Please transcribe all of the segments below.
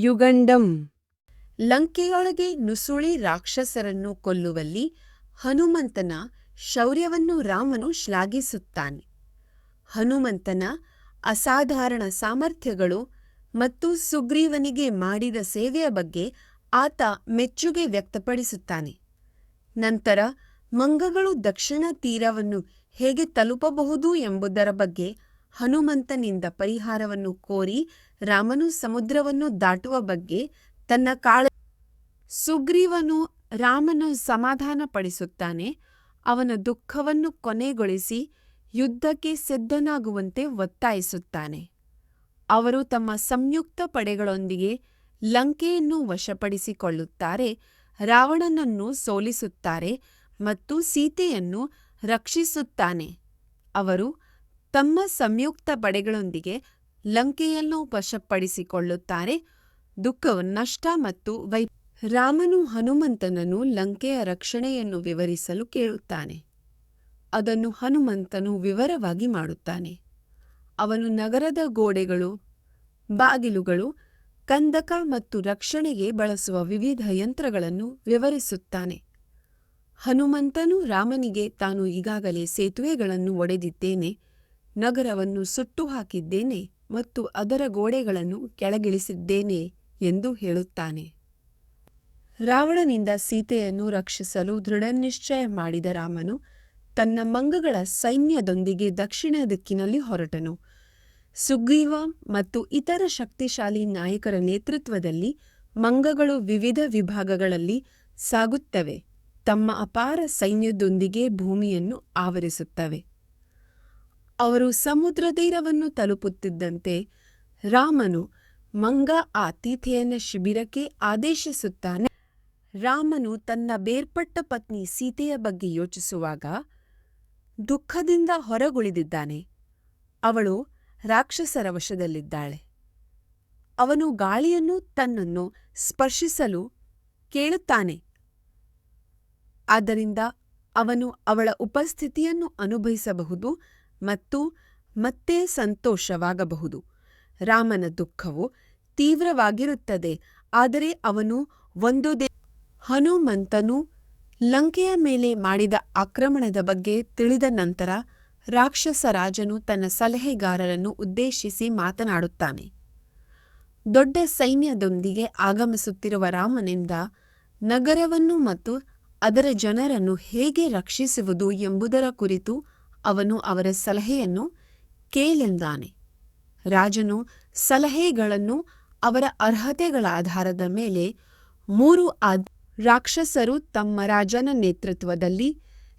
ಯುಗಂಡಂ. ಲಂಕೆಯೊಳಗೆ ನುಸುಳಿ ರಾಕ್ಷಸರನ್ನು ಕೊಲ್ಲುವಲ್ಲಿ ಹನುಮಂತನ ಶೌರ್ಯವನ್ನು ರಾಮನು ಶ್ಲಾಘಿಸುತ್ತಾನೆ. ಹನುಮಂತನ ಅಸಾಧಾರಣ ಸಾಮರ್ಥ್ಯಗಳು ಮತ್ತು ಸುಗ್ರೀವನಿಗೆ ಮಾಡಿದ ಸೇವೆಯ ಬಗ್ಗೆ ಆತ ಮೆಚ್ಚುಗೆ ವ್ಯಕ್ತಪಡಿಸುತ್ತಾನೆ. ನಂತರ ಮಂಗಗಳು ದಕ್ಷಿಣ ತೀರವನ್ನು ಹೇಗೆ ತಲುಪಬಹುದು ಎಂಬುದರ ಬಗ್ಗೆ ಹನುಮಂತನಿಂದ ಪರಿಹಾರವನ್ನು ಕೋರಿ ರಾಮನು ಸಮುದ್ರವನ್ನು ದಾಟುವ ಬಗ್ಗೆ ತನ್ನ ಸುಗ್ರೀವನು ರಾಮನು ಸಮಾಧಾನಪಡಿಸುತ್ತಾನೆ. ಅವನ ದುಃಖವನ್ನು ಕೊನೆಗೊಳಿಸಿ ಯುದ್ಧಕ್ಕೆ ಸಿದ್ಧನಾಗುವಂತೆ ಒತ್ತಾಯಿಸುತ್ತಾನೆ. ಅವರು ತಮ್ಮ ಸಂಯುಕ್ತ ಪಡೆಗಳೊಂದಿಗೆ ಲಂಕೆಯನ್ನು ವಶಪಡಿಸಿಕೊಳ್ಳುತ್ತಾರೆ, ರಾವಣನನ್ನು ಸೋಲಿಸುತ್ತಾರೆ ಮತ್ತು ಸೀತೆಯನ್ನು ರಕ್ಷಿಸುತ್ತಾನೆ. ಅವರು ತಮ್ಮ ಸಂಯುಕ್ತ ಪಡೆಗಳೊಂದಿಗೆ ಲಂಕೆಯನ್ನು ವಶಪಡಿಸಿಕೊಳ್ಳುತ್ತಾರೆ. ನಷ್ಟ ಮತ್ತು ರಾಮನು ಹನುಮಂತನನ್ನು ಲಂಕೆಯ ರಕ್ಷಣೆಯನ್ನು ವಿವರಿಸಲು ಕೇಳುತ್ತಾನೆ. ಅದನ್ನು ಹನುಮಂತನು ವಿವರವಾಗಿ ಮಾಡುತ್ತಾನೆ. ಅವನು ನಗರದ ಗೋಡೆಗಳು, ಬಾಗಿಲುಗಳು, ಕಂದಕ ಮತ್ತು ರಕ್ಷಣೆಗೆ ಬಳಸುವ ವಿವಿಧ ಯಂತ್ರಗಳನ್ನು ವಿವರಿಸುತ್ತಾನೆ. ಹನುಮಂತನು ರಾಮನಿಗೆ ತಾನು ಈಗಾಗಲೇ ಸೇತುವೆಗಳನ್ನು ಒಡೆದಿದ್ದೇನೆ, ನಗರವನ್ನು ಸುಟ್ಟು ಹಾಕಿದ್ದೇನೆ ಮತ್ತು ಅದರ ಗೋಡೆಗಳನ್ನು ಕೆಳಗಿಳಿಸಿದ್ದೇನೆ ಎಂದು ಹೇಳುತ್ತಾನೆ. ರಾವಣನಿಂದ ಸೀತೆಯನ್ನು ರಕ್ಷಿಸಲು ದೃಢನಿಶ್ಚಯ ಮಾಡಿದ ರಾಮನು ತನ್ನ ಮಂಗಗಳ ಸೈನ್ಯದೊಂದಿಗೆ ದಕ್ಷಿಣ ದಿಕ್ಕಿನಲ್ಲಿ ಹೊರಟನು. ಸುಗ್ರೀವ ಮತ್ತು ಇತರ ಶಕ್ತಿಶಾಲಿ ನಾಯಕರ ನೇತೃತ್ವದಲ್ಲಿ ಮಂಗಗಳು ವಿವಿಧ ವಿಭಾಗಗಳಲ್ಲಿ ಸಾಗುತ್ತವೆ, ತಮ್ಮ ಅಪಾರ ಸೈನ್ಯದೊಂದಿಗೆ ಭೂಮಿಯನ್ನು ಆವರಿಸುತ್ತವೆ. ಅವರು ಸಮುದ್ರ ತೀರವನ್ನು ತಲುಪುತ್ತಿದ್ದಂತೆ ರಾಮನು ಮಂಗ ಆತಿಥೇಯನ ಶಿಬಿರಕ್ಕೆ ಆದೇಶಿಸುತ್ತಾನೆ. ರಾಮನು ತನ್ನ ಬೇರ್ಪಟ್ಟ ಪತ್ನಿ ಸೀತೆಯ ಬಗ್ಗೆ ಯೋಚಿಸುವಾಗ ದುಃಖದಿಂದ ಹೊರಗುಳಿದಿದ್ದಾನೆ. ಅವಳು ರಾಕ್ಷಸರ ವಶದಲ್ಲಿದ್ದಾಳೆ. ಅವನು ಗಾಳಿಯನ್ನು ತನ್ನನ್ನು ಸ್ಪರ್ಶಿಸಲು ಕೇಳುತ್ತಾನೆ. ಆದ್ದರಿಂದ ಅವನು ಅವಳ ಉಪಸ್ಥಿತಿಯನ್ನು ಅನುಭವಿಸಬಹುದು ಮತ್ತು ಮತ್ತೆ ಸಂತೋಷವಾಗಬಹುದು. ರಾಮನ ದುಃಖವು ತೀವ್ರವಾಗಿರುತ್ತದೆ, ಆದರೆ ಅವನು ಹನುಮಂತನು ಲಂಕೆಯ ಮೇಲೆ ಮಾಡಿದ ಆಕ್ರಮಣದ ಬಗ್ಗೆ ತಿಳಿದ ನಂತರ ರಾಕ್ಷಸ ರಾಜನು ತನ್ನ ಸಲಹೆಗಾರರನ್ನು ಉದ್ದೇಶಿಸಿ ಮಾತನಾಡುತ್ತಾನೆ. ದೊಡ್ಡ ಸೈನ್ಯದೊಂದಿಗೆ ಆಗಮಿಸುತ್ತಿರುವ ರಾಮನಿಂದ ನಗರವನ್ನು ಮತ್ತು ಅದರ ಜನರನ್ನು ಹೇಗೆ ರಕ್ಷಿಸುವುದು ಎಂಬುದರ ಕುರಿತು ಅವನು ಅವರ ಸಲಹೆಯನ್ನು ಕೇಳೆಂದಾನೆ. ರಾಜನು ಸಲಹೆಗಳನ್ನು ಅವರ ಅರ್ಹತೆಗಳ ಆಧಾರದ ಮೇಲೆ 3 ರಾಕ್ಷಸರು ತಮ್ಮ ರಾಜನ ನೇತೃತ್ವದಲ್ಲಿ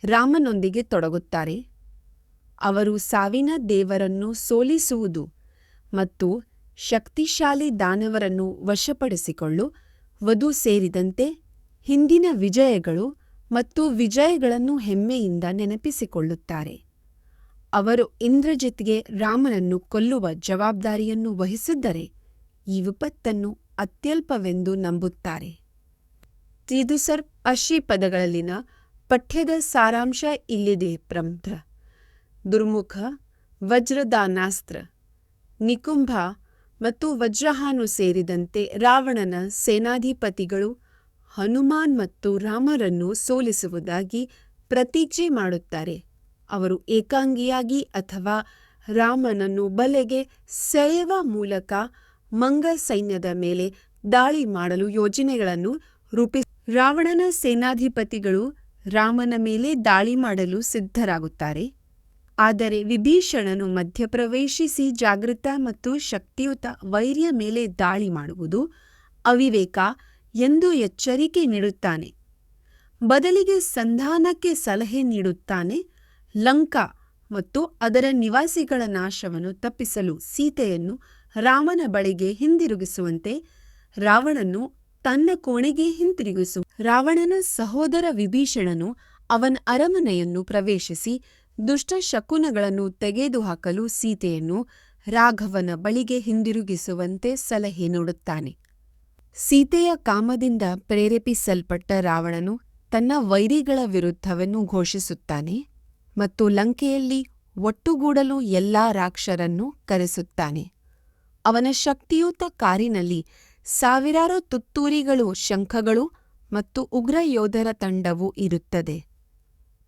ರಾಮನೊಂದಿಗೆ ತೊಡಗುತ್ತಾರೆ. ಅವರು ಸಾವಿನ ದೇವರನ್ನು ಸೋಲಿಸುವುದು ಮತ್ತು ಶಕ್ತಿಶಾಲಿ ದಾನವರನ್ನು ವಶಪಡಿಸಿಕೊಳ್ಳುವುದು ಸೇರಿದಂತೆ ಹಿಂದಿನ ವಿಜಯಗಳು ಮತ್ತು ವಿಜಯಗಳನ್ನು ಹೆಮ್ಮೆಯಿಂದ ನೆನಪಿಸಿಕೊಳ್ಳುತ್ತಾರೆ. ಅವರು ಇಂದ್ರಜಿತ್ಗೆ ರಾಮನನ್ನು ಕೊಲ್ಲುವ ಜವಾಬ್ದಾರಿಯನ್ನು ವಹಿಸಿದ್ದರೆ ಈ ವಿಪತ್ತನ್ನು ಅತ್ಯಲ್ಪವೆಂದು ನಂಬುತ್ತಾರೆ. ಇದು 80 ಪದಗಳಲ್ಲಿನ ಪಠ್ಯದ ಸಾರಾಂಶ ಇಲ್ಲಿದೆ. ಪ್ರಮುಖ ದುರ್ಮುಖ, ವಜ್ರದಾನಾಸ್ತ್ರ, ನಿಕುಂಭ ಮತ್ತು ವಜ್ರಹಾನು ಸೇರಿದಂತೆ ರಾವಣನ ಸೇನಾಧಿಪತಿಗಳು ಹನುಮಾನ್ ಮತ್ತು ರಾಮರನ್ನು ಸೋಲಿಸುವುದಾಗಿ ಪ್ರತಿಜ್ಞೆ ಮಾಡುತ್ತಾರೆ. ಅವರು ಏಕಾಂಗಿಯಾಗಿ ಅಥವಾ ರಾಮನನ್ನು ಬಲೆಗೆ ಸೆಳೆಯುವ ಮೂಲಕ ಮಂಗ ಸೈನ್ಯದ ಮೇಲೆ ದಾಳಿ ಮಾಡಲು ಯೋಜನೆಗಳನ್ನು ರಾವಣನ ಸೇನಾಧಿಪತಿಗಳು ರಾಮನ ಮೇಲೆ ದಾಳಿ ಮಾಡಲು ಸಿದ್ಧರಾಗುತ್ತಾರೆ. ಆದರೆ ವಿಭೀಷಣನು ಮಧ್ಯಪ್ರವೇಶಿಸಿ ಜಾಗೃತ ಮತ್ತು ಶಕ್ತಿಯುತ ವೈರಿಯ ಮೇಲೆ ದಾಳಿ ಮಾಡುವುದು ಅವಿವೇಕ ಎಂದು ಎಚ್ಚರಿಕೆ ನೀಡುತ್ತಾನೆ. ಬದಲಿಗೆ ಸಂಧಾನಕ್ಕೆ ಸಲಹೆ ನೀಡುತ್ತಾನೆ. ಲಂಕಾ ಮತ್ತು ಅದರ ನಿವಾಸಿಗಳ ನಾಶವನ್ನು ತಪ್ಪಿಸಲು ಸೀತೆಯನ್ನು ರಾಮನ ಬಳಿಗೆ ಹಿಂದಿರುಗಿಸುವಂತೆ ರಾವಣನು ತನ್ನ ಕೋಣೆಗೆ ರಾವಣನ ಸಹೋದರ ವಿಭೀಷಣನು ಅವನ ಅರಮನೆಯನ್ನು ಪ್ರವೇಶಿಸಿ ದುಷ್ಟ ಶಕುನಗಳನ್ನು ತೆಗೆದುಹಾಕಲು ಸೀತೆಯನ್ನು ರಾಘವನ ಬಳಿಗೆ ಹಿಂದಿರುಗಿಸುವಂತೆ ಸಲಹೆ ನೀಡುತ್ತಾನೆ. ಸೀತೆಯ ಕಾಮದಿಂದ ಪ್ರೇರೇಪಿಸಲ್ಪಟ್ಟ ರಾವಣನು ತನ್ನ ವೈರಿಗಳ ವಿರುದ್ಧವನ್ನು ಘೋಷಿಸುತ್ತಾನೆ ಮತ್ತು ಲಂಕೆಯಲ್ಲಿ ಒಟ್ಟುಗೂಡಲು ಎಲ್ಲಾ ರಾಕ್ಷಸರನ್ನು ಕರೆಸುತ್ತಾನೆ. ಅವನ ಶಕ್ತಿಯುತ ಕಾರಿನಲ್ಲಿ ಸಾವಿರಾರು ತುತ್ತೂರಿಗಳು, ಶಂಖಗಳು ಮತ್ತು ಉಗ್ರ ಯೋಧರ ತಂಡವು ಇರುತ್ತದೆ.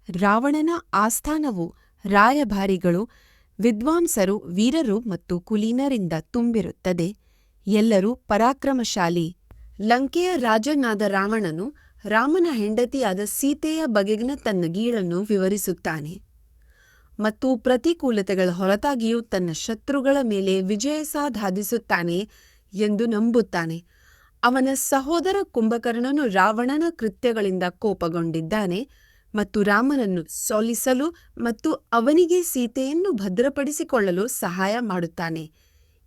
ರಾವಣನ ಆಸ್ಥಾನವು ರಾಯಭಾರಿಗಳು, ವಿದ್ವಾಂಸರು, ವೀರರು ಮತ್ತು ಕುಲೀನರಿಂದ ತುಂಬಿರುತ್ತದೆ. ಎಲ್ಲರೂ ಪರಾಕ್ರಮಶಾಲಿ. ಲಂಕೆಯ ರಾಜನಾದ ರಾವಣನು ರಾಮನ ಹೆಂಡತಿಯಾದ ಸೀತೆಯ ಬಗೆಗಿನ ತನ್ನ ಗೀಳನ್ನು ವಿವರಿಸುತ್ತಾನೆ ಮತ್ತು ಪ್ರತಿಕೂಲತೆಗಳ ಹೊರತಾಗಿಯೂ ತನ್ನ ಶತ್ರುಗಳ ಮೇಲೆ ವಿಜಯ ಸಾಧಿಸುತ್ತಾನೆ ಎಂದು ನಂಬುತ್ತಾನೆ. ಅವನ ಸಹೋದರ ಕುಂಭಕರ್ಣನು ರಾವಣನ ಕೃತ್ಯಗಳಿಂದ ಕೋಪಗೊಂಡಿದ್ದಾನೆ ಮತ್ತು ರಾಮನನ್ನು ಸೋಲಿಸಲು ಮತ್ತು ಅವನಿಗೆ ಸೀತೆಯನ್ನು ಭದ್ರಪಡಿಸಿಕೊಳ್ಳಲು ಸಹಾಯ ಮಾಡುತ್ತಾನೆ.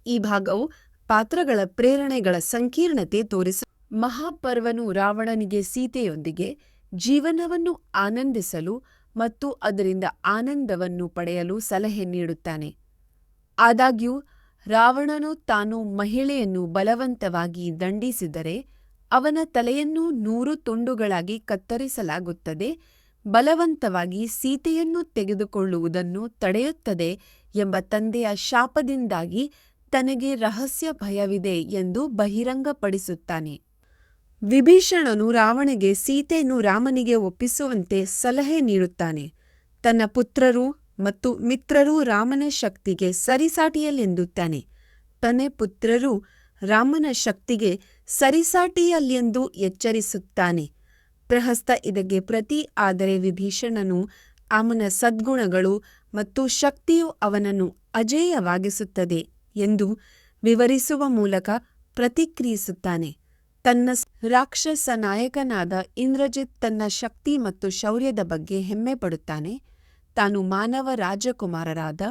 ಈ ಭಾಗವು ಪಾತ್ರಗಳ ಪ್ರೇರಣೆಗಳ ಸಂಕೀರ್ಣತೆ ತೋರಿಸ ಮಹಾಪರ್ವನು ರಾವಣನಿಗೆ ಸೀತೆಯೊಂದಿಗೆ ಜೀವನವನ್ನು ಆನಂದಿಸಲು ಮತ್ತು ಅದರಿಂದ ಆನಂದವನ್ನು ಪಡೆಯಲು ಸಲಹೆ ನೀಡುತ್ತಾನೆ. ಆದಾಗ್ಯೂ ರಾವಣನು ತಾನು ಮಹಿಳೆಯನ್ನು ಬಲವಂತವಾಗಿ ದಂಡಿಸಿದರೆ ಅವನ ತಲೆಯನ್ನು 100 ತುಂಡುಗಳಾಗಿ ಕತ್ತರಿಸಲಾಗುತ್ತದೆ, ಬಲವಂತವಾಗಿ ಸೀತೆಯನ್ನು ತೆಗೆದುಕೊಳ್ಳುವುದನ್ನು ತಡೆಯುತ್ತದೆ ಎಂಬ ತಂದೆಯ ಶಾಪದಿಂದಾಗಿ ತನಗೆ ರಹಸ್ಯ ಭಯವಿದೆ ಎಂದು ಬಹಿರಂಗಪಡಿಸುತ್ತಾನೆ. ವಿಭೀಷಣನು ರಾವಣನಿಗೆ ಸೀತೆಯನ್ನು ರಾಮನಿಗೆ ಒಪ್ಪಿಸುವಂತೆ ಸಲಹೆ ನೀಡುತ್ತಾನೆ. ತನ್ನ ಪುತ್ರರು ಮತ್ತು ಮಿತ್ರರು ರಾಮನ ಶಕ್ತಿಗೆ ಸರಿಸಾಟಿಯಲ್ಲೆಂದುತ್ತಾನೆ. ತನ್ನ ಪುತ್ರರು ರಾಮನ ಶಕ್ತಿಗೆ ಸರಿಸಾಟಿಯಲ್ಲೆಂದು ಎಚ್ಚರಿಸುತ್ತಾನೆ. ಪ್ರಹಸ್ತ ಇದಕ್ಕೆ ಪ್ರತಿ. ಆದರೆ ವಿಭೀಷಣನು ಅವನ ಸದ್ಗುಣಗಳು ಮತ್ತು ಶಕ್ತಿಯು ಅವನನ್ನು ಅಜೇಯವಾಗಿಸುತ್ತದೆ ಎಂದು ವಿವರಿಸುವ ಮೂಲಕ ಪ್ರತಿಕ್ರಿಯಿಸುತ್ತಾನೆ. ತನ್ನ ರಾಕ್ಷಸ ನಾಯಕನಾದ ಇಂದ್ರಜಿತ್ ತನ್ನ ಶಕ್ತಿ ಮತ್ತು ಶೌರ್ಯದ ಬಗ್ಗೆ ಹೆಮ್ಮೆ ಪಡುತ್ತಾನೆ. ತಾನು ಮಾನವ ರಾಜಕುಮಾರರಾದ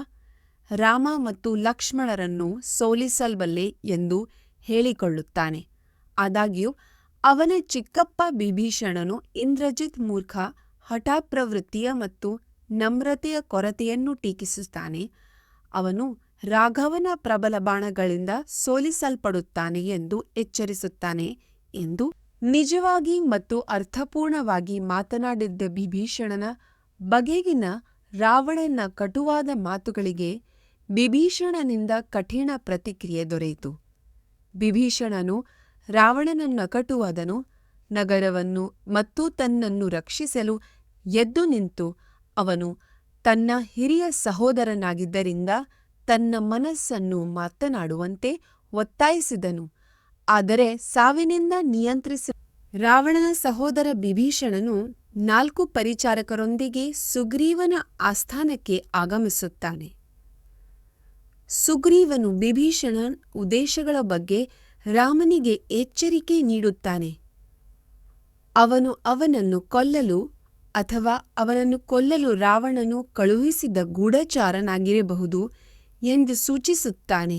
ರಾಮ ಮತ್ತು ಲಕ್ಷ್ಮಣರನ್ನು ಸೋಲಿಸಬಲ್ಲೆ ಎಂದು ಹೇಳಿಕೊಳ್ಳುತ್ತಾನೆ. ಆದಾಗ್ಯೂ ಅವನ ಚಿಕ್ಕಪ್ಪ ವಿಭೀಷಣನು ಇಂದ್ರಜಿತ್ ಮೂರ್ಖ, ಹಠಪ್ರವೃತ್ತಿಯ ಮತ್ತು ನಮ್ರತೆಯ ಕೊರತೆಯನ್ನು ಟೀಕಿಸುತ್ತಾನೆ. ಅವನು ರಾಘವನ ಪ್ರಬಲ ಬಾಣಗಳಿಂದ ಸೋಲಿಸಲ್ಪಡುತ್ತಾನೆ ಎಂದು ಎಚ್ಚರಿಸುತ್ತಾನೆ ಎಂದು ನಿಜವಾಗಿ ಮತ್ತು ಅರ್ಥಪೂರ್ಣವಾಗಿ ಮಾತನಾಡಿದ್ದ ವಿಭೀಷಣನ ಬಗೆಗಿನ ರಾವಣನ ಕಟುವಾದ ಮಾತುಗಳಿಗೆ ವಿಭೀಷಣನಿಂದ ಕಠಿಣ ಪ್ರತಿಕ್ರಿಯೆ ದೊರೆಯಿತು. ವಿಭೀಷಣನು ರಾವಣನನ್ನು ಕಟುವಾದನು, ನಗರವನ್ನು ಮತ್ತು ತನ್ನನ್ನು ರಕ್ಷಿಸಲು ಎದ್ದು ನಿಂತು ಅವನು ತನ್ನ ಹಿರಿಯ ಸಹೋದರನಾಗಿದ್ದರಿಂದ ತನ್ನ ಮನಸ್ಸನ್ನು ಮಾತನಾಡುವಂತೆ ಒತ್ತಾಯಿಸಿದನು. ಆದರೆ ಸಾವಿನಿಂದ ನಿಯಂತ್ರಿಸಿ ರಾವಣನ ಸಹೋದರ ವಿಭೀಷಣನು 4 ಪರಿಚಾರಕರೊಂದಿಗೆ ಸುಗ್ರೀವನ ಆಸ್ಥಾನಕ್ಕೆ ಆಗಮಿಸುತ್ತಾನೆ. ಸುಗ್ರೀವನು ವಿಭೀಷಣನ ಉದ್ದೇಶಗಳ ಬಗ್ಗೆ ರಾಮನಿಗೆ ಎಚ್ಚರಿಕೆ ನೀಡುತ್ತಾನೆ. ಅವನು ಅವನನ್ನು ಕೊಲ್ಲಲು ಅಥವಾ ಅವನನ್ನು ಕೊಲ್ಲಲು ರಾವಣನು ಕಳುಹಿಸಿದ ಗೂಢಚಾರನಾಗಿರಬಹುದು ಎಂದು ಸೂಚಿಸುತ್ತಾನೆ.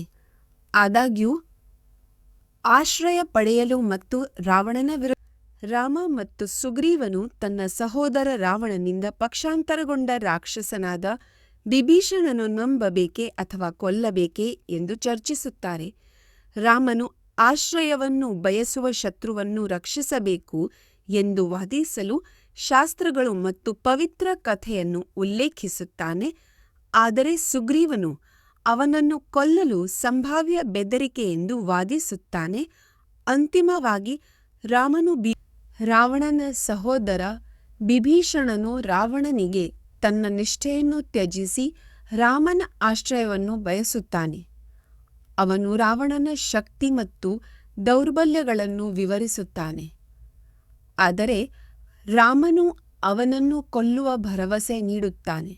ಆದಾಗ್ಯೂ ಆಶ್ರಯ ಪಡೆಯಲು ಮತ್ತು ರಾವಣನ ವಿರುದ್ಧ ರಾಮ ಮತ್ತು ಸುಗ್ರೀವನು ತನ್ನ ಸಹೋದರ ರಾವಣನಿಂದ ಪಕ್ಷಾಂತರಗೊಂಡ ರಾಕ್ಷಸನಾದ ವಿಭೀಷಣನನ್ನು ನಂಬಬೇಕೇ ಅಥವಾ ಕೊಲ್ಲಬೇಕೇ ಎಂದು ಚರ್ಚಿಸುತ್ತಾರೆ. ರಾಮನು ಆಶ್ರಯವನ್ನು ಬಯಸುವ ಶತ್ರುವನ್ನು ರಕ್ಷಿಸಬೇಕು ಎಂದು ವಾದಿಸಲು ಶಾಸ್ತ್ರಗಳು ಮತ್ತು ಪವಿತ್ರ ಕಥೆಯನ್ನು ಉಲ್ಲೇಖಿಸುತ್ತಾನೆ. ಆದರೆ ಸುಗ್ರೀವನು ಅವನನ್ನು ಕೊಲ್ಲಲು ಸಂಭಾವ್ಯ ಬೆದರಿಕೆ ಎಂದು ವಾದಿಸುತ್ತಾನೆ. ಅಂತಿಮವಾಗಿ ರಾವಣನ ಸಹೋದರ ವಿಭೀಷಣನು ರಾವಣನಿಗೆ ತನ್ನ ನಿಷ್ಠೆಯನ್ನು ತ್ಯಜಿಸಿ ರಾಮನ ಆಶ್ರಯವನ್ನು ಬಯಸುತ್ತಾನೆ. ಅವನು ರಾವಣನ ಶಕ್ತಿ ಮತ್ತು ದೌರ್ಬಲ್ಯಗಳನ್ನು ವಿವರಿಸುತ್ತಾನೆ. ಆದರೆ ರಾಮನು ಅವನನ್ನು ಕೊಲ್ಲುವ ಭರವಸೆ ನೀಡುತ್ತಾನೆ.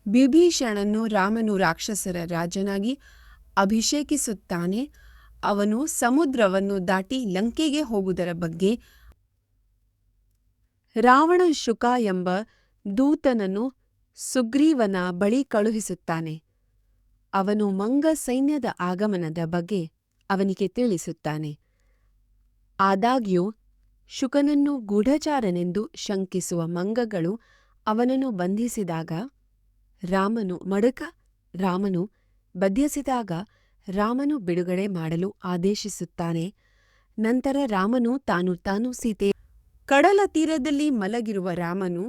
ವಿಭೀಷಣನು ರಾಮನು ರಾಕ್ಷಸರ ರಾಜನಾಗಿ ಅಭಿಷೇಕಿಸುತ್ತಾನೆ. ಅವನು ಸಮುದ್ರವನ್ನು ದಾಟಿ ಲಂಕೆಗೆ ಹೋಗುವುದರ ಬಗ್ಗೆ ರಾವಣ ಶುಕ ಎಂಬ ದೂತನನ್ನು ಸುಗ್ರೀವನ ಬಳಿ ಕಳುಹಿಸುತ್ತಾನೆ. ಅವನು ಮಂಗ ಸೈನ್ಯದ ಆಗಮನದ ಬಗ್ಗೆ ಅವನಿಗೆ ತಿಳಿಸುತ್ತಾನೆ. ಆದಾಗ್ಯೂ ಶುಕನನ್ನು ಗೂಢಚಾರನೆಂದು ಶಂಕಿಸುವ ಮಂಗಗಳು ಅವನನ್ನು ಬಂಧಿಸಿದಾಗ ರಾಮನು ಬಿಡುಗಡೆ ಮಾಡಲು ಆದೇಶಿಸುತ್ತಾನೆ. ನಂತರ ರಾಮನು ತಾನು ಸೀತೆ ಕಡಲ ತೀರದಲ್ಲಿ ಮಲಗಿರುವ ರಾಮನು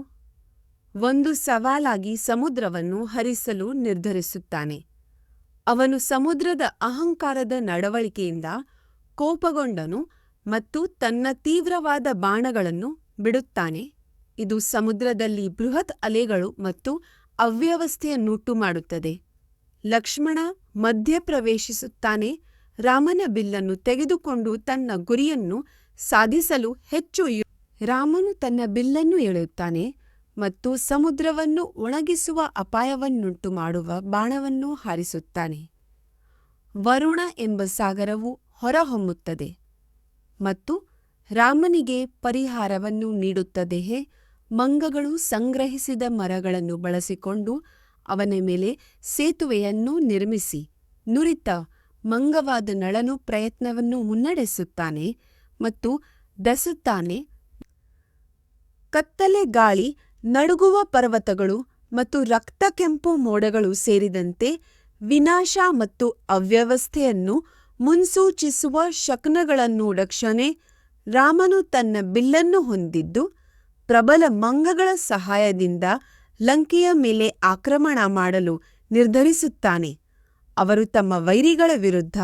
ಒಂದು ಸವಾಲಾಗಿ ಸಮುದ್ರವನ್ನು ಹರಿಸಲು ನಿರ್ಧರಿಸುತ್ತಾನೆ. ಅವನು ಸಮುದ್ರದ ಅಹಂಕಾರದ ನಡವಳಿಕೆಯಿಂದ ಕೋಪಗೊಂಡನು ಮತ್ತು ತನ್ನ ತೀವ್ರವಾದ ಬಾಣಗಳನ್ನು ಬಿಡುತ್ತಾನೆ. ಇದು ಸಮುದ್ರದಲ್ಲಿ ಬೃಹತ್ ಅಲೆಗಳು ಮತ್ತು ಅವ್ಯವಸ್ಥೆಯನ್ನುಂಟು ಮಾಡುತ್ತದೆ. ಲಕ್ಷ್ಮಣ ಮಧ್ಯಪ್ರವೇಶಿಸುತ್ತಾನೆ. ರಾಮನ ಬಿಲ್ಲನ್ನು ತೆಗೆದುಕೊಂಡು ತನ್ನ ಗುರಿಯನ್ನು ಸಾಧಿಸಲು ರಾಮನು ತನ್ನ ಬಿಲ್ಲನ್ನು ಎಳೆಯುತ್ತಾನೆ ಮತ್ತು ಸಮುದ್ರವನ್ನು ಒಣಗಿಸುವ ಅಪಾಯವನ್ನುಂಟು ಮಾಡುವ ಬಾಣವನ್ನು ಹಾರಿಸುತ್ತಾನೆ. ವರುಣ ಎಂಬ ಸಾಗರವು ಹೊರಹೊಮ್ಮುತ್ತದೆ ಮತ್ತು ರಾಮನಿಗೆ ಪರಿಹಾರವನ್ನು ನೀಡುತ್ತದೆ. ಮಂಗಗಳು ಸಂಗ್ರಹಿಸಿದ ಮರಗಳನ್ನು ಬಳಸಿಕೊಂಡು ಅವನ ಮೇಲೆ ಸೇತುವೆಯನ್ನು ನಿರ್ಮಿಸಿ ನುರಿತ ಮಂಗವಾದ ನಳನು ಪ್ರಯತ್ನವನ್ನು ಮುನ್ನಡೆಸುತ್ತಾನೆ ಮತ್ತು ದಸುತ್ತಾನೆ. ಕತ್ತಲೆ ಗಾಳಿ, ನಡುಗುವ ಪರ್ವತಗಳು ಮತ್ತು ರಕ್ತಕೆಂಪು ಮೋಡಗಳು ಸೇರಿದಂತೆ ವಿನಾಶ ಮತ್ತು ಅವ್ಯವಸ್ಥೆಯನ್ನು ಮುನ್ಸೂಚಿಸುವ ಶಕುನಗಳನ್ನುಡಕ್ಷಣೆ. ರಾಮನು ತನ್ನ ಬಿಲ್ಲನ್ನು ಹೊಂದಿದ್ದು ಪ್ರಬಲ ಮಂಗಗಳ ಸಹಾಯದಿಂದ ಲಂಕೆಯ ಮೇಲೆ ಆಕ್ರಮಣ ಮಾಡಲು ನಿರ್ಧರಿಸುತ್ತಾನೆ. ಅವರು ತಮ್ಮ ವೈರಿಗಳ ವಿರುದ್ಧ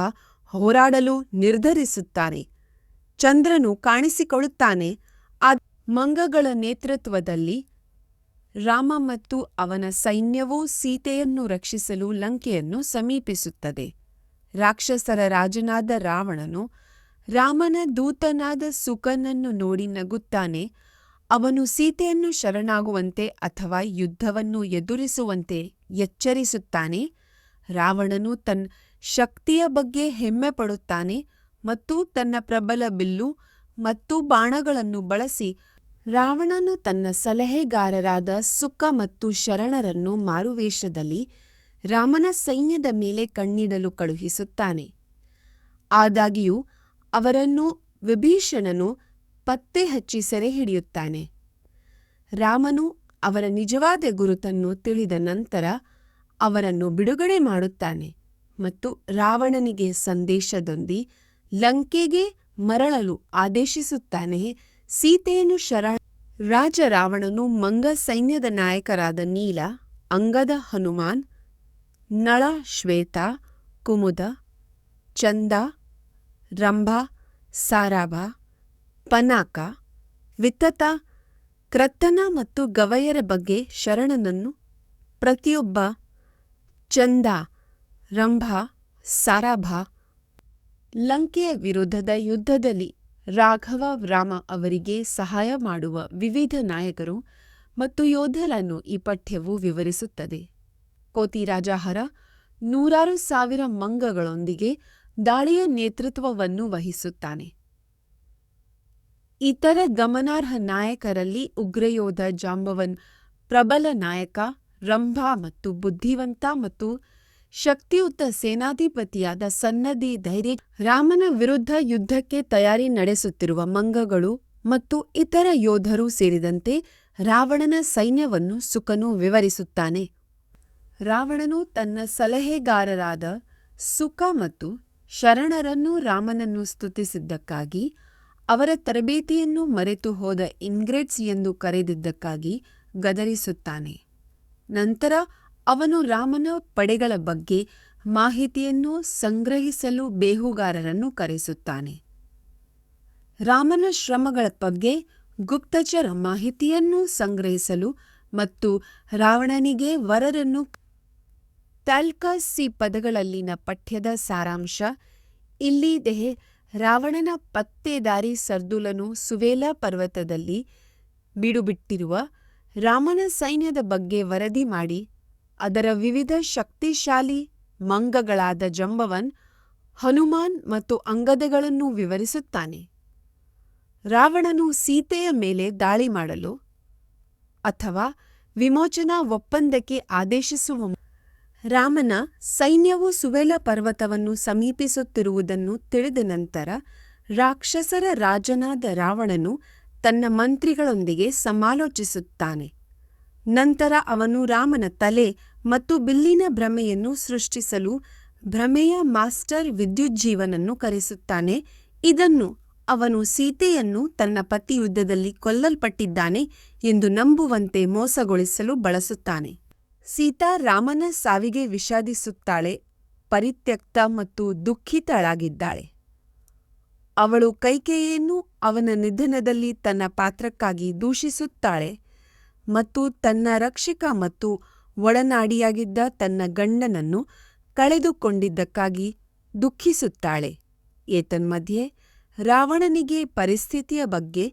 ಹೋರಾಡಲು ನಿರ್ಧರಿಸುತ್ತಾರೆ. ಚಂದ್ರನು ಕಾಣಿಸಿಕೊಳ್ಳುತ್ತಾನೆ. ಆ ಮಂಗಗಳ ನೇತೃತ್ವದಲ್ಲಿ ರಾಮ ಮತ್ತು ಅವನ ಸೈನ್ಯವು ಸೀತೆಯನ್ನು ರಕ್ಷಿಸಲು ಲಂಕೆಯನ್ನು ಸಮೀಪಿಸುತ್ತದೆ. ರಾಕ್ಷಸರ ರಾಜನಾದ ರಾವಣನು ರಾಮನ ದೂತನಾದ ಸುಕನನ್ನು ನೋಡಿ ನಗುತ್ತಾನೆ. ಅವನು ಸೀತೆಯನ್ನು ಶರಣಾಗುವಂತೆ ಅಥವಾ ಯುದ್ಧವನ್ನು ಎದುರಿಸುವಂತೆ ಎಚ್ಚರಿಸುತ್ತಾನೆ. ರಾವಣನು ತನ್ನ ಶಕ್ತಿಯ ಬಗ್ಗೆ ಹೆಮ್ಮೆ ಪಡುತ್ತಾನೆ ಮತ್ತು ತನ್ನ ಪ್ರಬಲ ಬಿಲ್ಲು ಮತ್ತು ಬಾಣಗಳನ್ನು ಬಳಸಿ ರಾವಣನು ತನ್ನ ಸಲಹೆಗಾರರಾದ ಸುಕ ಮತ್ತು ಶರಣರನ್ನು ಮಾರುವೇಷದಲ್ಲಿ ರಾಮನ ಸೈನ್ಯದ ಮೇಲೆ ಕಣ್ಣಿಡಲು ಕಳುಹಿಸುತ್ತಾನೆ. ಆದಾಗ್ಯೂ ಅವರನ್ನು ವಿಭೀಷಣನು ಪತ್ತೆ ಹಚ್ಚಿ ಸೆರೆಹಿಡಿಯುತ್ತಾನೆ. ರಾಮನು ಅವರ ನಿಜವಾದ ಗುರುತನ್ನು ತಿಳಿದ ನಂತರ ಅವರನ್ನು ಬಿಡುಗಡೆ ಮಾಡುತ್ತಾನೆ ಮತ್ತು ರಾವಣನಿಗೆ ಸಂದೇಶದೊಂದಿ ಲಂಕೆಗೆ ಮರಳಲು ಆದೇಶಿಸುತ್ತಾನೆ. ಸೀತೆಯನ್ನು ರಾಜ ರಾವಣನು ಮಂಗ ಸೈನ್ಯದ ನಾಯಕರಾದ ನೀಲ, ಅಂಗದ, ಹನುಮಾನ್, ನಳ, ಶ್ವೇತ, ಕುಮುದ, ಚಂದ, ರಂಭ, ಸಾರಾಭ, ಪನಾಕ, ವಿತತ, ಕ್ರತನ ಮತ್ತು ಗವಯರ ಬಗ್ಗೆ ಶರಣನನ್ನು ಪ್ರತಿಯೊಬ್ಬ ಚಂದ, ರಂಭ, ಸಾರಾಭ ಲಂಕೆಯ ವಿರುದ್ಧದ ಯುದ್ಧದಲ್ಲಿ ರಾಘವ ರಾಮ ಅವರಿಗೆ ಸಹಾಯ ಮಾಡುವ ವಿವಿಧ ನಾಯಕರು ಮತ್ತು ಯೋಧರನ್ನು ಈ ಪಠ್ಯವು ವಿವರಿಸುತ್ತದೆ. ಕೋತಿರಾಜ ನೂರಾರು ಸಾವಿರ ಮಂಗಗಳೊಂದಿಗೆ ದಾಳಿಯ ನೇತೃತ್ವವನ್ನು ವಹಿಸುತ್ತಾನೆ. ಇತರ ಗಮನಾರ್ಹ ನಾಯಕರಲ್ಲಿ ಉಗ್ರಯೋಧ ಜಾಂಬವನ್ ಪ್ರಬಲ ನಾಯಕ, ರಂಭ ಮತ್ತು ಬುದ್ಧಿವಂತ ಮತ್ತು ಶಕ್ತಿಯುತ ಸೇನಾಧಿಪತಿಯಾದ ಸನ್ನದ್ಧಿ ಧೈರ್ಯ. ರಾಮನ ವಿರುದ್ಧ ಯುದ್ಧಕ್ಕೆ ತಯಾರಿ ನಡೆಸುತ್ತಿರುವ ಮಂಗಗಳು ಮತ್ತು ಇತರ ಯೋಧರು ಸೇರಿದಂತೆ ರಾವಣನ ಸೈನ್ಯವನ್ನು ಸುಕನು ವಿವರಿಸುತ್ತಾನೆ. ರಾವಣನು ತನ್ನ ಸಲಹೆಗಾರರಾದ ಸುಕ ಮತ್ತು ಶರಣರನ್ನು ರಾಮನನ್ನು ಸ್ತುತಿಸಿದ್ದಕ್ಕಾಗಿ, ಅವರ ತರಬೇತಿಯನ್ನು ಮರೆತು ಹೋದ ಇಂಗ್ರೆಟ್ಸ್ ಎಂದು ಕರೆದಿದ್ದಕ್ಕಾಗಿ ಗದರಿಸುತ್ತಾನೆ. ನಂತರ ಅವನು ರಾಮನ ಪಡೆಗಳ ಬಗ್ಗೆ ಮಾಹಿತಿಯನ್ನು ಸಂಗ್ರಹಿಸಲು ಬೇಹುಗಾರರನ್ನು ಕರೆಸುತ್ತಾನೆ. ರಾಮನ ಶ್ರಮಗಳ ಬಗ್ಗೆ ಗುಪ್ತಚರ ಮಾಹಿತಿಯನ್ನು ಸಂಗ್ರಹಿಸಲು ಮತ್ತು ರಾವಣನಿಗೆ ವರರನ್ನು ತಾಲ್ಕಾಸಿ ಪದಗಳಲ್ಲಿನ ಪಠ್ಯದ ಸಾರಾಂಶ ಇಲ್ಲಿದೆ. ರಾವಣನ ಪತ್ತೇದಾರಿ ಸರ್ದುಲನು ಸುವೇಲ ಪರ್ವತದಲ್ಲಿ ಬೀಡುಬಿಟ್ಟಿರುವ ರಾಮನ ಸೈನ್ಯದ ಬಗ್ಗೆ ವರದಿ ಮಾಡಿ ಅದರ ವಿವಿಧ ಶಕ್ತಿಶಾಲಿ ಮಂಗಗಳಾದ ಜಂಬವನ್, ಹನುಮಾನ್ ಮತ್ತು ಅಂಗದಗಳನ್ನು ವಿವರಿಸುತ್ತಾನೆ. ರಾವಣನು ಸೀತೆಯ ಮೇಲೆ ದಾಳಿ ಮಾಡಲು ಅಥವಾ ವಿಮೋಚನಾ ಒಪ್ಪಂದಕ್ಕೆ ಆದೇಶಿಸುವ ರಾಮನ ಸೈನ್ಯವು ಸುವೇಲ ಪರ್ವತವನ್ನು ಸಮೀಪಿಸುತ್ತಿರುವುದನ್ನು ತಿಳಿದ ನಂತರ ರಾಕ್ಷಸರ ರಾಜನಾದ ರಾವಣನು ತನ್ನ ಮಂತ್ರಿಗಳೊಂದಿಗೆ ಸಮಾಲೋಚಿಸುತ್ತಾನೆ. ನಂತರ ಅವನು ರಾಮನ ತಲೆ ಮತ್ತು ಬಿಲ್ಲಿನ ಭ್ರಮೆಯನ್ನು ಸೃಷ್ಟಿಸಲು ಭ್ರಮೆಯ ಮಾಸ್ಟರ್ ವಿದ್ಯುಜ್ಜೀವನನ್ನು ಕರೆಸುತ್ತಾನೆ. ಇದನ್ನು ಅವನು ಸೀತೆಯನ್ನು ತನ್ನ ಪತಿ ಯುದ್ಧದಲ್ಲಿ ಕೊಲ್ಲಲ್ಪಟ್ಟಿದ್ದಾನೆ ಎಂದು ನಂಬುವಂತೆ ಮೋಸಗೊಳಿಸಲು ಬಳಸುತ್ತಾನೆ. ಸೀತಾ ರಾಮನ ಸಾವಿಗೆ ವಿಷಾದಿಸುತ್ತಾಳೆ, ಪರಿತ್ಯಕ್ತ ಮತ್ತು ದುಃಖಿತಳಾಗಿದ್ದಾಳೆ. ಅವಳು ಕೈಕೇಯಿಯನ್ನು ಅವನ ನಿಧನದಲ್ಲಿ ತನ್ನ ಪಾತ್ರಕ್ಕಾಗಿ ದೂಷಿಸುತ್ತಾಳೆ ಮತ್ತು ತನ್ನ ರಕ್ಷಕ ಮತ್ತು ಒಡನಾಡಿಯಾಗಿದ್ದ ತನ್ನ ಗಂಡನನ್ನು ಕಳೆದುಕೊಂಡಿದ್ದಕ್ಕಾಗಿ ದುಃಖಿಸುತ್ತಾಳೆ. ಏತನ್ಮಧ್ಯೆ ರಾವಣನಿಗೆ ಪರಿಸ್ಥಿತಿಯ ಬಗ್ಗೆ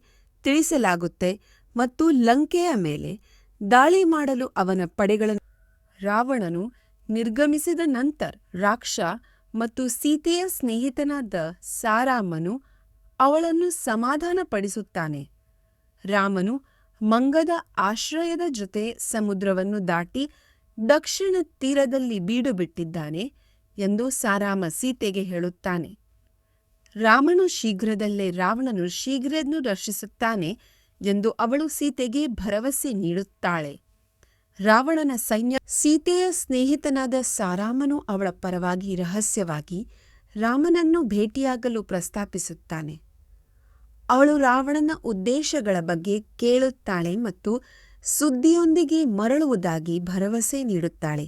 ತಿಳಿಸಲಾಗುತ್ತೆ ಮತ್ತು ಲಂಕೆಯ ಮೇಲೆ ದಾಳಿ ಮಾಡಲು ಅವನ ಪಡೆಗಳನ್ನು ರಾವಣನು ನಿರ್ಗಮಿಸಿದ ನಂತರ ರಾಕ್ಷ ಮತ್ತು ಸೀತೆಯ ಸ್ನೇಹಿತನಾದ ಸಾರಾಮನು ಅವಳನ್ನು ಸಮಾಧಾನಪಡಿಸುತ್ತಾನೆ. ರಾಮನು ಮಂಗದ ಆಶ್ರಯದ ಜೊತೆ ಸಮುದ್ರವನ್ನು ದಾಟಿ ದಕ್ಷಿಣ ತೀರದಲ್ಲಿ ಬೀಡು ಬಿಟ್ಟಿದ್ದಾನೆ ಎಂದು ಸಾರಾಮ ಸೀತೆಗೆ ಹೇಳುತ್ತಾನೆ. ರಾಮನು ಶೀಘ್ರದಲ್ಲೇ ರಾವಣನು ಶೀಘ್ರವನ್ನು ರಕ್ಷಿಸುತ್ತಾನೆ ಎಂದು ಅವಳು ಸೀತೆಗೆ ಭರವಸೆ ನೀಡುತ್ತಾಳೆ. ರಾವಣನ ಸೈನ್ಯ ಸೀತೆಯ ಸ್ನೇಹಿತನಾದ ಸಾರಾಮನು ಅವಳ ಪರವಾಗಿ ರಹಸ್ಯವಾಗಿ ರಾಮನನ್ನು ಭೇಟಿಯಾಗಲು ಪ್ರಸ್ತಾಪಿಸುತ್ತಾನೆ. ಅವಳು ರಾವಣನ ಉದ್ದೇಶಗಳ ಬಗ್ಗೆ ಕೇಳುತ್ತಾಳೆ ಮತ್ತು ಸುದ್ದಿಯೊಂದಿಗೆ ಮರಳುವುದಾಗಿ ಭರವಸೆ ನೀಡುತ್ತಾಳೆ.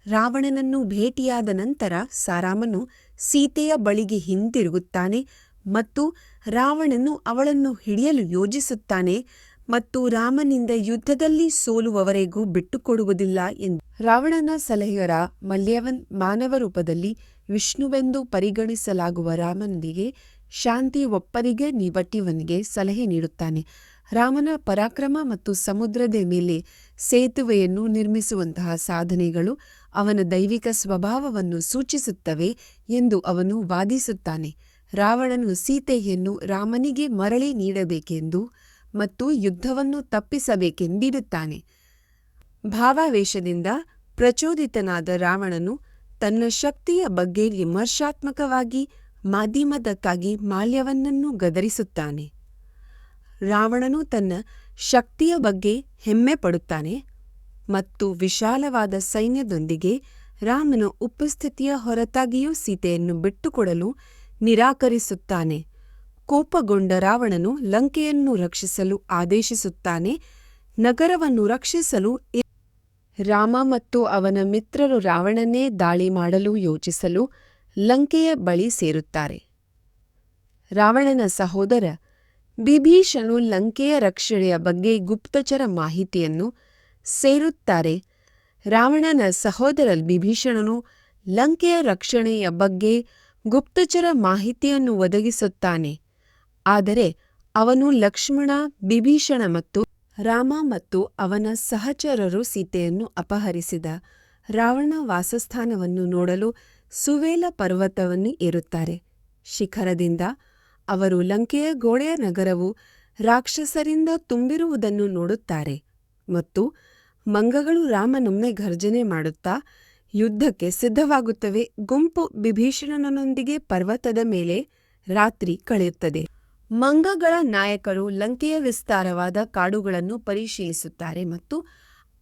ರಾವಣನನ್ನು ಭೇಟಿಯಾದ ನಂತರ ಸಾರಾಮನು ಸೀತೆಯ ಬಳಿಗೆ ಹಿಂತಿರುಗುತ್ತಾನೆ ಮತ್ತು ರಾವಣನು ಅವಳನ್ನು ಹಿಡಿಯಲು ಯೋಜಿಸುತ್ತಾನೆ ಮತ್ತು ರಾಮನಿಂದ ಯುದ್ಧದಲ್ಲಿ ಸೋಲುವವರೆಗೂ ಬಿಟ್ಟುಕೊಡುವುದಿಲ್ಲ ಎಂದು ರಾವಣನ ಸಲಹೆಗಾರ ಮಲ್ಯವನ್ ಮಾನವ ರೂಪದಲ್ಲಿ ವಿಷ್ಣುವೆಂದು ಪರಿಗಣಿಸಲಾಗುವ ರಾಮನಿಗೆ ಶಾಂತಿ ಒಪ್ಪರಿಗೆ ನಿವಟಿವನಿಗೆ ಸಲಹೆ ನೀಡುತ್ತಾನೆ. ರಾಮನ ಪರಾಕ್ರಮ ಮತ್ತು ಸಮುದ್ರದ ಮೇಲೆ ಸೇತುವೆಯನ್ನು ನಿರ್ಮಿಸುವಂತಹ ಸಾಧನೆಗಳು ಅವನ ದೈವಿಕ ಸ್ವಭಾವವನ್ನು ಸೂಚಿಸುತ್ತವೆ ಎಂದು ಅವನು ವಾದಿಸುತ್ತಾನೆ. ರಾವಣನು ಸೀತೆಯನ್ನು ರಾಮನಿಗೆ ಮರಳಿ ನೀಡಬೇಕೆಂದು ಮತ್ತು ಯುದ್ಧವನ್ನು ತಪ್ಪಿಸಬೇಕೆಂದಿರುತ್ತಾನೆ. ಭಾವಾವೇಶದಿಂದ ಪ್ರಚೋದಿತನಾದ ರಾವಣನು ತನ್ನ ಶಕ್ತಿಯ ಬಗ್ಗೆ ವಿಮರ್ಶಾತ್ಮಕವಾಗಿ ಮಾಧ್ಯಮದಕ್ಕಾಗಿ ಮಾಲ್ಯವನ್ನನ್ನು ಗದರಿಸುತ್ತಾನೆ. ರಾವಣನು ತನ್ನ ಶಕ್ತಿಯ ಬಗ್ಗೆ ಹೆಮ್ಮೆ ಪಡುತ್ತಾನೆ ಮತ್ತು ವಿಶಾಲವಾದ ಸೈನ್ಯದೊಂದಿಗೆ ರಾಮನ ಉಪಸ್ಥಿತಿಯ ಹೊರತಾಗಿಯೂ ಸೀತೆಯನ್ನು ಬಿಟ್ಟುಕೊಡಲು ನಿರಾಕರಿಸುತ್ತಾನೆ. ಕೋಪಗೊಂಡ ರಾವಣನು ಲಂಕೆಯನ್ನು ರಕ್ಷಿಸಲು ಆದೇಶಿಸುತ್ತಾನೆ. ನಗರವನ್ನು ರಕ್ಷಿಸಲು ರಾಮ ಮತ್ತು ಅವನ ಮಿತ್ರರು ರಾವಣನೇ ದಾಳಿ ಮಾಡಲು ಯೋಚಿಸಲು ಲಂಕೆಯ ಬಳಿ ಸೇರುತ್ತಾರೆ. ರಾವಣನ ಸಹೋದರ ವಿಭೀಷಣನು ಲಂಕೆಯ ರಕ್ಷಣೆಯ ಬಗ್ಗೆ ಗುಪ್ತಚರ ಮಾಹಿತಿಯನ್ನು ಸೇರುತ್ತಾರೆ. ರಾವಣನ ಸಹೋದರ ವಿಭೀಷಣನು ಲಂಕೆಯ ರಕ್ಷಣೆಯ ಬಗ್ಗೆ ಗುಪ್ತಚರ ಮಾಹಿತಿಯನ್ನು ಒದಗಿಸುತ್ತಾನೆ. ಆದರೆ ಅವನು ಲಕ್ಷ್ಮಣ, ವಿಭೀಷಣ ಮತ್ತು ರಾಮ ಮತ್ತು ಅವನ ಸಹಚರರು ಸೀತೆಯನ್ನು ಅಪಹರಿಸಿದ ರಾವಣ ವಾಸಸ್ಥಾನವನ್ನು ನೋಡಲು ಸುವೇಲ ಪರ್ವತವನ್ನು ಏರುತ್ತಾರೆ. ಶಿಖರದಿಂದ ಅವರು ಲಂಕೆಯ ಗೋಡೆಯ ನಗರವು ರಾಕ್ಷಸರಿಂದ ತುಂಬಿರುವುದನ್ನು ನೋಡುತ್ತಾರೆ ಮತ್ತು ಮಂಗಗಳು ರಾಮನೊಮ್ಮೆ ಘರ್ಜನೆ ಮಾಡುತ್ತಾ ಯುದ್ಧಕ್ಕೆ ಸಿದ್ಧವಾಗುತ್ತವೆ. ಗುಂಪು ವಿಭೀಷಣನೊಂದಿಗೆ ಪರ್ವತದ ಮೇಲೆ ರಾತ್ರಿ ಕಳೆಯುತ್ತದೆ. ಮಂಗಗಳ ನಾಯಕರು ಲಂಕೆಯ ವಿಸ್ತಾರವಾದ ಕಾಡುಗಳನ್ನು ಪರಿಶೀಲಿಸುತ್ತಾರೆ ಮತ್ತು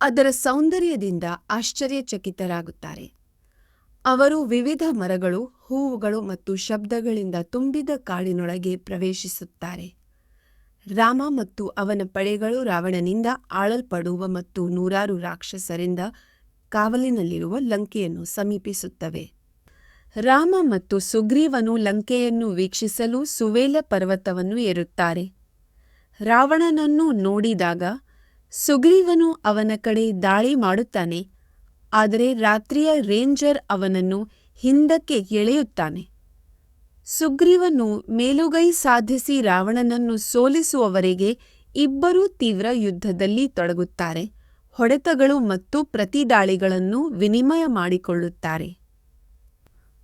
ಅದರ ಸೌಂದರ್ಯದಿಂದ ಆಶ್ಚರ್ಯಚಕಿತರಾಗುತ್ತಾರೆ. ಅವರು ವಿವಿಧ ಮರಗಳು, ಹೂವುಗಳು ಮತ್ತು ಶಬ್ದಗಳಿಂದ ತುಂಬಿದ ಕಾಡಿನೊಳಗೆ ಪ್ರವೇಶಿಸುತ್ತಾರೆ. ರಾಮ ಮತ್ತು ಅವನ ಪಡೆಗಳು ರಾವಣನಿಂದ ಆಳಲ್ಪಡುವ ಮತ್ತು ನೂರಾರು ರಾಕ್ಷಸರಿಂದ ಕಾವಲಿನಲ್ಲಿರುವ ಲಂಕೆಯನ್ನು ಸಮೀಪಿಸುತ್ತವೆ. ರಾಮ ಮತ್ತು ಸುಗ್ರೀವನು ಲಂಕೆಯನ್ನು ವೀಕ್ಷಿಸಲು ಸುವೇಲ ಪರ್ವತವನ್ನು ಏರುತ್ತಾರೆ. ರಾವಣನನ್ನು ನೋಡಿದಾಗ ಸುಗ್ರೀವನು ಅವನ ಕಡೆ ದಾಳಿ ಮಾಡುತ್ತಾನೆ. ಆದರೆ ರಾತ್ರಿಯ ರೇಂಜರ್ ಅವನನ್ನು ಹಿಂದಕ್ಕೆ ಎಳೆಯುತ್ತಾನೆ. ಸುಗ್ರೀವನು ಮೇಲುಗೈ ಸಾಧಿಸಿ ರಾವಣನನ್ನು ಸೋಲಿಸುವವರೆಗೆ ಇಬ್ಬರೂ ತೀವ್ರ ಯುದ್ಧದಲ್ಲಿ ತೊಡಗುತ್ತಾರೆ. ಹೊಡೆತಗಳು ಮತ್ತು ಪ್ರತಿದಾಳಿಗಳನ್ನು ವಿನಿಮಯ ಮಾಡಿಕೊಳ್ಳುತ್ತಾರೆ.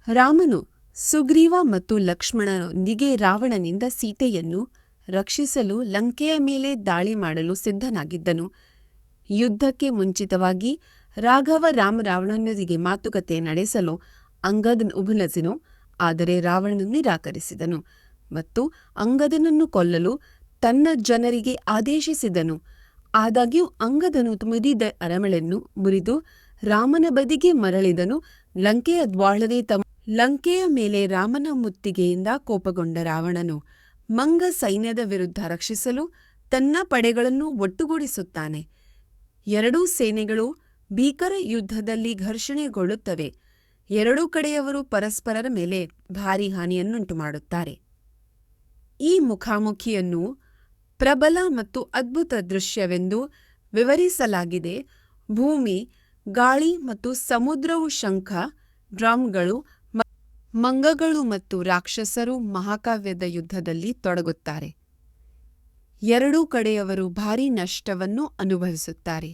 ರಾಮನು ಸುಗ್ರೀವ ಮತ್ತು ಲಕ್ಷ್ಮಣನೊಂದಿಗೆ ರಾವಣನಿಂದ ಸೀತೆಯನ್ನು ರಕ್ಷಿಸಲು ಲಂಕೆಯ ಮೇಲೆ ದಾಳಿ ಮಾಡಲು ಸಿದ್ಧನಾಗಿದ್ದನು. ಯುದ್ಧಕ್ಕೆ ಮುಂಚಿತವಾಗಿ ರಾಘವ ರಾವಣನೊಂದಿಗೆ ಮಾತುಕತೆ ನಡೆಸಲು ಅಂಗದನು ಉಪನಸಿನು. ಆದರೆ ರಾವಣನು ನಿರಾಕರಿಸಿದನು ಮತ್ತು ಅಂಗದನನ್ನು ಕೊಲ್ಲಲು ತನ್ನ ಜನರಿಗೆ ಆದೇಶಿಸಿದನು. ಆದಾಗ್ಯೂ ಅಂಗದನು ಮುರಿದ ಅರಮನೆಯನ್ನು ಮುರಿದು ರಾಮನ ಬದಿಗೆ ಮರಳಿದನು. ಲಂಕೆಯ ದ್ವಾಳನೆ ಲಂಕೆಯ ಮೇಲೆ ರಾಮನ ಮುತ್ತಿಗೆಯಿಂದ ಕೋಪಗೊಂಡ ರಾವಣನು ಮಂಗ ಸೈನ್ಯದ ವಿರುದ್ಧ ರಕ್ಷಿಸಲು ತನ್ನ ಪಡೆಗಳನ್ನು ಒಟ್ಟುಗೂಡಿಸುತ್ತಾನೆ. ಎರಡೂ ಸೇನೆಗಳು ಭೀಕರ ಯುದ್ಧದಲ್ಲಿ ಘರ್ಷಣೆಗೊಳ್ಳುತ್ತವೆ. ಎರಡೂ ಕಡೆಯವರು ಪರಸ್ಪರರ ಮೇಲೆ ಭಾರೀ ಹಾನಿಯನ್ನುಂಟು ಮಾಡುತ್ತಾರೆ. ಈ ಮುಖಾಮುಖಿಯನ್ನು ಪ್ರಬಲ ಮತ್ತು ಅದ್ಭುತ ದೃಶ್ಯವೆಂದು ವಿವರಿಸಲಾಗಿದೆ. ಭೂಮಿ, ಗಾಳಿ ಮತ್ತು ಸಮುದ್ರವು ಶಂಖ, ಡ್ರಮ್ಗಳು, ಮಂಗಗಳು ಮತ್ತು ರಾಕ್ಷಸರು ಮಹಾಕಾವ್ಯದ ಯುದ್ಧದಲ್ಲಿ ತೊಡಗುತ್ತಾರೆ. ಎರಡೂ ಕಡೆಯವರು ಭಾರೀ ನಷ್ಟವನ್ನು ಅನುಭವಿಸುತ್ತಾರೆ.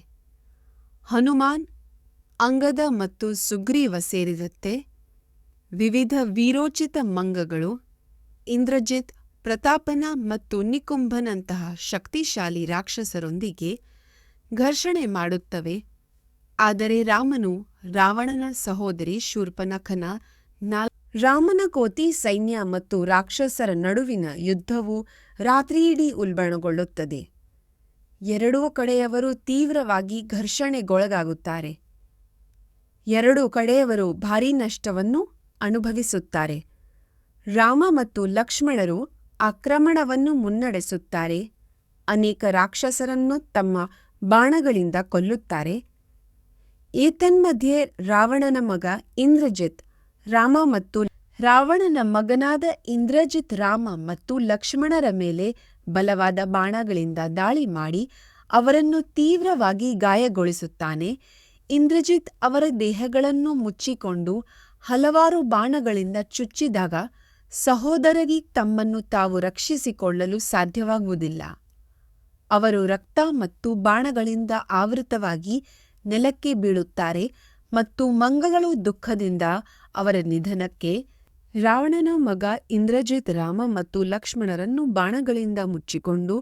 ಹನುಮಾನ್, ಅಂಗದ ಮತ್ತು ಸುಗ್ರೀವ ಸೇರಿದಂತೆ ವಿವಿಧ ವೀರೋಚಿತ ಮಂಗಗಳು ಇಂದ್ರಜಿತ್, ಪ್ರತಾಪನ ಮತ್ತು ನಿಕುಂಭನಂತಹ ಶಕ್ತಿಶಾಲಿ ರಾಕ್ಷಸರೊಂದಿಗೆ ಘರ್ಷಣೆ ಮಾಡುತ್ತವೆ. ಆದರೆ ರಾಮನು ರಾವಣನ ಸಹೋದರಿ ಶೂರ್ಪನಖನ ರಾಮನ ಕೋತಿ ಸೈನ್ಯ ಮತ್ತು ರಾಕ್ಷಸರ ನಡುವಿನ ಯುದ್ಧವು ರಾತ್ರಿಯಿಡೀ ಉಲ್ಬಣಗೊಳ್ಳುತ್ತದೆ. ಎರಡೂ ಕಡೆಯವರು ತೀವ್ರವಾಗಿ ಘರ್ಷಣೆಗೊಳಗಾಗುತ್ತಾರೆ. ಎರಡೂ ಕಡೆಯವರು ಭಾರೀ ನಷ್ಟವನ್ನು ಅನುಭವಿಸುತ್ತಾರೆ. ರಾಮ ಮತ್ತು ಲಕ್ಷ್ಮಣರು ಆಕ್ರಮಣವನ್ನು ಮುನ್ನಡೆಸುತ್ತಾರೆ. ಅನೇಕ ರಾಕ್ಷಸರನ್ನು ತಮ್ಮ ಬಾಣಗಳಿಂದ ಕೊಲ್ಲುತ್ತಾರೆ. ಏತನ್ಮಧ್ಯೆ ರಾವಣನ ಮಗ ಇಂದ್ರಜಿತ್ ರಾವಣನ ಮಗನಾದ ಇಂದ್ರಜಿತ್ ರಾಮ ಮತ್ತು ಲಕ್ಷ್ಮಣರ ಮೇಲೆ ಬಲವಾದ ಬಾಣಗಳಿಂದ ದಾಳಿ ಮಾಡಿ ಅವರನ್ನು ತೀವ್ರವಾಗಿ ಗಾಯಗೊಳಿಸುತ್ತಾನೆ. ಇಂದ್ರಜಿತ್ ಅವರ ದೇಹಗಳನ್ನು ಮುಚ್ಚಿಕೊಂಡು ಹಲವಾರು ಬಾಣಗಳಿಂದ ಚುಚ್ಚಿದಾಗ ಸಹೋದರರಿಗೆ ತಮ್ಮನ್ನು ತಾವು ರಕ್ಷಿಸಿಕೊಳ್ಳಲು ಸಾಧ್ಯವಾಗುವುದಿಲ್ಲ. ಅವರು ರಕ್ತ ಮತ್ತು ಬಾಣಗಳಿಂದ ಆವೃತವಾಗಿ ನೆಲಕ್ಕೆ ಬೀಳುತ್ತಾರೆ ಮತ್ತು ಮಂಗಗಳು ದುಃಖದಿಂದ ಅವರ ನಿಧನಕ್ಕೆ ರಾವಣನ ಮಗ ಇಂದ್ರಜಿತ್ ರಾಮ ಮತ್ತು ಲಕ್ಷ್ಮಣರನ್ನು ಬಾಣಗಳಿಂದ ಮುಚ್ಚಿಕೊಂಡು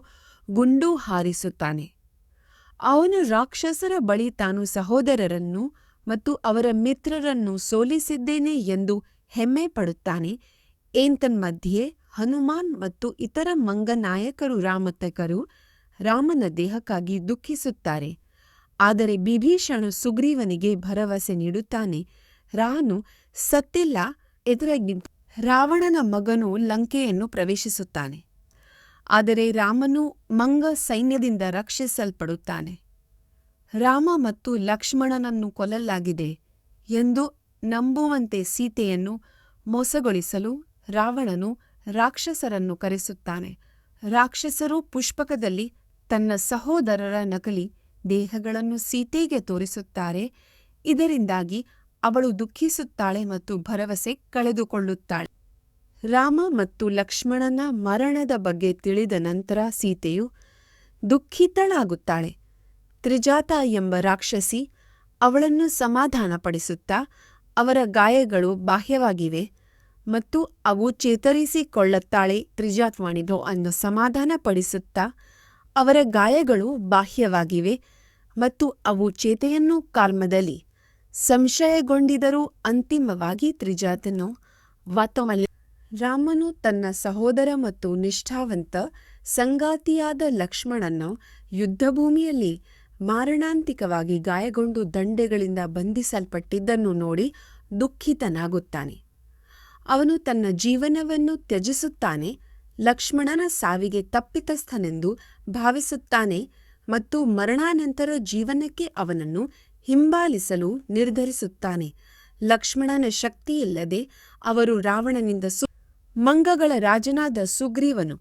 ಗುಂಡು ಹಾರಿಸುತ್ತಾನೆ. ಅವನು ರಾಕ್ಷಸರ ಬಳಿ ತಾನು ಸಹೋದರರನ್ನು ಮತ್ತು ಅವರ ಮಿತ್ರರನ್ನು ಸೋಲಿಸಿದ್ದೇನೆ ಎಂದು ಹೆಮ್ಮೆ ಪಡುತ್ತಾನೆ. ಏತನ್ಮಧ್ಯೆ ಹನುಮಾನ್ ಮತ್ತು ಇತರ ಮಂಗನಾಯಕರು ರಾಮತಕರು ರಾಮನ ದೇಹಕ್ಕಾಗಿ ದುಃಖಿಸುತ್ತಾರೆ. ಆದರೆ ವಿಭೀಷಣ ಸುಗ್ರೀವನಿಗೆ ಭರವಸೆ ನೀಡುತ್ತಾನೆ. ರಾಮನು ಸತ್ತಿಲ್ಲ, ಎದುರಾಗಿ ರಾವಣನ ಮಗನು ಲಂಕೆಯನ್ನು ಪ್ರವೇಶಿಸುತ್ತಾನೆ. ಆದರೆ ರಾಮನು ಮಂಗ ಸೈನ್ಯದಿಂದ ರಕ್ಷಿಸಲ್ಪಡುತ್ತಾನೆ. ರಾಮ ಮತ್ತು ಲಕ್ಷ್ಮಣನನ್ನು ಕೊಲ್ಲಲಾಗಿದೆ ಎಂದು ನಂಬುವಂತೆ ಸೀತೆಯನ್ನು ಮೋಸಗೊಳಿಸಲು ರಾವಣನು ರಾಕ್ಷಸರನ್ನು ಕರೆಸುತ್ತಾನೆ. ರಾಕ್ಷಸರು ಪುಷ್ಪಕದಲ್ಲಿ ತನ್ನ ಸಹೋದರರ ನಕಲಿ ದೇಹಗಳನ್ನು ಸೀತೆಗೆ ತೋರಿಸುತ್ತಾರೆ. ಇದರಿಂದಾಗಿ ಅವಳು ದುಃಖಿಸುತ್ತಾಳೆ ಮತ್ತು ಭರವಸೆ ಕಳೆದುಕೊಳ್ಳುತ್ತಾಳೆ. ರಾಮ ಮತ್ತು ಲಕ್ಷ್ಮಣನ ಮರಣದ ಬಗ್ಗೆ ತಿಳಿದ ನಂತರ ಸೀತೆಯು ದುಃಖಿತಳಾಗುತ್ತಾಳೆ. ತ್ರಿಜಾತ ಎಂಬ ರಾಕ್ಷಸಿ ಅವಳನ್ನು ಸಮಾಧಾನಪಡಿಸುತ್ತಾ ಅವರ ಗಾಯಗಳು ಬಾಹ್ಯವಾಗಿವೆ ಮತ್ತು ಅವು ಚೇತರಿಸಿಕೊಳ್ಳುತ್ತಾಳೆ. ತ್ರಿಜಾತ್ವಾಣಿದು ಅನ್ನು ಸಮಾಧಾನಪಡಿಸುತ್ತಾ ಅವರ ಗಾಯಗಳು ಬಾಹ್ಯವಾಗಿವೆ ಮತ್ತು ಅವು ಚೇತೆಯನ್ನು ಕಾಲ್ಮದಲ್ಲಿ ಸಂಶಯಗೊಂಡಿದರೂ ಅಂತಿಮವಾಗಿ ತ್ರಿಜಾತನು ವಾತಮಲ್ಲಿ ರಾಮನು ತನ್ನ ಸಹೋದರ ಮತ್ತು ನಿಷ್ಠಾವಂತ ಸಂಗಾತಿಯಾದ ಲಕ್ಷ್ಮಣನು ಯುದ್ಧಭೂಮಿಯಲ್ಲಿ ಮಾರಣಾಂತಿಕವಾಗಿ ಗಾಯಗೊಂಡು ದಂಡೆಗಳಿಂದ ಬಂಧಿಸಲ್ಪಟ್ಟಿದ್ದನ್ನು ನೋಡಿ ದುಃಖಿತನಾಗುತ್ತಾನೆ. ಅವನು ತನ್ನ ಜೀವನವನ್ನು ತ್ಯಜಿಸುತ್ತಾನೆ, ಲಕ್ಷ್ಮಣನ ಸಾವಿಗೆ ತಪ್ಪಿತಸ್ಥನೆಂದು ಭಾವಿಸುತ್ತಾನೆ ಮತ್ತು ಮರಣಾನಂತರ ಜೀವನಕ್ಕೆ ಅವನನ್ನು ಹಿಂಬಾಲಿಸಲು ನಿರ್ಧರಿಸುತ್ತಾನೆ. ಲಕ್ಷ್ಮಣನ ಶಕ್ತಿಯಿಲ್ಲದೆ ಅವರು ರಾವಣನಿಂದ ಮಂಗಗಳ ರಾಜನಾದ ಸುಗ್ರೀವನು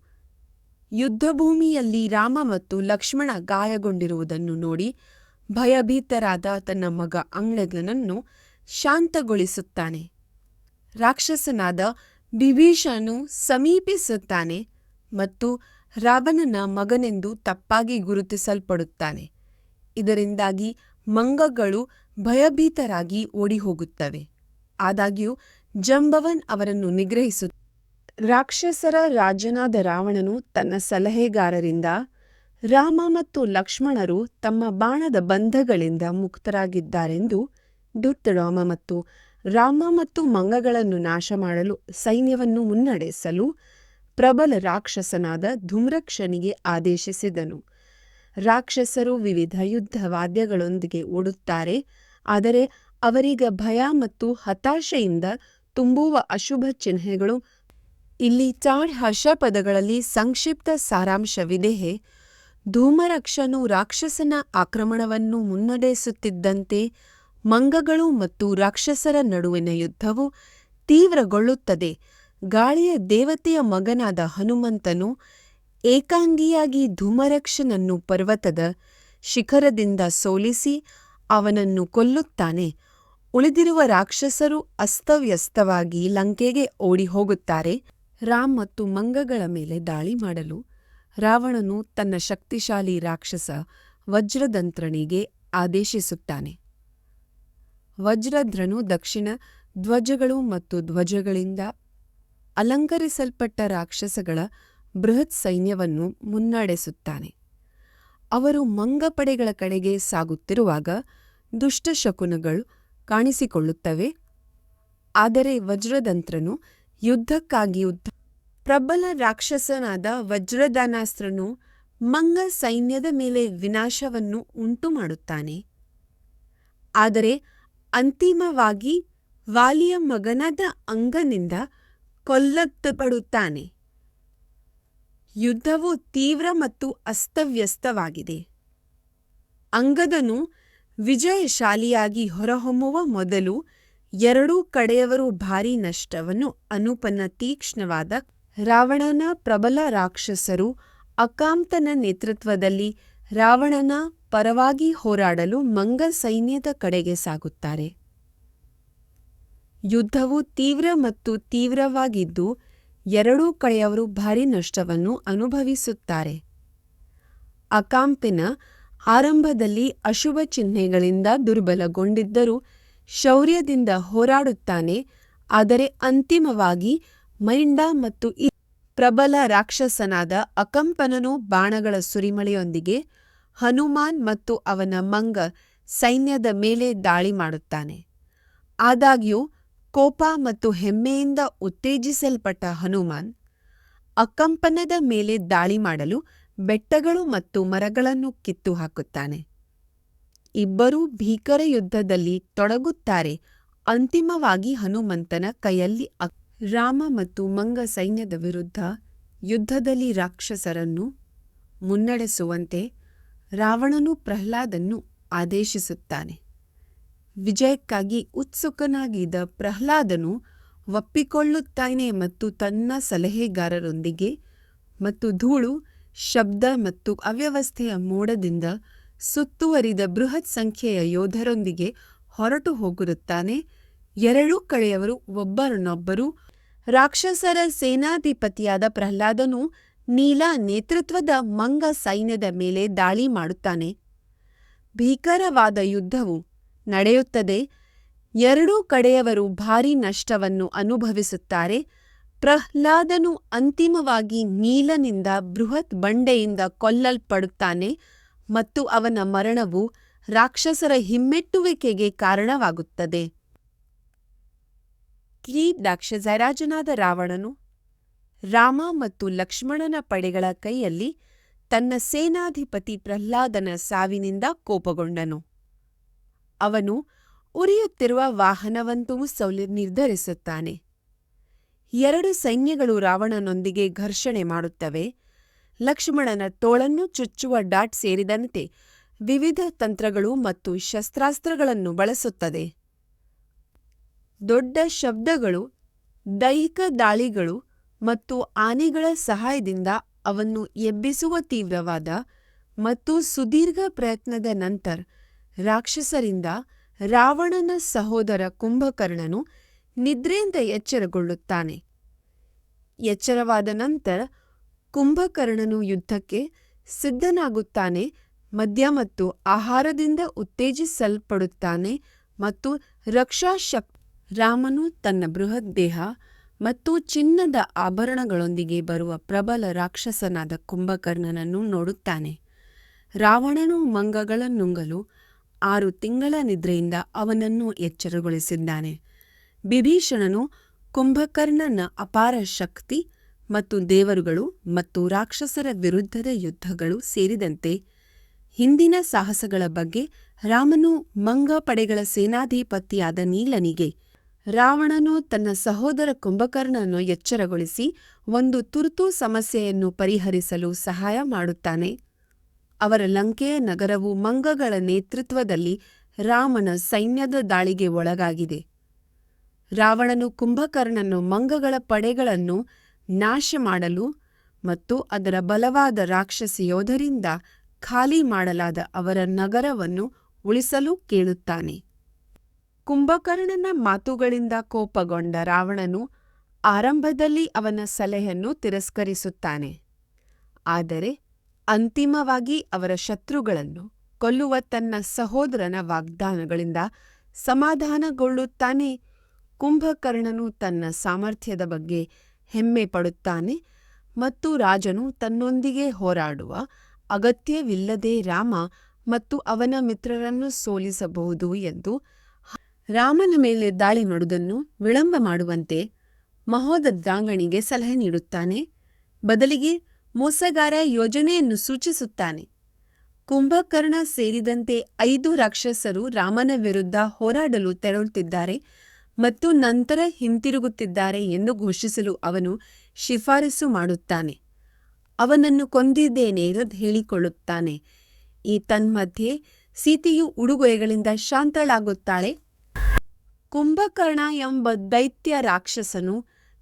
ಯುದ್ಧಭೂಮಿಯಲ್ಲಿ ರಾಮ ಮತ್ತು ಲಕ್ಷ್ಮಣ ಗಾಯಗೊಂಡಿರುವುದನ್ನು ನೋಡಿ ಭಯಭೀತರಾದ ತನ್ನ ಮಗ ಅಂಗದನನ್ನು ಶಾಂತಗೊಳಿಸುತ್ತಾನೆ. ರಾಕ್ಷಸನಾದ ವಿಭೀಷಣನು ಸಮೀಪಿಸುತ್ತಾನೆ ಮತ್ತು ರಾವಣನ ಮಗನೆಂದು ತಪ್ಪಾಗಿ ಗುರುತಿಸಲ್ಪಡುತ್ತಾನೆ. ಇದರಿಂದಾಗಿ ಮಂಗಗಳು ಭಯಭೀತರಾಗಿ ಓಡಿಹೋಗುತ್ತವೆ. ಆದಾಗ್ಯೂ ಜಾಂಬವನ್ ಅವರನ್ನು ನಿಗ್ರಹಿಸುತ್ತಾನೆ. ರಾಕ್ಷಸರ ರಾಜನಾದ ರಾವಣನು ತನ್ನ ಸಲಹೆಗಾರರಿಂದ ರಾಮ ಮತ್ತು ಲಕ್ಷ್ಮಣರು ತಮ್ಮ ಬಾಣದ ಬಂಧಗಳಿಂದ ಮುಕ್ತರಾಗಿದ್ದಾರೆಂದು ರಾಮ ಮತ್ತು ರಾಮ ಮತ್ತು ಮಂಗಗಳನ್ನು ನಾಶ ಮಾಡಲು ಸೈನ್ಯವನ್ನು ಮುನ್ನಡೆಸಲು ಪ್ರಬಲ ರಾಕ್ಷಸನಾದ ಧೂಮ್ರಕ್ಷನಿಗೆ ಆದೇಶಿಸಿದನು. ರಾಕ್ಷಸರು ವಿವಿಧ ಯುದ್ಧ ವಾದ್ಯಗಳೊಂದಿಗೆ ಓಡುತ್ತಾರೆ, ಆದರೆ ಅವರೀಗ ಭಯ ಮತ್ತು ಹತಾಶೆಯಿಂದ ತುಂಬುವ ಅಶುಭ ಚಿಹ್ನೆಗಳು. ಇಲ್ಲಿ ಪದಗಳಲ್ಲಿ ಸಂಕ್ಷಿಪ್ತ ಸಾರಾಂಶವಿದೆ. ಧೂಮ್ರಕ್ಷನು ರಾಕ್ಷಸನ ಆಕ್ರಮಣವನ್ನು ಮುನ್ನಡೆಸುತ್ತಿದ್ದಂತೆ ಮಂಗಗಳು ಮತ್ತು ರಾಕ್ಷಸರ ನಡುವಿನ ಯುದ್ಧವು ತೀವ್ರಗೊಳ್ಳುತ್ತದೆ. ಗಾಳಿಯ ದೇವತೆಯ ಮಗನಾದ ಹನುಮಂತನು ಏಕಾಂಗಿಯಾಗಿ ಧೂಮರಕ್ಷನನ್ನು ಪರ್ವತದ ಶಿಖರದಿಂದ ಸೋಲಿಸಿ ಅವನನ್ನು ಕೊಲ್ಲುತ್ತಾನೆ. ಉಳಿದಿರುವ ರಾಕ್ಷಸರು ಅಸ್ತವ್ಯಸ್ತವಾಗಿ ಲಂಕೆಗೆ ಓಡಿ ಹೋಗುತ್ತಾರೆ. ರಾಮ್ ಮತ್ತು ಮಂಗಗಳ ಮೇಲೆ ದಾಳಿ ಮಾಡಲು ರಾವಣನು ತನ್ನ ಶಕ್ತಿಶಾಲಿ ರಾಕ್ಷಸ ವಜ್ರದಂತ್ರನಿಗೆ ಆದೇಶಿಸುತ್ತಾನೆ. ವಜ್ರಧ್ರನು ದಕ್ಷಿಣ ಧ್ವಜಗಳು ಮತ್ತು ಧ್ವಜಗಳಿಂದ ಅಲಂಕರಿಸಲ್ಪಟ್ಟ ರಾಕ್ಷಸಗಳ ಬೃಹತ್ ಸೈನ್ಯವನ್ನು ಮುನ್ನಡೆಸುತ್ತಾನೆ. ಅವರು ಮಂಗಪಡೆಗಳ ಕಡೆಗೆ ಸಾಗುತ್ತಿರುವಾಗ ದುಷ್ಟಶಕುನಗಳು ಕಾಣಿಸಿಕೊಳ್ಳುತ್ತವೆ. ಆದರೆ ವಜ್ರದಂತ್ರನು ಯುದ್ಧಕ್ಕಾಗಿ ಪ್ರಬಲ ರಾಕ್ಷಸನಾದ ವಜ್ರದಾನಾಸ್ತ್ರನು ಮಂಗ ಸೈನ್ಯದ ಮೇಲೆ ವಿನಾಶವನ್ನು ಉಂಟುಮಾಡುತ್ತಾನೆ. ಆದರೆ ಅಂತಿಮವಾಗಿ ವಾಲಿಯ ಮಗನಾದ ಅಂಗನಿಂದ ಕೊಲ್ಲಲ್ಪಡುತ್ತಾನೆ. ಯುದ್ಧವು ತೀವ್ರ ಮತ್ತು ಅಸ್ತವ್ಯಸ್ತವಾಗಿದೆ. ಅಂಗದನು ವಿಜಯಶಾಲಿಯಾಗಿ ಹೊರಹೊಮ್ಮುವ ಮೊದಲು ಎರಡೂ ಕಡೆಯವರು ಭಾರೀ ನಷ್ಟವನ್ನು ಅನುಪನ್ನ ತೀಕ್ಷ್ಣವಾದ ರಾವಣನ ಪ್ರಬಲ ರಾಕ್ಷಸರು ಅಕಾಂತನ ನೇತೃತ್ವದಲ್ಲಿ ರಾವಣನ ಪರವಾಗಿ ಹೋರಾಡಲು ಮಂಗ ಸೈನ್ಯದ ಕಡೆಗೆ ಸಾಗುತ್ತಾರೆ. ಯುದ್ಧವು ತೀವ್ರ ಮತ್ತು ತೀವ್ರವಾಗಿದ್ದು ಎರಡೂ ಕಡೆಯವರು ಭಾರೀ ನಷ್ಟವನ್ನು ಅನುಭವಿಸುತ್ತಾರೆ. ಅಕಾಂಪಿನ ಆರಂಭದಲ್ಲಿ ಅಶುಭ ಚಿಹ್ನೆಗಳಿಂದ ದುರ್ಬಲಗೊಂಡಿದ್ದರೂ ಶೌರ್ಯದಿಂದ ಹೋರಾಡುತ್ತಾನೆ. ಆದರೆ ಅಂತಿಮವಾಗಿ ಮೈಂಡ ಮತ್ತು ಪ್ರಬಲ ರಾಕ್ಷಸನಾದ ಅಕಂಪನನು ಬಾಣಗಳ ಸುರಿಮಳೆಯೊಂದಿಗೆ ಹನುಮಾನ್ ಮತ್ತು ಅವನ ಮಂಗ ಸೈನ್ಯದ ಮೇಲೆ ದಾಳಿ ಮಾಡುತ್ತಾನೆ. ಆದಾಗ್ಯೂ ಕೋಪ ಮತ್ತು ಹೆಮ್ಮೆಯಿಂದ ಉತ್ತೇಜಿಸಲ್ಪಟ್ಟ ಹನುಮಾನ್ ಅಕಂಪನದ ಮೇಲೆ ದಾಳಿ ಮಾಡಲು ಬೆಟ್ಟಗಳು ಮತ್ತು ಮರಗಳನ್ನು ಕಿತ್ತು ಹಾಕುತ್ತಾನೆ. ಇಬ್ಬರೂ ಭೀಕರ ಯುದ್ಧದಲ್ಲಿ ತೊಡಗುತ್ತಾರೆ. ಅಂತಿಮವಾಗಿ ಹನುಮಂತನ ಕೈಯಲ್ಲಿ ರಾಮ ಮತ್ತು ಮಂಗ ಸೈನ್ಯದ ವಿರುದ್ಧ ಯುದ್ಧದಲ್ಲಿ ರಾಕ್ಷಸರನ್ನು ಮುನ್ನಡೆಸುವಂತೆ ರಾವಣನು ಪ್ರಹ್ಲಾದನ್ನು ಆದೇಶಿಸುತ್ತಾನೆ. ವಿಜಯಕ್ಕಾಗಿ ಉತ್ಸುಕನಾಗಿದ್ದ ಪ್ರಹ್ಲಾದನು ಒಪ್ಪಿಕೊಳ್ಳುತ್ತಾನೆ ಮತ್ತು ತನ್ನ ಸಲಹೆಗಾರರೊಂದಿಗೆ ಮತ್ತು ಧೂಳು, ಶಬ್ದ ಮತ್ತು ಅವ್ಯವಸ್ಥೆಯ ಮೋಡದಿಂದ ಸುತ್ತುವರಿದ ಬೃಹತ್ ಸಂಖ್ಯೆಯ ಯೋಧರೊಂದಿಗೆ ಹೊರಟು ಹೋಗಿರುತ್ತಾನೆ. ಎರಡೂ ಕಡೆಯವರು ಒಬ್ಬರನ್ನೊಬ್ಬರು. ರಾಕ್ಷಸರ ಸೇನಾಧಿಪತಿಯಾದ ಪ್ರಹ್ಲಾದನು ನೀಲ ನೇತೃತ್ವದ ಮಂಗ ಸೈನ್ಯದ ಮೇಲೆ ದಾಳಿ ಮಾಡುತ್ತಾನೆ. ಭೀಕರವಾದ ಯುದ್ಧವು ನಡೆಯುತ್ತದೆ. ಎರಡೂ ಕಡೆಯವರು ಭಾರೀ ನಷ್ಟವನ್ನು ಅನುಭವಿಸುತ್ತಾರೆ. ಪ್ರಹ್ಲಾದನು ಅಂತಿಮವಾಗಿ ನೀಲನಿಂದ ಬೃಹತ್ ಬಂಡೆಯಿಂದ ಕೊಲ್ಲಲ್ಪಡುತ್ತಾನೆ ಮತ್ತು ಅವನ ಮರಣವು ರಾಕ್ಷಸರ ಹಿಮ್ಮೆಟ್ಟುವಿಕೆಗೆ ಕಾರಣವಾಗುತ್ತದೆ. ರಾಕ್ಷಸರಾಜನಾದ ರಾವಣನು ರಾಮ ಮತ್ತು ಲಕ್ಷ್ಮಣನ ಪಡೆಗಳ ಕೈಯಲ್ಲಿ ತನ್ನ ಸೇನಾಧಿಪತಿ ಪ್ರಹ್ಲಾದನ ಸಾವಿನಿಂದ ಕೋಪಗೊಂಡನು. ಅವನು ಉರಿಯುತ್ತಿರುವ ವಾಹನವನ್ನು ನಿರ್ಧರಿಸುತ್ತಾನೆ. ಎರಡು ಸೈನ್ಯಗಳು ರಾವಣನೊಂದಿಗೆ ಘರ್ಷಣೆ ಮಾಡುತ್ತವೆ. ಲಕ್ಷ್ಮಣನ ತೋಳನ್ನು ಚುಚ್ಚುವ ಡಾಟ್ ಸೇರಿದಂತೆ ವಿವಿಧ ತಂತ್ರಗಳು ಮತ್ತು ಶಸ್ತ್ರಾಸ್ತ್ರಗಳನ್ನು ಬಳಸುತ್ತದೆ. ದೊಡ್ಡ ಶಬ್ದಗಳು, ದೈಹಿಕ ದಾಳಿಗಳು ಮತ್ತು ಆನೆಗಳ ಸಹಾಯದಿಂದ ಅವನ್ನು ಎಬ್ಬಿಸುವ ತೀವ್ರವಾದ ಮತ್ತು ಸುದೀರ್ಘ ಪ್ರಯತ್ನದ ನಂತರ ರಾಕ್ಷಸರಿಂದ ರಾವಣನ ಸಹೋದರ ಕುಂಭಕರ್ಣನು ನಿದ್ರೆಯಿಂದ ಎಚ್ಚರಗೊಳ್ಳುತ್ತಾನೆ. ಎಚ್ಚರವಾದ ನಂತರ ಕುಂಭಕರ್ಣನು ಯುದ್ಧಕ್ಕೆ ಸಿದ್ಧನಾಗುತ್ತಾನೆ. ಮದ್ಯ ಮತ್ತು ಆಹಾರದಿಂದ ಉತ್ತೇಜಿಸಲ್ಪಡುತ್ತಾನೆ ಮತ್ತು ರಕ್ಷಾಶಕ್ತಿ. ರಾಮನು ತನ್ನ ಬೃಹತ್ ದೇಹ ಮತ್ತು ಚಿನ್ನದ ಆಭರಣಗಳೊಂದಿಗೆ ಬರುವ ಪ್ರಬಲ ರಾಕ್ಷಸನಾದ ಕುಂಭಕರ್ಣನನ್ನು ನೋಡುತ್ತಾನೆ. ರಾವಣನು ಮಂಗಗಳ ನುಂಗಲು 6 ತಿಂಗಳ ನಿದ್ರೆಯಿಂದ ಅವನನ್ನು ಎಚ್ಚರಗೊಳಿಸಿದ್ದಾನೆ. ವಿಭೀಷಣನು ಕುಂಭಕರ್ಣನ ಅಪಾರ ಶಕ್ತಿ ಮತ್ತು ದೇವರುಗಳು ಮತ್ತು ರಾಕ್ಷಸರ ವಿರುದ್ಧದ ಯುದ್ಧಗಳು ಸೇರಿದಂತೆ ಹಿಂದಿನ ಸಾಹಸಗಳ ಬಗ್ಗೆ ರಾಮನು ಮಂಗ ಪಡೆಗಳ ಸೇನಾಧಿಪತಿಯಾದ ನೀಲನಿಗೆ ರಾವಣನು ತನ್ನ ಸಹೋದರ ಕುಂಭಕರ್ಣನನ್ನು ಎಚ್ಚರಗೊಳಿಸಿ ಒಂದು ತುರ್ತು ಸಮಸ್ಯೆಯನ್ನು ಪರಿಹರಿಸಲು ಸಹಾಯ ಮಾಡುತ್ತಾನೆ. ಅವರ ಲಂಕೆಯ ನಗರವು ಮಂಗಗಳ ನೇತೃತ್ವದಲ್ಲಿ ರಾಮನ ಸೈನ್ಯದ ದಾಳಿಗೆ ಒಳಗಾಗಿದೆ. ರಾವಣನು ಕುಂಭಕರ್ಣನು ಮಂಗಗಳ ಪಡೆಗಳನ್ನು ನಾಶ ಮಾಡಲು ಮತ್ತು ಅದರ ಬಲವಾದ ರಾಕ್ಷಸ ಯೋಧರಿಂದ ಖಾಲಿ ಮಾಡಲಾದ ಅವರ ನಗರವನ್ನು ಉಳಿಸಲು ಕೇಳುತ್ತಾನೆ. ಕುಂಭಕರ್ಣನ ಮಾತುಗಳಿಂದ ಕೋಪಗೊಂಡ ರಾವಣನು ಆರಂಭದಲ್ಲಿ ಅವನ ಸಲಹೆಯನ್ನು ತಿರಸ್ಕರಿಸುತ್ತಾನೆ. ಆದರೆ ಅಂತಿಮವಾಗಿ ಅವರ ಶತ್ರುಗಳನ್ನು ಕೊಲ್ಲುವ ತನ್ನ ಸಹೋದರನ ವಾಗ್ದಾನಗಳಿಂದ ಸಮಾಧಾನಗೊಳ್ಳುತ್ತಾನೆ. ಕುಂಭಕರ್ಣನು ತನ್ನ ಸಾಮರ್ಥ್ಯದ ಬಗ್ಗೆ ಹೆಮ್ಮೆ ಪಡುತ್ತಾನೆ ಮತ್ತು ರಾಜನು ತನ್ನೊಂದಿಗೆ ಹೋರಾಡುವ ಅಗತ್ಯವಿಲ್ಲದೆ ರಾಮ ಮತ್ತು ಅವನ ಮಿತ್ರರನ್ನು ಸೋಲಿಸಬಹುದು ಎಂದು ರಾಮನ ಮೇಲೆ ದಾಳಿ ಮಾಡುವುದನ್ನು ವಿಳಂಬ ಮಾಡುವಂತೆ ಮಹೋದದ್ರಾಂಗಣಿಗೆ ಸಲಹೆ ನೀಡುತ್ತಾನೆ. ಬದಲಿಗೆ ಮೋಸಗಾರ ಯೋಜನೆಯನ್ನು ಸೂಚಿಸುತ್ತಾನೆ. ಕುಂಭಕರ್ಣ ಸೇರಿದಂತೆ 5 ರಾಕ್ಷಸರು ರಾಮನ ವಿರುದ್ಧ ಹೋರಾಡಲು ತೆರಳುತ್ತಿದ್ದಾರೆ ಮತ್ತು ನಂತರ ಹಿಂತಿರುಗುತ್ತಿದ್ದಾರೆ ಎಂದು ಘೋಷಿಸಲು ಅವನು ಶಿಫಾರಸು ಮಾಡುತ್ತಾನೆ. ಅವನನ್ನು ಕೊಂದಿದ್ದೇನೆ ಎಂದು ಹೇಳಿಕೊಳ್ಳುತ್ತಾನೆ. ಈ ತನ್ಮಧ್ಯೆ ಸೀತೆಯು ಉಡುಗೊರೆಗಳಿಂದ ಶಾಂತಳಾಗುತ್ತಾಳೆ. ಕುಂಭಕರ್ಣ ಎಂಬ ದೈತ್ಯ ರಾಕ್ಷಸನು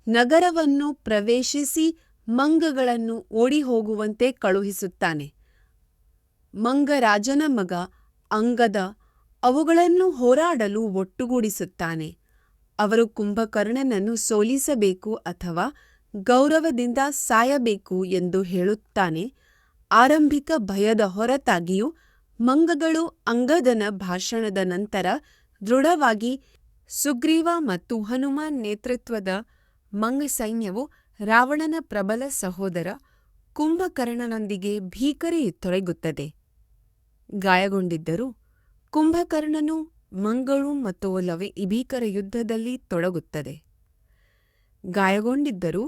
ನಗರವನ್ನು ಪ್ರವೇಶಿಸಿ ಮಂಗಗಳನ್ನು ಓಡಿಹೋಗುವಂತೆ ಕಳುಹಿಸುತ್ತಾನೆ. ಮಂಗರಾಜನ ಮಗ ಅಂಗದ ಅವುಗಳನ್ನು ಹೋರಾಡಲು ಒಟ್ಟುಗೂಡಿಸುತ್ತಾನೆ. ಅವರು ಕುಂಭಕರ್ಣನನ್ನು ಸೋಲಿಸಬೇಕು ಅಥವಾ ಗೌರವದಿಂದ ಸಾಯಬೇಕು ಎಂದು ಹೇಳುತ್ತಾನೆ. ಆರಂಭಿಕ ಭಯದ ಹೊರತಾಗಿಯೂ ಮಂಗಗಳು ಅಂಗದನ ಭಾಷಣದ ನಂತರ ದೃಢವಾಗಿ ಸುಗ್ರೀವ ಮತ್ತು ಹನುಮಾನ್ ನೇತೃತ್ವದ ಮಂಗ ಸೈನ್ಯವು ರಾವಣನ ಪ್ರಬಲ ಸಹೋದರ ಕುಂಭಕರ್ಣನೊಂದಿಗೆ ತೊಡಗುತ್ತದೆ. ಗಾಯಗೊಂಡಿದ್ದರೂ ಕುಂಭಕರ್ಣನು ಮಂಗಳು ಮತ್ತು ಭೀಕರ ಯುದ್ಧದಲ್ಲಿ ತೊಡಗುತ್ತದೆ. ಗಾಯಗೊಂಡಿದ್ದರೂ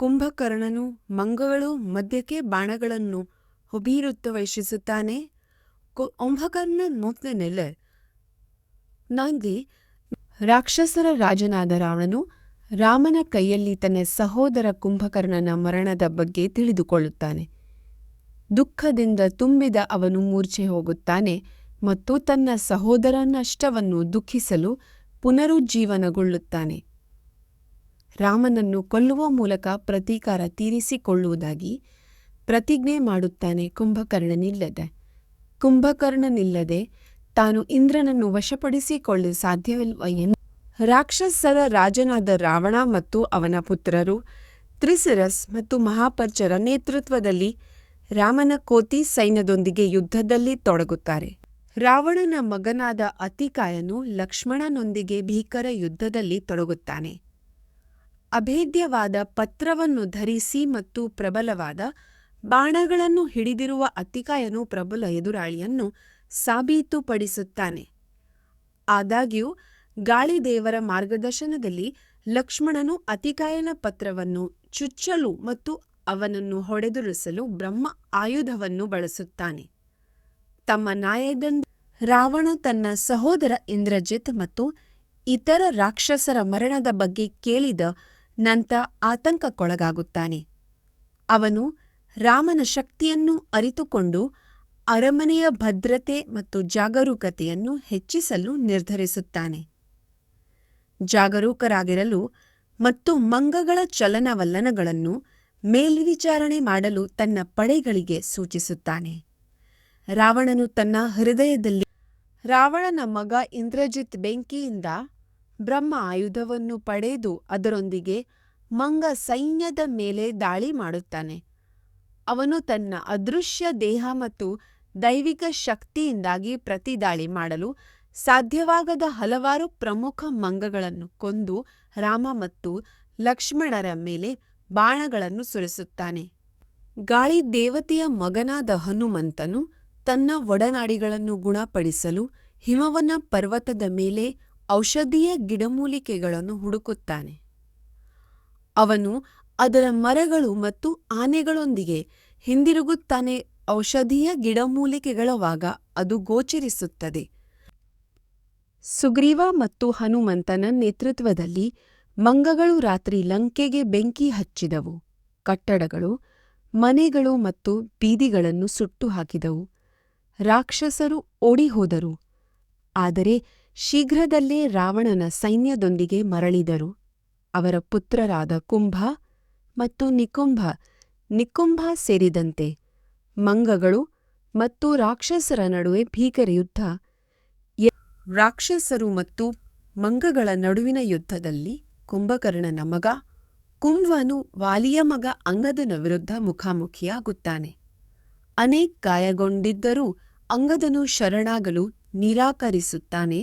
ಕುಂಭಕರ್ಣನು ಮಂಗಗಳು ಮಧ್ಯಕ್ಕೆ ಬಾಣಗಳನ್ನು ಬೀರುತ್ತವಶಿಸುತ್ತಾನೆ. ಕುಂಭಕರ್ಣ ಮೊದಲನೆಲ್ಲ ನಂದಿ ರಾಕ್ಷಸರ ರಾಜನಾದ ರಾವಣನು ರಾಮನ ಕೈಯಲ್ಲಿ ತನ್ನ ಸಹೋದರ ಕುಂಭಕರ್ಣನ ಮರಣದ ಬಗ್ಗೆ ತಿಳಿದುಕೊಳ್ಳುತ್ತಾನೆ. ದುಃಖದಿಂದ ತುಂಬಿದ ಅವನು ಮೂರ್ಛೆ ಹೋಗುತ್ತಾನೆ ಮತ್ತು ತನ್ನ ಸಹೋದರ ನಷ್ಟವನ್ನು ದುಃಖಿಸಲು ಪುನರುಜ್ಜೀವನಗೊಳ್ಳುತ್ತಾನೆ. ರಾಮನನ್ನು ಕೊಲ್ಲುವ ಮೂಲಕ ಪ್ರತೀಕಾರ ತೀರಿಸಿಕೊಳ್ಳುವುದಾಗಿ ಪ್ರತಿಜ್ಞೆ ಮಾಡುತ್ತಾನೆ. ಕುಂಭಕರ್ಣನಿಲ್ಲದೆ ತಾನು ಇಂದ್ರನನ್ನು ವಶಪಡಿಸಿಕೊಳ್ಳಲು ಸಾಧ್ಯವಿಲ್ಲ ಎಂದು ರಾಕ್ಷಸರ ರಾಜನಾದ ರಾವಣ ಮತ್ತು ಅವನ ಪುತ್ರರು ತ್ರಿಸರಸ್ ಮತ್ತು ಮಹಾಪರ್ಚರ ನೇತೃತ್ವದಲ್ಲಿ ರಾಮನ ಕೋತಿ ಸೈನ್ಯದೊಂದಿಗೆ ಯುದ್ಧದಲ್ಲಿ ತೊಡಗುತ್ತಾರೆ. ರಾವಣನ ಮಗನಾದ ಅತಿಕಾಯನು ಲಕ್ಷ್ಮಣನೊಂದಿಗೆ ಭೀಕರ ಯುದ್ಧದಲ್ಲಿ ತೊಡಗುತ್ತಾನೆ. ಅಭೇದ್ಯವಾದ ಪತ್ರವನ್ನು ಧರಿಸಿ ಮತ್ತು ಪ್ರಬಲವಾದ ಬಾಣಗಳನ್ನು ಹಿಡಿದಿರುವ ಅತಿಕಾಯನು ಪ್ರಬಲ ಎದುರಾಳಿಯನ್ನು ಸಾಬೀತುಪಡಿಸುತ್ತಾನೆ. ಆದಾಗ್ಯೂ ಗಾಳಿದೇವರ ಮಾರ್ಗದರ್ಶನದಲ್ಲಿ ಲಕ್ಷ್ಮಣನು ಅತಿಕಾಯನ ಪತ್ರವನ್ನು ಚುಚ್ಚಲು ಮತ್ತು ಅವನನ್ನು ಹೊಡೆದುರುಳಿಸಲು ಬ್ರಹ್ಮ ಆಯುಧವನ್ನು ಬಳಸುತ್ತಾನೆ. ತಮ್ಮ ನ್ಯಾಯದಿಂದ ರಾವಣ ತನ್ನ ಸಹೋದರ ಇಂದ್ರಜಿತ್ ಮತ್ತು ಇತರ ರಾಕ್ಷಸರ ಮರಣದ ಬಗ್ಗೆ ಕೇಳಿದ ನಂತರ ಆತಂಕಕ್ಕೊಳಗಾಗುತ್ತಾನೆ. ಅವನು ರಾಮನ ಶಕ್ತಿಯನ್ನು ಅರಿತುಕೊಂಡು ಅರಮನೆಯ ಭದ್ರತೆ ಮತ್ತು ಜಾಗರೂಕತೆಯನ್ನು ಹೆಚ್ಚಿಸಲು ನಿರ್ಧರಿಸುತ್ತಾನೆ. ಜಾಗರೂಕರಾಗಿರಲು ಮತ್ತು ಮಂಗಗಳ ಚಲನವಲನಗಳನ್ನು ಮೇಲ್ವಿಚಾರಣೆ ಮಾಡಲು ತನ್ನ ಪಡೆಗಳಿಗೆ ಸೂಚಿಸುತ್ತಾನೆ. ರಾವಣನು ತನ್ನ ಹೃದಯದಲ್ಲಿ ರಾವಣನ ಮಗ ಇಂದ್ರಜಿತ್ ಬೆಂಕಿಯಿಂದ ಬ್ರಹ್ಮ ಆಯುಧವನ್ನು ಪಡೆದು ಅದರೊಂದಿಗೆ ಮಂಗ ಸೈನ್ಯದ ಮೇಲೆ ದಾಳಿ ಮಾಡುತ್ತಾನೆ. ಅವನು ತನ್ನ ಅದೃಶ್ಯ ದೇಹ ಮತ್ತು ದೈವಿಕ ಶಕ್ತಿಯಿಂದಾಗಿ ಪ್ರತಿದಾಳಿ ಮಾಡಲು ಸಾಧ್ಯವಾಗದ ಹಲವಾರು ಪ್ರಮುಖ ಮಂಗಗಳನ್ನು ಕೊಂದು ರಾಮ ಮತ್ತು ಲಕ್ಷ್ಮಣರ ಮೇಲೆ ಬಾಣಗಳನ್ನು ಸುರಿಸುತ್ತಾನೆ. ಗಾಳಿ ದೇವತೆಯ ಮಗನಾದ ಹನುಮಂತನು ತನ್ನ ಒಡನಾಡಿಗಳನ್ನು ಗುಣಪಡಿಸಲು ಹಿಮವನ ಪರ್ವತದ ಮೇಲೆ ಔಷಧೀಯ ಗಿಡಮೂಲಿಕೆಗಳನ್ನು ಹುಡುಕುತ್ತಾನೆ. ಅವನು ಅದರ ಮರಗಳು ಮತ್ತು ಆನೆಗಳೊಂದಿಗೆ ಹಿಂದಿರುಗುತ್ತಾನೆ. ಔಷಧೀಯ ಗಿಡಮೂಲಿಕೆಗಳವಾಗ ಅದು ಗೋಚರಿಸುತ್ತದೆ. ಸುಗ್ರೀವ ಮತ್ತು ಹನುಮಂತನ ನೇತೃತ್ವದಲ್ಲಿ ಮಂಗಗಳು ರಾತ್ರಿ ಲಂಕೆಗೆ ಬೆಂಕಿ ಹಚ್ಚಿದವು. ಕಟ್ಟಡಗಳು, ಮನೆಗಳು ಮತ್ತು ಬೀದಿಗಳನ್ನು ಸುಟ್ಟು ಹಾಕಿದವು. ರಾಕ್ಷಸರು ಓಡಿಹೋದರು. ಆದರೆ ಶೀಘ್ರದಲ್ಲೇ ರಾವಣನ ಸೈನ್ಯದೊಂದಿಗೆ ಮರಳಿದರು. ಅವರ ಪುತ್ರರಾದ ಕುಂಭ ಮತ್ತು ನಿಕುಂಭ ಸೇರಿದಂತೆ ಮಂಗಗಳು ಮತ್ತು ರಾಕ್ಷಸರ ನಡುವೆ ಭೀಕರ ಯುದ್ಧ. ರಾಕ್ಷಸರು ಮತ್ತು ಮಂಗಗಳ ನಡುವಿನ ಯುದ್ಧದಲ್ಲಿ ಕುಂಭಕರ್ಣನ ಮಗ ಕುಂಭನು ವಾಲಿಯ ಮಗ ಅಂಗದನ ವಿರುದ್ಧ ಮುಖಾಮುಖಿಯಾಗುತ್ತಾನೆ. ಅನೇಕ ಗಾಯಗೊಂಡಿದ್ದರೂ ಅಂಗದನು ಶರಣಾಗಲು ನಿರಾಕರಿಸುತ್ತಾನೆ.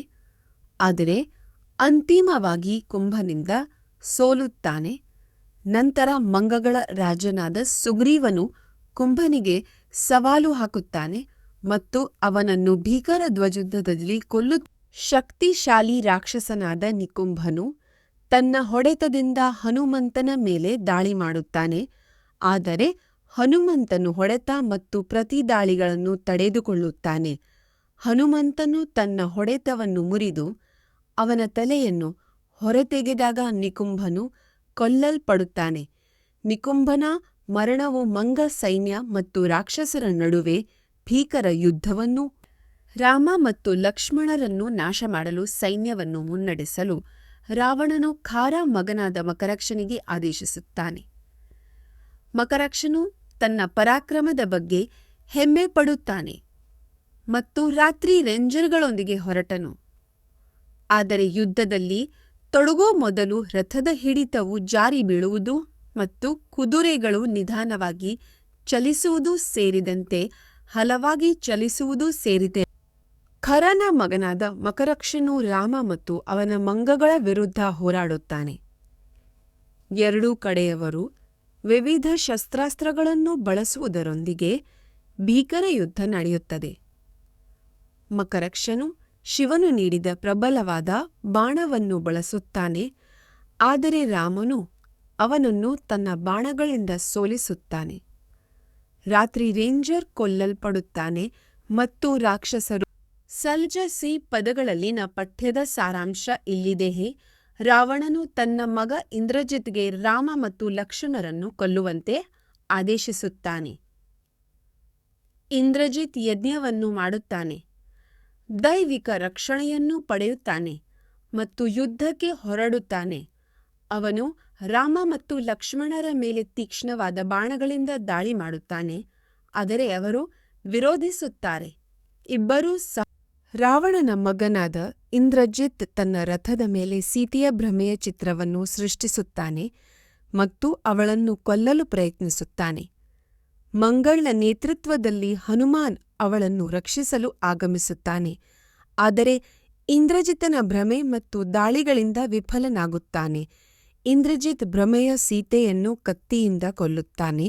ಆದರೆ ಅಂತಿಮವಾಗಿ ಕುಂಭನಿಂದ ಸೋಲುತ್ತಾನೆ. ನಂತರ ಮಂಗಗಳ ರಾಜನಾದ ಸುಗ್ರೀವನು ಕುಂಭನಿಗೆ ಸವಾಲು ಹಾಕುತ್ತಾನೆ ಮತ್ತು ಅವನನ್ನು ಭೀಕರ ಧ್ವಜಯುದ್ಧದಲ್ಲಿ ಶಕ್ತಿಶಾಲಿ ರಾಕ್ಷಸನಾದ ನಿಕುಂಭನು ತನ್ನ ಹೊಡೆತದಿಂದ ಹನುಮಂತನ ಮೇಲೆ ದಾಳಿ ಮಾಡುತ್ತಾನೆ. ಆದರೆ ಹನುಮಂತನು ಹೊಡೆತ ಮತ್ತು ಪ್ರತಿದಾಳಿಗಳನ್ನು ತಡೆದುಕೊಳ್ಳುತ್ತಾನೆ. ಹನುಮಂತನು ತನ್ನ ಹೊಡೆತವನ್ನು ಮುರಿದು ಅವನ ತಲೆಯನ್ನು ಹೊರತೆಗೆದಾಗ ನಿಕುಂಭನು ಕೊಲ್ಲಲ್ಪಡುತ್ತಾನೆ. ನಿಕುಂಭನ ಮರಣವು ಮಂಗ ಸೈನ್ಯ ಮತ್ತು ರಾಕ್ಷಸರ ನಡುವೆ ಭೀಕರ ಯುದ್ಧವನ್ನು ರಾಮ ಮತ್ತು ಲಕ್ಷ್ಮಣರನ್ನು ನಾಶ ಮಾಡಲು ಸೈನ್ಯವನ್ನು ಮುನ್ನಡೆಸಲು ರಾವಣನು ಖಾರ ಮಗನಾದ ಮಕರಕ್ಷನಿಗೆ ಆದೇಶಿಸುತ್ತಾನೆ. ಮಕರಕ್ಷನು ತನ್ನ ಪರಾಕ್ರಮದ ಬಗ್ಗೆ ಹೆಮ್ಮೆ ಪಡುತ್ತಾನೆ ಮತ್ತು ರಾತ್ರಿ ರೇಂಜರ್ಗಳೊಂದಿಗೆ ಹೊರಟನು. ಆದರೆ ಯುದ್ಧದಲ್ಲಿ ತೊಡಗೋ ಮೊದಲು ರಥದ ಹಿಡಿತವು ಜಾರಿ ಬೀಳುವುದು ಮತ್ತು ಕುದುರೆಗಳು ನಿಧಾನವಾಗಿ ಚಲಿಸುವುದು ಸೇರಿದಂತೆ ಹಲವಾಗಿ ಚಲಿಸುವುದು ಸೇರಿದೆ. ಖರನ ಮಗನಾದ ಮಕರಕ್ಷನು ರಾಮ ಮತ್ತು ಅವನ ಮಂಗಗಳ ವಿರುದ್ಧ ಹೋರಾಡುತ್ತಾನೆ. ಎರಡೂ ಕಡೆಯವರು ವಿವಿಧ ಶಸ್ತ್ರಾಸ್ತ್ರಗಳನ್ನು ಬಳಸುವುದರೊಂದಿಗೆ ಭೀಕರ ಯುದ್ಧ ನಡೆಯುತ್ತದೆ. ಮಕರಕ್ಷನು ಶಿವನು ನೀಡಿದ ಪ್ರಬಲವಾದ ಬಾಣವನ್ನು ಬಳಸುತ್ತಾನೆ. ಆದರೆ ರಾಮನು ಅವನನ್ನು ತನ್ನ ಬಾಣಗಳಿಂದ ಸೋಲಿಸುತ್ತಾನೆ. ರಾತ್ರಿ ರೇಂಜರ್ ಕೊಲ್ಲಲ್ಪಡುತ್ತಾನೆ ಮತ್ತು ರಾಕ್ಷಸರು ಸಲ್ಜಸಿ ಪದಗಳಲ್ಲಿನ ಪಠ್ಯದ ಸಾರಾಂಶ ಇಲ್ಲಿದೆಯೇ. ರಾವಣನು ತನ್ನ ಮಗ ಇಂದ್ರಜಿತ್ಗೆ ರಾಮ ಮತ್ತು ಲಕ್ಷ್ಮಣರನ್ನು ಕೊಲ್ಲುವಂತೆ ಆದೇಶಿಸುತ್ತಾನೆ. ಇಂದ್ರಜಿತ್ ಯಜ್ಞವನ್ನು ಮಾಡುತ್ತಾನೆ, ದೈವಿಕ ರಕ್ಷಣೆಯನ್ನು ಪಡೆಯುತ್ತಾನೆ ಮತ್ತು ಯುದ್ಧಕ್ಕೆ ಹೊರಡುತ್ತಾನೆ. ಅವನು ರಾಮ ಮತ್ತು ಲಕ್ಷ್ಮಣರ ಮೇಲೆ ತೀಕ್ಷ್ಣವಾದ ಬಾಣಗಳಿಂದ ದಾಳಿ ಮಾಡುತ್ತಾನೆ. ಆದರೆ ಅವರು ವಿರೋಧಿಸುತ್ತಾರೆ. ಇಬ್ಬರೂ ರಾವಣನ ಮಗನಾದ ಇಂದ್ರಜಿತ್ ತನ್ನ ರಥದ ಮೇಲೆ ಸೀತೆಯ ಭ್ರಮೆಯ ಚಿತ್ರವನ್ನು ಸೃಷ್ಟಿಸುತ್ತಾನೆ ಮತ್ತು ಅವಳನ್ನು ಕೊಲ್ಲಲು ಪ್ರಯತ್ನಿಸುತ್ತಾನೆ. ಮಂಗಳನ ನೇತೃತ್ವದಲ್ಲಿ ಹನುಮಾನ್ ಅವಳನ್ನು ರಕ್ಷಿಸಲು ಆಗಮಿಸುತ್ತಾನೆ. ಆದರೆ ಇಂದ್ರಜಿತನ ಭ್ರಮೆ ಮತ್ತು ದಾಳಿಗಳಿಂದ ವಿಫಲನಾಗುತ್ತಾನೆ. ಇಂದ್ರಜಿತ್ ಭ್ರಮೆಯ ಸೀತೆಯನ್ನು ಕತ್ತಿಯಿಂದ ಕೊಲ್ಲುತ್ತಾನೆ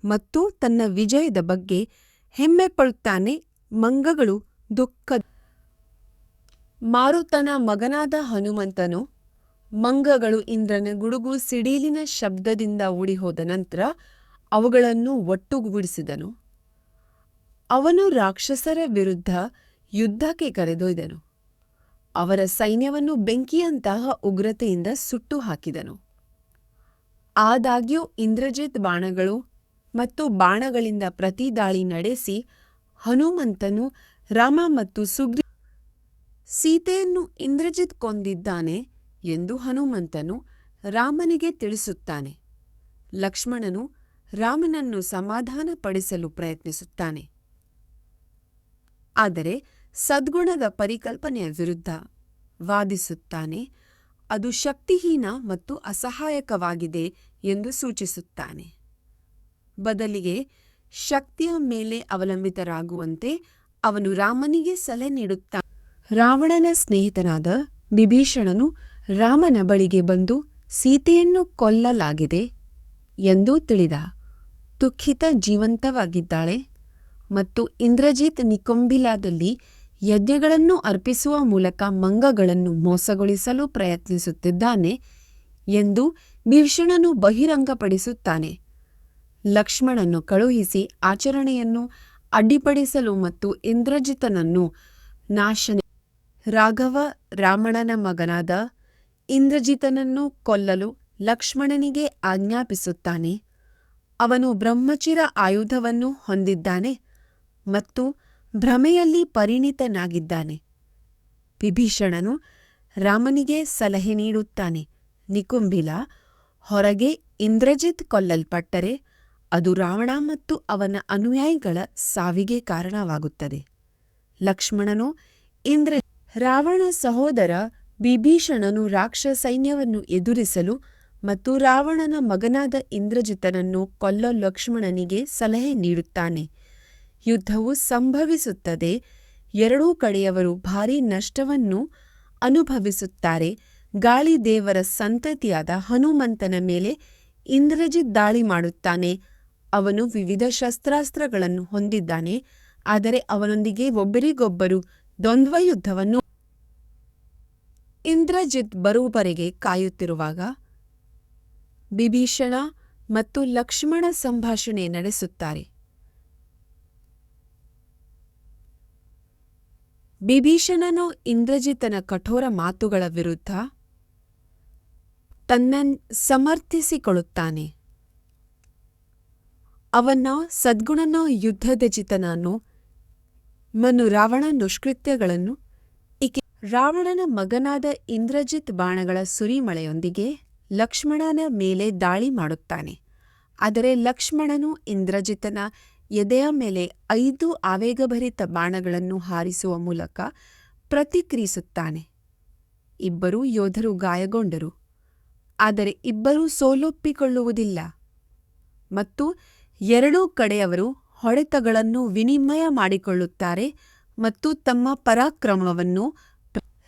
ಮತ್ತು ತನ್ನ ವಿಜಯದ ಬಗ್ಗೆ ಹೆಮ್ಮೆ ಪಡುತ್ತಾನೆ. ಮಂಗಗಳು ಮಾರುತನ ಮಗನಾದ ಹನುಮಂತನು ಮಂಗಗಳು ಇಂದ್ರನ ಗುಡುಗು ಸಿಡಿಲಿನ ಶಬ್ದದಿಂದ ಓಡಿಹೋದ ನಂತರ ಅವುಗಳನ್ನು ಒಟ್ಟುಗೂಡಿಸಿದನು. ಅವನು ರಾಕ್ಷಸರ ವಿರುದ್ಧ ಯುದ್ಧಕ್ಕೆ ಕರೆದೊಯ್ದನು. ಅವರ ಸೈನ್ಯವನ್ನು ಬೆಂಕಿಯಂತಹ ಉಗ್ರತೆಯಿಂದ ಸುಟ್ಟು ಹಾಕಿದನು. ಆದಾಗ್ಯೂ ಇಂದ್ರಜಿತ್ ಬಾಣಗಳು ಮತ್ತು ಬಾಣಗಳಿಂದ ಪ್ರತಿದಾಳಿ ನಡೆಸಿ ಹನುಮಂತನು ರಾಮ ಮತ್ತು ಸೀತೆಯನ್ನು ಇಂದ್ರಜಿತ್ ಕೊಂದಿದ್ದಾನೆ ಎಂದು ಹನುಮಂತನು ರಾಮನಿಗೆ ತಿಳಿಸುತ್ತಾನೆ. ಲಕ್ಷ್ಮಣನು ರಾಮನನ್ನು ಸಮಾಧಾನಪಡಿಸಲು ಪ್ರಯತ್ನಿಸುತ್ತಾನೆ. ಆದರೆ ಸದ್ಗುಣದ ಪರಿಕಲ್ಪನೆಯ ವಿರುದ್ಧ ವಾದಿಸುತ್ತಾನೆ. ಅದು ಶಕ್ತಿಹೀನ ಮತ್ತು ಅಸಹಾಯಕವಾಗಿದೆ ಎಂದು ಸೂಚಿಸುತ್ತಾನೆ. ಬದಲಿಗೆ ಶಕ್ತಿಯ ಮೇಲೆ ಅವಲಂಬಿತರಾಗುವಂತೆ ಅವನು ರಾಮನಿಗೆ ಸಲಹೆ ನೀಡುತ್ತಾನೆ. ರಾವಣನ ಸ್ನೇಹಿತನಾದ ವಿಭೀಷಣನು ರಾಮನ ಬಳಿಗೆ ಬಂದು ಸೀತೆಯನ್ನು ಕೊಲ್ಲಲಾಗಿದೆ ಎಂದು ತಿಳಿದ. ದುಃಖಿತ ಜೀವಂತವಾಗಿದ್ದಾಳೆ ಮತ್ತು ಇಂದ್ರಜಿತ್ ನಿಕೊಂಬಿಲಾದಲ್ಲಿ ಯಜ್ಞಗಳನ್ನು ಅರ್ಪಿಸುವ ಮೂಲಕ ಮಂಗಗಳನ್ನು ಮೋಸಗೊಳಿಸಲು ಪ್ರಯತ್ನಿಸುತ್ತಿದ್ದಾನೆ ಎಂದು ವಿಭೀಷಣನು ಬಹಿರಂಗಪಡಿಸುತ್ತಾನೆ. ಲಕ್ಷ್ಮಣನನ್ನು ಕಳುಹಿಸಿ ಆಚರಣೆಯನ್ನು ಅಡ್ಡಿಪಡಿಸಲು ಮತ್ತು ಇಂದ್ರಜಿತನನ್ನು ರಾಘವ ರಾವಣನ ಮಗನಾದ ಇಂದ್ರಜಿತನನ್ನು ಕೊಲ್ಲಲು ಲಕ್ಷ್ಮಣನಿಗೆ ಆಜ್ಞಾಪಿಸುತ್ತಾನೆ. ಅವನು ಬ್ರಹ್ಮಚಿರ ಆಯುಧವನ್ನು ಹೊಂದಿದ್ದಾನೆ ಮತ್ತು ಭ್ರಮೆಯಲ್ಲಿ ಪರಿಣಿತನಾಗಿದ್ದಾನೆ. ವಿಭೀಷಣನು ರಾಮನಿಗೆ ಸಲಹೆ ನೀಡುತ್ತಾನೆ. ನಿಕುಂಭಿಲ ಹೊರಗೆ ಇಂದ್ರಜಿತ್ ಕೊಲ್ಲಲ್ಪಟ್ಟರೆ ಅದು ರಾವಣ ಮತ್ತು ಅವನ ಅನುಯಾಯಿಗಳ ಸಾವಿಗೆ ಕಾರಣವಾಗುತ್ತದೆ. ಲಕ್ಷ್ಮಣನು ರಾವಣ ಸಹೋದರ ವಿಭೀಷಣನು ರಾಕ್ಷಸ ಸೈನ್ಯವನ್ನು ಎದುರಿಸಲು ಮತ್ತು ರಾವಣನ ಮಗನಾದ ಇಂದ್ರಜಿತನನ್ನು ಕೊಲ್ಲಲು ಲಕ್ಷ್ಮಣನಿಗೆ ಸಲಹೆ ನೀಡುತ್ತಾನೆ. ಯುದ್ಧವು ಸಂಭವಿಸುತ್ತದೆ. ಎರಡೂ ಕಡೆಯವರು ಭಾರೀ ನಷ್ಟವನ್ನು ಅನುಭವಿಸುತ್ತಾರೆ. ಗಾಳಿದೇವರ ಸಂತತಿಯಾದ ಹನುಮಂತನ ಮೇಲೆ ಇಂದ್ರಜಿತ್ ದಾಳಿ ಮಾಡುತ್ತಾನೆ. ಅವನು ವಿವಿಧ ಶಸ್ತ್ರಾಸ್ತ್ರಗಳನ್ನು ಹೊಂದಿದ್ದಾನೆ, ಆದರೆ ಅವನೊಂದಿಗೆ ಒಬ್ಬರಿಗೊಬ್ಬರು ದ್ವಂದ್ವಯುದ್ಧವನ್ನು ಇಂದ್ರಜಿತ್ ಬರುವವರೆಗೆ ಕಾಯುತ್ತಿರುವಾಗ ವಿಭೀಷಣ ಮತ್ತು ಲಕ್ಷ್ಮಣ ಸಂಭಾಷಣೆ ನಡೆಸುತ್ತಾರೆ. ವಿಭೀಷಣನು ಇಂದ್ರಜಿತನ ಕಠೋರ ಮಾತುಗಳ ವಿರುದ್ಧ ತನ್ನನ್ನು ಸಮರ್ಥಿಸಿಕೊಳ್ಳುತ್ತಾನೆ. ಅವನ ಸದ್ಗುಣನ ಯುದ್ಧದ ಜಿತನನ್ನು ಮನು ರಾವಣ ದುಷ್ಕೃತ್ಯಗಳನ್ನು ರಾವಣನ ಮಗನಾದ ಇಂದ್ರಜಿತ್ ಬಾಣಗಳ ಸುರಿಮಳೆಯೊಂದಿಗೆ ಲಕ್ಷ್ಮಣನ ಮೇಲೆ ದಾಳಿ ಮಾಡುತ್ತಾನೆ. ಆದರೆ ಲಕ್ಷ್ಮಣನು ಇಂದ್ರಜಿತನ ಎದೆಯ ಮೇಲೆ 5 ಆವೇಗಭರಿತ ಬಾಣಗಳನ್ನು ಹಾರಿಸುವ ಮೂಲಕ ಪ್ರತಿಕ್ರಿಯಿಸುತ್ತಾನೆ. ಇಬ್ಬರೂ ಯೋಧರು ಗಾಯಗೊಂಡರು, ಆದರೆ ಇಬ್ಬರೂ ಸೋಲೊಪ್ಪಿಕೊಳ್ಳುವುದಿಲ್ಲ ಮತ್ತು ಎರಡೂ ಕಡೆಯವರು ಹೊಡೆತಗಳನ್ನು ವಿನಿಮಯ ಮಾಡಿಕೊಳ್ಳುತ್ತಾರೆ ಮತ್ತು ತಮ್ಮ ಪರಾಕ್ರಮವನ್ನು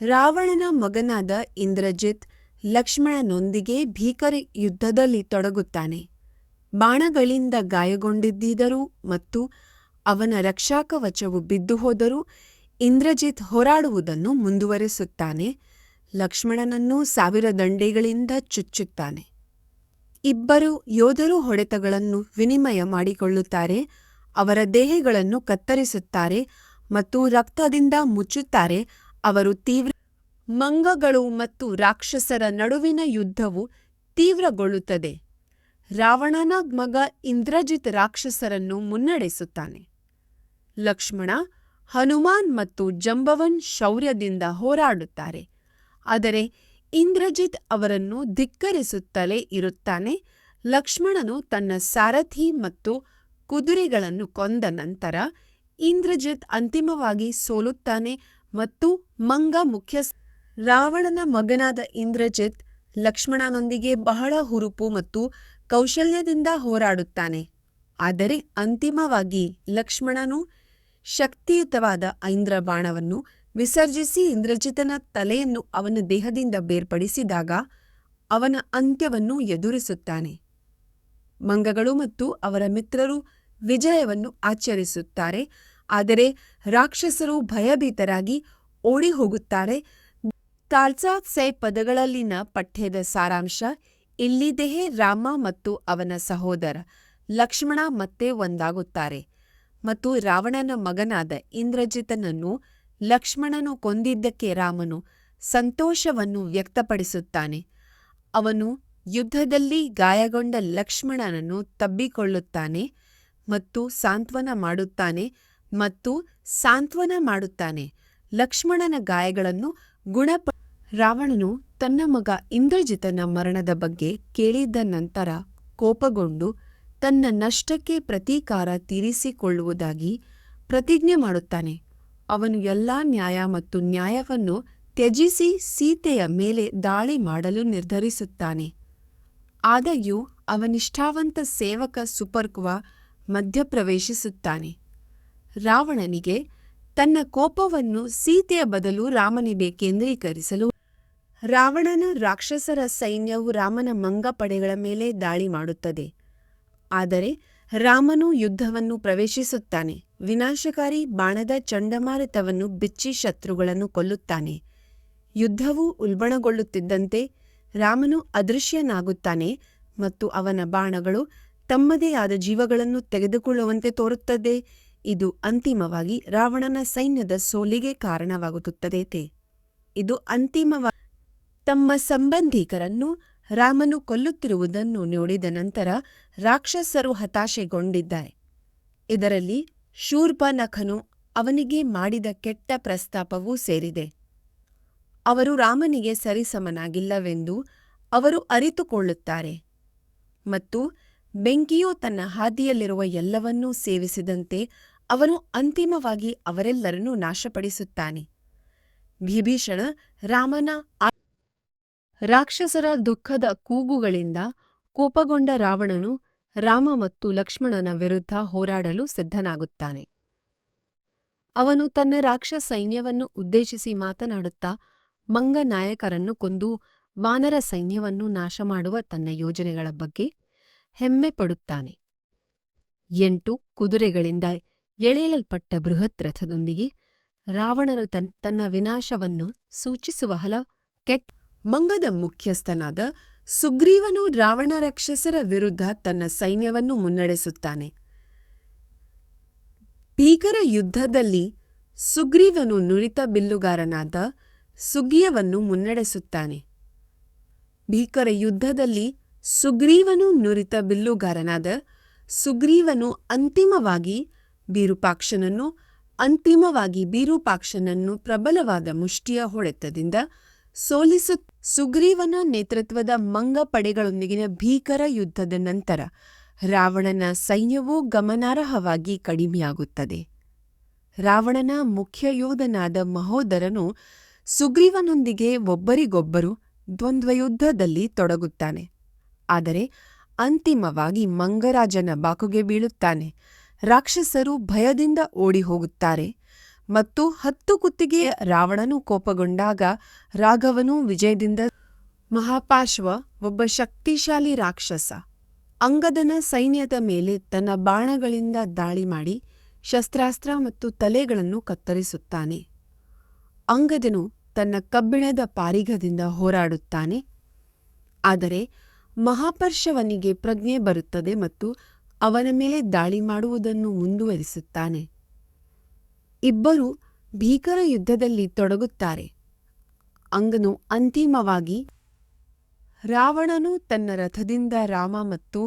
ರಾವಣನ ಮಗನಾದ ಇಂದ್ರಜಿತ್ ಲಕ್ಷ್ಮಣನೊಂದಿಗೆ ಭೀಕರ ಯುದ್ಧದಲ್ಲಿ ತೊಡಗುತ್ತಾನೆ. ಬಾಣಗಳಿಂದ ಗಾಯಗೊಂಡಿದ್ದರೂ ಮತ್ತು ಅವನ ರಕ್ಷಾಕವಚವು ಬಿದ್ದುಹೋದರೂ ಇಂದ್ರಜಿತ್ ಹೋರಾಡುವುದನ್ನು ಮುಂದುವರಿಸುತ್ತಾನೆ. ಲಕ್ಷ್ಮಣನನ್ನು 1000 ದಂಡೆಗಳಿಂದ ಚುಚ್ಚುತ್ತಾನೆ. ಇಬ್ಬರು ಯೋಧರು ಹೊಡೆತಗಳನ್ನು ವಿನಿಮಯ ಮಾಡಿಕೊಳ್ಳುತ್ತಾರೆ. ಅವರ ದೇಹಗಳನ್ನು ಕತ್ತರಿಸುತ್ತಾರೆ ಮತ್ತು ರಕ್ತದಿಂದ ಮುಚ್ಚುತ್ತಾರೆ. ಅವರು ಮಂಗಗಳು ಮತ್ತು ರಾಕ್ಷಸರ ನಡುವಿನ ಯುದ್ಧವು ತೀವ್ರಗೊಳ್ಳುತ್ತದೆ. ರಾವಣನ ಮಗ ಇಂದ್ರಜಿತ್ ರಾಕ್ಷಸರನ್ನು ಮುನ್ನಡೆಸುತ್ತಾನೆ. ಲಕ್ಷ್ಮಣ, ಹನುಮಾನ್ ಮತ್ತು ಜಂಬವನ್ ಶೌರ್ಯದಿಂದ ಹೋರಾಡುತ್ತಾರೆ, ಆದರೆ ಇಂದ್ರಜಿತ್ ಅವರನ್ನು ಧಿಕ್ಕರಿಸುತ್ತಲೇ ಇರುತ್ತಾನೆ. ಲಕ್ಷ್ಮಣನು ತನ್ನ ಸಾರಥಿ ಮತ್ತು ಕುದುರೆಗಳನ್ನು ಕೊಂದ ನಂತರ ಇಂದ್ರಜಿತ್ ಅಂತಿಮವಾಗಿ ಸೋಲುತ್ತಾನೆ ಮತ್ತು ಮಂಗ ಮುಖ್ಯಸ್ಥ ರಾವಣನ ಮಗನಾದ ಇಂದ್ರಜಿತ್ ಲಕ್ಷ್ಮಣನೊಂದಿಗೆ ಬಹಳ ಹುರುಪು ಮತ್ತು ಕೌಶಲ್ಯದಿಂದ ಹೋರಾಡುತ್ತಾನೆ. ಆದರೆ ಅಂತಿಮವಾಗಿ ಲಕ್ಷ್ಮಣನು ಶಕ್ತಿಯುತವಾದ ಐಂದ್ರ ಬಾಣವನ್ನು ವಿಸರ್ಜಿಸಿ ಇಂದ್ರಜಿತನ ತಲೆಯನ್ನು ಅವನ ದೇಹದಿಂದ ಬೇರ್ಪಡಿಸಿದಾಗ ಅವನ ಅಂತ್ಯವನ್ನು ಎದುರಿಸುತ್ತಾನೆ. ಮಂಗಗಳು ಮತ್ತು ಅವರ ಮಿತ್ರರು ವಿಜಯವನ್ನು ಆಚರಿಸುತ್ತಾರೆ, ಆದರೆ ರಾಕ್ಷಸರು ಭಯಭೀತರಾಗಿ ಓಡಿ ಹೋಗುತ್ತಾರೆ. ತಾಲ್ಸಾಸೆ ಪದಗಳಲ್ಲಿನ ಪಠ್ಯದ ಸಾರಾಂಶ ಇಲ್ಲಿದೆಯೇ. ರಾಮ ಮತ್ತು ಅವನ ಸಹೋದರ ಲಕ್ಷ್ಮಣ ಮತ್ತೆ ಒಂದಾಗುತ್ತಾರೆ ಮತ್ತು ರಾವಣನ ಮಗನಾದ ಇಂದ್ರಜಿತನನ್ನು ಲಕ್ಷ್ಮಣನು ಕೊಂದಿದ್ದಕ್ಕೆ ರಾಮನು ಸಂತೋಷವನ್ನು ವ್ಯಕ್ತಪಡಿಸುತ್ತಾನೆ. ಅವನು ಯುದ್ಧದಲ್ಲಿ ಗಾಯಗೊಂಡ ಲಕ್ಷ್ಮಣನನ್ನು ತಬ್ಬಿಕೊಳ್ಳುತ್ತಾನೆ ಮತ್ತು ಸಾಂತ್ವನ ಮಾಡುತ್ತಾನೆ. ಲಕ್ಷ್ಮಣನ ಗಾಯಗಳನ್ನು ರಾವಣನು ತನ್ನ ಮಗ ಇಂದ್ರಜಿತನ ಮರಣದ ಬಗ್ಗೆ ಕೇಳಿದ ನಂತರ ಕೋಪಗೊಂಡು ತನ್ನ ನಷ್ಟಕ್ಕೆ ಪ್ರತೀಕಾರ ತೀರಿಸಿಕೊಳ್ಳುವುದಾಗಿ ಪ್ರತಿಜ್ಞೆ ಮಾಡುತ್ತಾನೆ. ಅವನು ಎಲ್ಲಾ ನ್ಯಾಯ ಮತ್ತು ನ್ಯಾಯವನ್ನು ತ್ಯಜಿಸಿ ಸೀತೆಯ ಮೇಲೆ ದಾಳಿ ಮಾಡಲು ನಿರ್ಧರಿಸುತ್ತಾನೆ. ಆದಾಗ್ಯೂ ಅವನಿಷ್ಠಾವಂತ ಸೇವಕ ಸುಪರ್ಕ್ವ ಮಧ್ಯಪ್ರವೇಶಿಸುತ್ತಾನೆ. ರಾವಣನಿಗೆ ತನ್ನ ಕೋಪವನ್ನು ಸೀತೆಯ ಬದಲು ರಾಮನಿಗೆ ಕೇಂದ್ರೀಕರಿಸಲು ರಾವಣನ ರಾಕ್ಷಸರ ಸೈನ್ಯವು ರಾಮನ ಮಂಗ ಪಡೆಗಳ ಮೇಲೆ ದಾಳಿ ಮಾಡುತ್ತದೆ. ಆದರೆ ರಾಮನು ಯುದ್ಧವನ್ನು ಪ್ರವೇಶಿಸುತ್ತಾನೆ. ವಿನಾಶಕಾರಿ ಬಾಣದ ಚಂಡಮಾರುತವನ್ನು ಬಿಚ್ಚಿ ಶತ್ರುಗಳನ್ನು ಕೊಲ್ಲುತ್ತಾನೆ. ಯುದ್ಧವು ಉಲ್ಬಣಗೊಳ್ಳುತ್ತಿದ್ದಂತೆ ರಾಮನು ಅದೃಶ್ಯನಾಗುತ್ತಾನೆ ಮತ್ತು ಅವನ ಬಾಣಗಳು ತಮ್ಮದೇ ಆದ ಜೀವಗಳನ್ನು ತೆಗೆದುಕೊಳ್ಳುವಂತೆ ತೋರುತ್ತದೆ. ಇದು ಅಂತಿಮವಾಗಿ ರಾವಣನ ಸೈನ್ಯದ ಸೋಲಿಗೆ ಕಾರಣವಾಗುತ್ತದೆ. ಇದು ಅಂತಿಮವಾಗಿ ತಮ್ಮ ಸಂಬಂಧಿಕರನ್ನು ರಾಮನು ಕೊಲ್ಲುತ್ತಿರುವುದನ್ನು ನೋಡಿದ ನಂತರ ರಾಕ್ಷಸರು ಹತಾಶೆಗೊಂಡಿದ್ದಾರೆ. ಇದರಲ್ಲಿ ಶೂರ್ಪನಖನು ಅವನಿಗೆ ಮಾಡಿದ ಕೆಟ್ಟ ಪ್ರಸ್ತಾಪವೂ ಸೇರಿದೆ. ಅವರು ರಾಮನಿಗೆ ಸರಿಸಮನಾಗಿಲ್ಲವೆಂದು ಅವರು ಅರಿತುಕೊಳ್ಳುತ್ತಾರೆ ಮತ್ತು ಬೆಂಕಿಯು ತನ್ನ ಹಾದಿಯಲ್ಲಿರುವ ಎಲ್ಲವನ್ನೂ ಸೇವಿಸಿದಂತೆ ಅವನು ಅಂತಿಮವಾಗಿ ಅವರೆಲ್ಲರನ್ನೂ ನಾಶಪಡಿಸುತ್ತಾನೆ. ವಿಭೀಷಣ ರಾಮನ ರಾಕ್ಷಸರ ದುಃಖದ ಕೂಗುಗಳಿಂದ ಕೋಪಗೊಂಡ ರಾವಣನು ರಾಮ ಮತ್ತು ಲಕ್ಷ್ಮಣನ ವಿರುದ್ಧ ಹೋರಾಡಲು ಸಿದ್ಧನಾಗುತ್ತಾನೆ. ಅವನು ತನ್ನ ರಾಕ್ಷಸ ಸೈನ್ಯವನ್ನು ಉದ್ದೇಶಿಸಿ ಮಾತನಾಡುತ್ತಾ ಮಂಗ ನಾಯಕರನ್ನು ಕೊಂದು ವಾನರ ಸೈನ್ಯವನ್ನು ನಾಶ ಮಾಡುವ ತನ್ನ ಯೋಜನೆಗಳ ಬಗ್ಗೆ ಹೆಮ್ಮೆ ಪಡುತ್ತಾನೆ. 8 ಕುದುರೆಗಳಿಂದ ಎಳೆಯಲ್ಪಟ್ಟ ಬೃಹತ್ ರಥದೊಂದಿಗೆ ರಾವಣನು ತನ್ನ ವಿನಾಶವನ್ನು ಸೂಚಿಸುವ ಕೆಟ್ಟ ಮಂಗದ ಮುಖ್ಯಸ್ಥನಾದ ಸುಗ್ರೀವನು ರಾವಣ ರಾಕ್ಷಸರ ವಿರುದ್ಧ ತನ್ನ ಸೈನ್ಯವನ್ನು ಮುನ್ನಡೆಸುತ್ತಾನೆ. ಭೀಕರ ಯುದ್ಧದಲ್ಲಿ ಸುಗ್ರೀವನು ನುರಿತ ಬಿಲ್ಲುಗಾರನಾದ ಸುಗ್ರೀವನು ಮುನ್ನಡೆಸುತ್ತಾನೆ. ಭೀಕರ ಯುದ್ಧದಲ್ಲಿ ಸುಗ್ರೀವನು ನುರಿತ ಬಿಲ್ಲುಗಾರನಾದ ಸುಗ್ರೀವನು ಅಂತಿಮವಾಗಿ ವಿರೂಪಾಕ್ಷನನ್ನು ಪ್ರಬಲವಾದ ಮುಷ್ಟಿಯ ಹೊಡೆತದಿಂದ ಸುಗ್ರೀವನ ನೇತೃತ್ವದ ಮಂಗ ಪಡೆಗಳೊಂದಿಗಿನ ಭೀಕರ ಯುದ್ಧದ ನಂತರ ರಾವಣನ ಸೈನ್ಯವು ಗಮನಾರ್ಹವಾಗಿ ಕಡಿಮೆಯಾಗುತ್ತದೆ. ರಾವಣನ ಮುಖ್ಯ ಯೋಧನಾದ ಮಹೋದರನು ಸುಗ್ರೀವನೊಂದಿಗೆ ಒಬ್ಬರಿಗೊಬ್ಬರು ದ್ವಂದ್ವಯುದ್ಧದಲ್ಲಿ ತೊಡಗುತ್ತಾನೆ. ಆದರೆ ಅಂತಿಮವಾಗಿ ಮಂಗರಾಜನ ಬಾಕುಗೆ ಬೀಳುತ್ತಾನೆ. ರಾಕ್ಷಸರು ಭಯದಿಂದ ಓಡಿ ಹೋಗುತ್ತಾರೆ ಮತ್ತು 10 ಕುತ್ತಿಗೆಯ ರಾವಣನು ಕೋಪಗೊಂಡಾಗ ರಾಘವನು ವಿಜಯದಿಂದ ಮಹಾಪಾಶ್ವ ಒಬ್ಬ ಶಕ್ತಿಶಾಲಿ ರಾಕ್ಷಸ ಅಂಗದನ ಸೈನ್ಯದ ಮೇಲೆ ತನ್ನ ಬಾಣಗಳಿಂದ ದಾಳಿ ಮಾಡಿ ಶಸ್ತ್ರಾಸ್ತ್ರ ಮತ್ತು ತಲೆಗಳನ್ನು ಕತ್ತರಿಸುತ್ತಾನೆ. ಅಂಗದನು ತನ್ನ ಕಬ್ಬಿಣದ ಪಾರಿಗದಿಂದ ಹೋರಾಡುತ್ತಾನೆ. ಆದರೆ ಮಹಾಪರ್ಷವನಿಗೆ ಪ್ರಜ್ಞೆ ಬರುತ್ತದೆ ಮತ್ತು ಅವನ ಮೇಲೆ ದಾಳಿ ಮಾಡುವುದನ್ನು ಮುಂದುವರಿಸುತ್ತಾನೆ. ಇಬ್ಬರು ಭೀಕರ ಯುದ್ಧದಲ್ಲಿ ತೊಡಗುತ್ತಾರೆ. ಅಂಗನು ಅಂತಿಮವಾಗಿ ರಾವಣನು ತನ್ನ ರಥದಿಂದ ರಾಮ ಮತ್ತು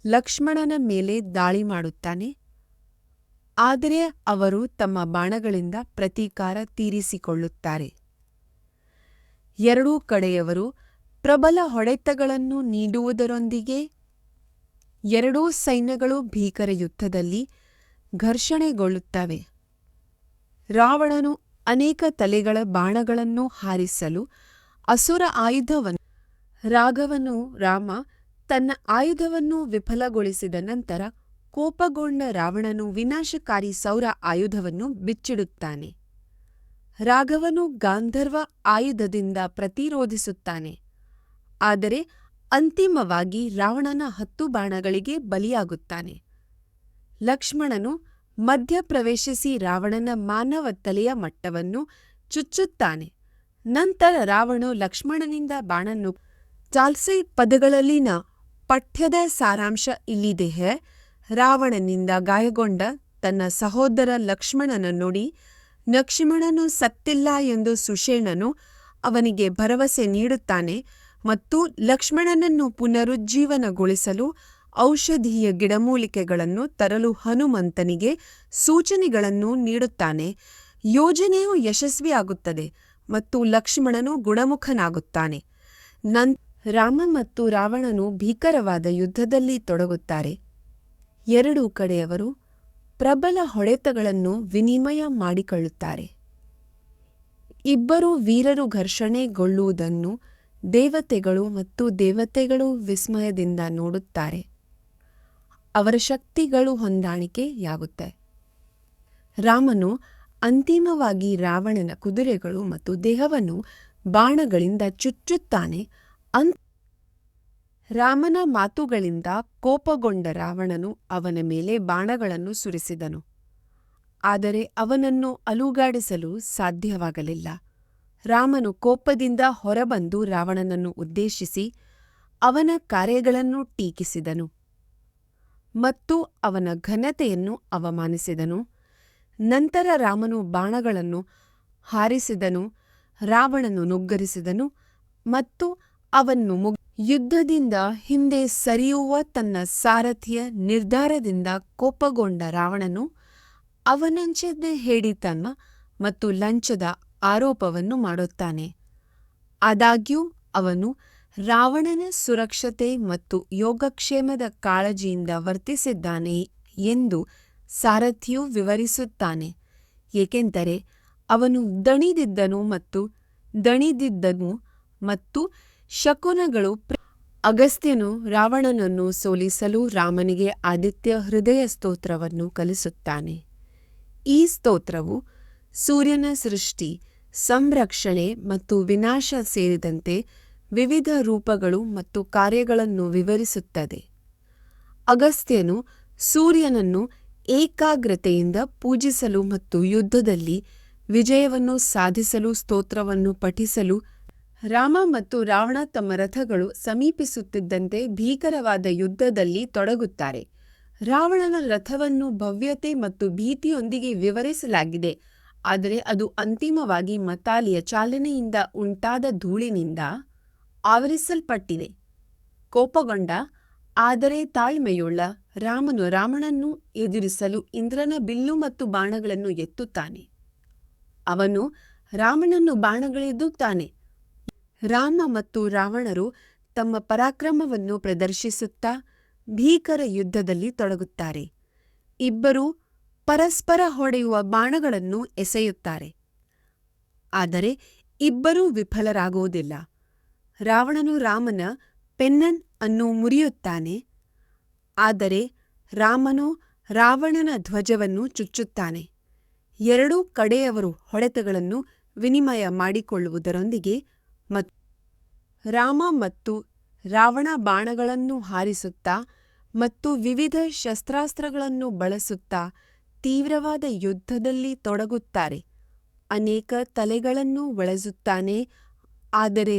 ಲಕ್ಷ್ಮಣನ ಮೇಲೆ ದಾಳಿ ಮಾಡುತ್ತಾನೆ. ಆದರೆ ಅವರು ತಮ್ಮ ಬಾಣಗಳಿಂದ ಪ್ರತೀಕಾರ ತೀರಿಸಿಕೊಳ್ಳುತ್ತಾರೆ. ಎರಡೂ ಕಡೆಯವರು ಪ್ರಬಲ ಹೊಡೆತಗಳನ್ನು ನೀಡುವುದರೊಂದಿಗೆ ಎರಡೂ ಸೈನ್ಯಗಳು ಭೀಕರ ಯುದ್ಧದಲ್ಲಿ ಘರ್ಷಣೆಗೊಳ್ಳುತ್ತವೆ. ರಾವಣನು ಅನೇಕ ತಲೆಗಳ ಬಾಣಗಳನ್ನು ಹಾರಿಸಲು ಅಸುರ ಆಯುಧವನ್ನು ರಾಮ ತನ್ನ ಆಯುಧವನ್ನು ವಿಫಲಗೊಳಿಸಿದ ನಂತರ ಕೋಪಗೊಂಡ ರಾವಣನು ವಿನಾಶಕಾರಿ ಸೌರ ಆಯುಧವನ್ನು ಬಿಚ್ಚಿಡುತ್ತಾನೆ. ರಾಘವನು ಗಾಂಧರ್ವ ಆಯುಧದಿಂದ ಪ್ರತಿರೋಧಿಸುತ್ತಾನೆ. ಆದರೆ ಅಂತಿಮವಾಗಿ ರಾವಣನ 10 ಬಾಣಗಳಿಗೆ ಬಲಿಯಾಗುತ್ತಾನೆ. ಲಕ್ಷ್ಮಣನು ಮಧ್ಯಪ್ರವೇಶಿಸಿ ರಾವಣನ ಮಾನವ ತಲೆಯ ಮಟ್ಟವನ್ನು ಚುಚ್ಚುತ್ತಾನೆ. ನಂತರ ರಾವಣನು ಲಕ್ಷ್ಮಣನಿಂದ ಬಾಣನ್ನು ಚಾಲ್ಸೆ ಪದಗಳಲ್ಲಿನ ಪಠ್ಯದ ಸಾರಾಂಶ ಇಲ್ಲಿದೆ. ರಾವಣನಿಂದ ಗಾಯಗೊಂಡ ತನ್ನ ಸಹೋದರ ಲಕ್ಷ್ಮಣನ ನೋಡಿ ಲಕ್ಷ್ಮಣನು ಸತ್ತಿಲ್ಲ ಎಂದು ಸುಷೇಣನು ಅವನಿಗೆ ಭರವಸೆ ನೀಡುತ್ತಾನೆ ಮತ್ತು ಲಕ್ಷ್ಮಣನನ್ನು ಪುನರುಜ್ಜೀವನಗೊಳಿಸಲು ಔಷಧೀಯ ಗಿಡಮೂಲಿಕೆಗಳನ್ನು ತರಲು ಹನುಮಂತನಿಗೆ ಸೂಚನೆಗಳನ್ನು ನೀಡುತ್ತಾನೆ. ಯೋಜನೆಯು ಯಶಸ್ವಿಯಾಗುತ್ತದೆ ಮತ್ತು ಲಕ್ಷ್ಮಣನು ಗುಣಮುಖನಾಗುತ್ತಾನೆ. ರಾಮ ಮತ್ತು ರಾವಣನು ಭೀಕರವಾದ ಯುದ್ಧದಲ್ಲಿ ತೊಡಗುತ್ತಾರೆ. ಎರಡೂ ಕಡೆಯವರು ಪ್ರಬಲ ಹೊಡೆತಗಳನ್ನು ವಿನಿಮಯ ಮಾಡಿಕೊಳ್ಳುತ್ತಾರೆ. ಇಬ್ಬರು ವೀರರು ಘರ್ಷಣೆಗೊಳ್ಳುವುದನ್ನು ದೇವತೆಗಳು ವಿಸ್ಮಯದಿಂದ ನೋಡುತ್ತಾರೆ. ಅವರ ಶಕ್ತಿಗಳು ಹೊಂದಾಣಿಕೆಯಾಗುತ್ತವೆ. ರಾಮನು ಅಂತಿಮವಾಗಿ ರಾವಣನ ಕುದುರೆಗಳು ಮತ್ತು ದೇಹವನ್ನು ಬಾಣಗಳಿಂದ ಚುಚ್ಚುತ್ತಾನೆ. ರಾಮನ ಮಾತುಗಳಿಂದ ಕೋಪಗೊಂಡ ರಾವಣನು ಅವನ ಮೇಲೆ ಬಾಣಗಳನ್ನು ಸುರಿಸಿದನು. ಆದರೆ ಅವನನ್ನು ಅಲುಗಾಡಿಸಲು ಸಾಧ್ಯವಾಗಲಿಲ್ಲ. ರಾಮನು ಕೋಪದಿಂದ ಹೊರಬಂದು ರಾವಣನನ್ನು ಉದ್ದೇಶಿಸಿ ಅವನ ಕಾರ್ಯಗಳನ್ನು ಟೀಕಿಸಿದನು ಮತ್ತು ಅವನ ಘನತೆಯನ್ನು ಅವಮಾನಿಸಿದನು. ನಂತರ ರಾಮನು ಬಾಣಗಳನ್ನು ಹಾರಿಸಿದನು. ರಾವಣನು ನುಗ್ಗರಿಸಿದನು ಮತ್ತು ಅವನ್ನು ಯುದ್ಧದಿಂದ ಹಿಂದೆ ಸರಿಯುವ ತನ್ನ ಸಾರಥಿಯ ನಿರ್ಧಾರದಿಂದ ಕೋಪಗೊಂಡ ರಾವಣನು ಅವನಂಚೆ ಹೇಡಿತನ ಮತ್ತು ಲಂಚದ ಆರೋಪವನ್ನು ಮಾಡುತ್ತಾನೆ. ಆದಾಗ್ಯೂ ಅವನು ರಾವಣನ ಸುರಕ್ಷತೆ ಮತ್ತು ಯೋಗಕ್ಷೇಮದ ಕಾಳಜಿಯಿಂದ ವರ್ತಿಸಿದ್ದಾನೆ ಎಂದು ಸಾರಥಿಯು ವಿವರಿಸುತ್ತಾನೆ, ಏಕೆಂದರೆ ಅವನು ದಣಿದಿದ್ದನು ಮತ್ತು ಶಕುನಗಳು ಅಗಸ್ತ್ಯನು ರಾವಣನನ್ನು ಸೋಲಿಸಲು ರಾಮನಿಗೆ ಆದಿತ್ಯ ಹೃದಯ ಸ್ತೋತ್ರವನ್ನು ಕಲಿಸುತ್ತಾನೆ. ಈ ಸ್ತೋತ್ರವು ಸೂರ್ಯನ ಸೃಷ್ಟಿ, ಸಂರಕ್ಷಣೆ ಮತ್ತು ವಿನಾಶ ಸೇರಿದಂತೆ ವಿವಿಧ ರೂಪಗಳು ಮತ್ತು ಕಾರ್ಯಗಳನ್ನು ವಿವರಿಸುತ್ತದೆ. ಅಗಸ್ತ್ಯನು ಸೂರ್ಯನನ್ನು ಏಕಾಗ್ರತೆಯಿಂದ ಪೂಜಿಸಲು ಮತ್ತು ಯುದ್ಧದಲ್ಲಿ ವಿಜಯವನ್ನು ಸಾಧಿಸಲು ಸ್ತೋತ್ರವನ್ನು ಪಠಿಸಲು ರಾಮ ಮತ್ತು ರಾವಣ ತಮ್ಮ ರಥಗಳು ಸಮೀಪಿಸುತ್ತಿದ್ದಂತೆ ಭೀಕರವಾದ ಯುದ್ಧದಲ್ಲಿ ತೊಡಗುತ್ತಾರೆ. ರಾವಣನ ರಥವನ್ನು ಭವ್ಯತೆ ಮತ್ತು ಭೀತಿಯೊಂದಿಗೆ ವಿವರಿಸಲಾಗಿದೆ, ಆದರೆ ಅದು ಅಂತಿಮವಾಗಿ ಮತಾಲಿಯ ಚಾಲನೆಯಿಂದ ಉಂಟಾದ ಧೂಳಿನಿಂದ ಆವರಿಸಲ್ಪಟ್ಟಿದೆ. ಕೋಪಗೊಂಡ ಆದರೆ ತಾಳ್ಮೆಯುಳ್ಳ ರಾಮನು ರಾವಣನನ್ನು ಎದುರಿಸಲು ಇಂದ್ರನ ಬಿಲ್ಲು ಮತ್ತು ಬಾಣಗಳನ್ನು ಎತ್ತುತ್ತಾನೆ. ಅವನು ರಾಮನನ್ನು ಬಾಣಗಳೆದುತ್ತಾನೆ. ರಾಮ ಮತ್ತು ರಾವಣರು ತಮ್ಮ ಪರಾಕ್ರಮವನ್ನು ಪ್ರದರ್ಶಿಸುತ್ತಾ ಭೀಕರ ಯುದ್ಧದಲ್ಲಿ ತೊಡಗುತ್ತಾರೆ. ಇಬ್ಬರೂ ಪರಸ್ಪರ ಹೊಡೆಯುವ ಬಾಣಗಳನ್ನು ಎಸೆಯುತ್ತಾರೆ, ಆದರೆ ಇಬ್ಬರೂ ವಿಫಲರಾಗುವುದಿಲ್ಲ. ರಾವಣನು ರಾಮನ ಪೆನ್ನನ್ ಅನ್ನು ಮುರಿಯುತ್ತಾನೆ, ಆದರೆ ರಾಮನು ರಾವಣನ ಧ್ವಜವನ್ನು ಚುಚ್ಚುತ್ತಾನೆ. ಎರಡೂ ಕಡೆಯವರು ಹೊಡೆತಗಳನ್ನು ವಿನಿಮಯ ಮಾಡಿಕೊಳ್ಳುವುದರೊಂದಿಗೆ ರಾಮ ಮತ್ತು ರಾವಣ ಬಾಣಗಳನ್ನು ಹಾರಿಸುತ್ತಾ ಮತ್ತು ವಿವಿಧ ಶಸ್ತ್ರಾಸ್ತ್ರಗಳನ್ನು ಬಳಸುತ್ತಾ ತೀವ್ರವಾದ ಯುದ್ಧದಲ್ಲಿ ತೊಡಗುತ್ತಾರೆ. ಅನೇಕ ತಲೆಗಳನ್ನು ಬಳಸುತ್ತಾನೆ, ಆದರೆ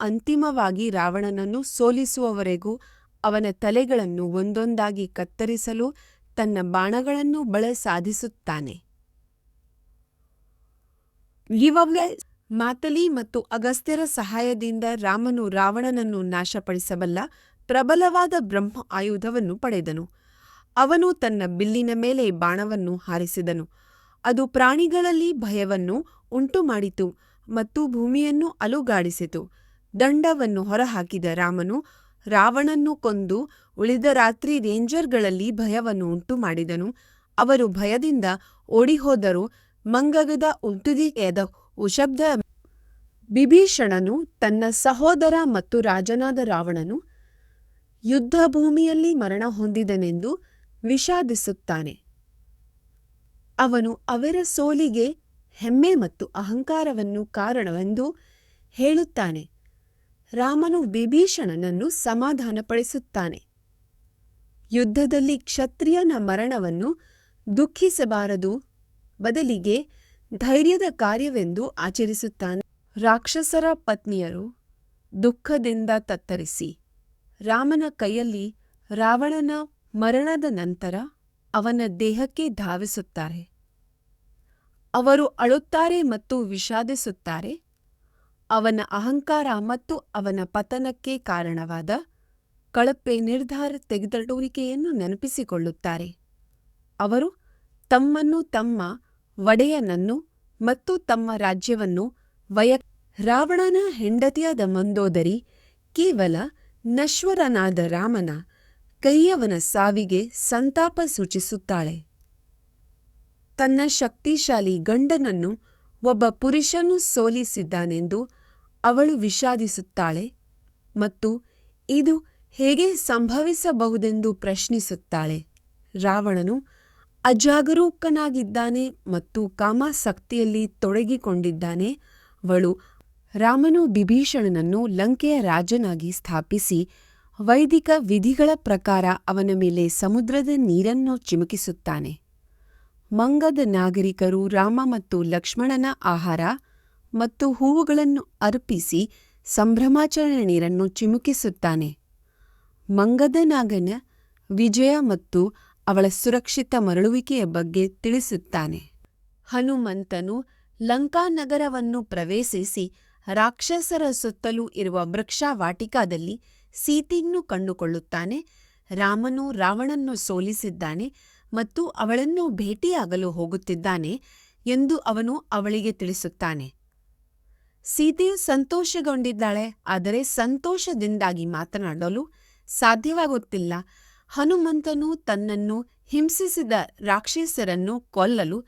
ಅಂತಿಮವಾಗಿ ರಾವಣನನ್ನು ಸೋಲಿಸುವವರೆಗೂ ಅವನ ತಲೆಗಳನ್ನು ಒಂದೊಂದಾಗಿ ಕತ್ತರಿಸಲು ತನ್ನ ಬಾಣಗಳನ್ನು ಸಾಧಿಸುತ್ತಾನೆ. ಮಾತಲಿ ಮತ್ತು ಅಗಸ್ತ್ಯರ ಸಹಾಯದಿಂದ ರಾಮನು ರಾವಣನನ್ನು ನಾಶಪಡಿಸಬಲ್ಲ ಪ್ರಬಲವಾದ ಬ್ರಹ್ಮ ಆಯುಧವನ್ನು ಪಡೆದನು. ಅವನು ತನ್ನ ಬಿಲ್ಲಿನ ಮೇಲೆ ಬಾಣವನ್ನು ಹಾರಿಸಿದನು. ಅದು ಪ್ರಾಣಿಗಳಲ್ಲಿ ಭಯವನ್ನು ಉಂಟುಮಾಡಿತು ಮತ್ತು ಭೂಮಿಯನ್ನು ಅಲುಗಾಡಿಸಿತು. ದಂಡವನ್ನು ಹೊರಹಾಕಿದ ರಾಮನು ರಾವಣನನ್ನು ಕೊಂದು ಉಳಿದ ರಾತ್ರಿ ರೇಂಜರ್ಗಳಲ್ಲಿ ಭಯವನ್ನು ಉಂಟುಮಾಡಿದನು. ಅವರು ಭಯದಿಂದ ಓಡಿಹೋದರು. ಮಂಗಗದ ಉದ್ದಿಗೆಯಾದ ಉಶಬ್ದ ವಿಭೀಷಣನು ತನ್ನ ಸಹೋದರ ಮತ್ತು ರಾಜನಾದ ರಾವಣನು ಯುದ್ಧಭೂಮಿಯಲ್ಲಿ ಮರಣ ಹೊಂದಿದನೆಂದು ವಿಷಾದಿಸುತ್ತಾನೆ. ಅವನು ಅವರ ಸೋಲಿಗೆ ಹೆಮ್ಮೆ ಮತ್ತು ಅಹಂಕಾರವನ್ನು ಕಾರಣವೆಂದು ಹೇಳುತ್ತಾನೆ. ರಾಮನು ವಿಭೀಷಣನನ್ನು ಸಮಾಧಾನಪಡಿಸುತ್ತಾನೆ. ಯುದ್ಧದಲ್ಲಿ ಕ್ಷತ್ರಿಯನ ಮರಣವನ್ನು ದುಃಖಿಸಬಾರದು, ಬದಲಿಗೆ ಧೈರ್ಯದ ಕಾರ್ಯವೆಂದು ಆಚರಿಸುತ್ತಾನೆ. ರಾಕ್ಷಸರ ಪತ್ನಿಯರು ದುಃಖದಿಂದ ತತ್ತರಿಸಿ ರಾಮನ ಕೈಯಲ್ಲಿ ರಾವಣನ ಮರಣದ ನಂತರ ಅವನ ದೇಹಕ್ಕೆ ಧಾವಿಸುತ್ತಾರೆ. ಅವರು ಅಳುತ್ತಾರೆ ಮತ್ತು ವಿಷಾದಿಸುತ್ತಾರೆ. ಅವನ ಅಹಂಕಾರ ಮತ್ತು ಅವನ ಪತನಕ್ಕೆ ಕಾರಣವಾದ ಕಳಪೆ ನಿರ್ಧಾರ ತೆಗೆದುಕೊಳ್ಳುವಿಕೆಯನ್ನು ನೆನಪಿಸಿಕೊಳ್ಳುತ್ತಾರೆ. ಅವರು ತಮ್ಮನ್ನು, ತಮ್ಮ ಒಡೆಯನನ್ನು ಮತ್ತು ತಮ್ಮ ರಾಜ್ಯವನ್ನು ರಾವಣನ ಹೆಂಡತಿಯಾದ ಮಂದೋದರಿ ಕೇವಲ ನಶ್ವರನಾದ ರಾಮನ ಕೈಯವನ ಸಾವಿಗೆ ಸಂತಾಪ ಸೂಚಿಸುತ್ತಾಳೆ. ತನ್ನ ಶಕ್ತಿಶಾಲಿ ಗಂಡನನ್ನು ಒಬ್ಬ ಪುರುಷನು ಸೋಲಿಸಿದ್ದಾನೆಂದು ಅವಳು ವಿಷಾದಿಸುತ್ತಾಳೆ ಮತ್ತು ಇದು ಹೇಗೆ ಸಂಭವಿಸಬಹುದೆಂದು ಪ್ರಶ್ನಿಸುತ್ತಾಳೆ. ರಾವಣನು ಅಜಾಗರೂಕನಾಗಿದ್ದಾನೆ ಮತ್ತು ಕಾಮಾಸಕ್ತಿಯಲ್ಲಿ ತೊಡಗಿಕೊಂಡಿದ್ದಾನೆ. ರಾಮನು ವಿಭೀಷಣನನ್ನು ಲಂಕೆಯ ರಾಜನಾಗಿ ಸ್ಥಾಪಿಸಿ ವೈದಿಕ ವಿಧಿಗಳ ಪ್ರಕಾರ ಅವನ ಮೇಲೆ ಸಮುದ್ರದ ನೀರನ್ನು ಚಿಮುಕಿಸುತ್ತಾನೆ. ಮಂಗದ ನಾಗರಿಕರು ರಾಮ ಮತ್ತು ಲಕ್ಷ್ಮಣನ ಆಹಾರ ಮತ್ತು ಹೂವುಗಳನ್ನು ಅರ್ಪಿಸಿ ಸಂಭ್ರಮಾಚರಣೆ ನೀರನ್ನು ಚಿಮುಕಿಸುತ್ತಾನೆ. ಮಂಗದ ನಾಗನ ವಿಜಯ ಮತ್ತು ಅವಳ ಸುರಕ್ಷಿತ ಮರಳುವಿಕೆಯ ಬಗ್ಗೆ ತಿಳಿಸುತ್ತಾನೆ. ಹನುಮಂತನು ಲಂಕಾನಗರವನ್ನು ಪ್ರವೇಶಿಸಿ ರಾಕ್ಷಸರ ಸುತ್ತಲೂ ಇರುವ ವೃಕ್ಷವಾಟಿಕಾದಲ್ಲಿ ಸೀತೆಯನ್ನು ಕಂಡುಕೊಳ್ಳುತ್ತಾನೆ. ರಾಮನು ರಾವಣನನ್ನು ಸೋಲಿಸಿದ್ದಾನೆ ಮತ್ತು ಅವಳನ್ನು ಭೇಟಿಯಾಗಲು ಹೋಗುತ್ತಿದ್ದಾನೆ ಎಂದು ಅವನು ಅವಳಿಗೆ ತಿಳಿಸುತ್ತಾನೆ. ಸೀತೆಯು ಸಂತೋಷಗೊಂಡಿದ್ದಾಳೆ, ಆದರೆ ಸಂತೋಷದಿಂದಾಗಿ ಮಾತನಾಡಲು ಸಾಧ್ಯವಾಗುತ್ತಿಲ್ಲ. ಹನುಮಂತನು ತನ್ನನ್ನು ಹಿಂಸಿಸಿದ ರಾಕ್ಷಸರನ್ನು ಕೊಲ್ಲಲು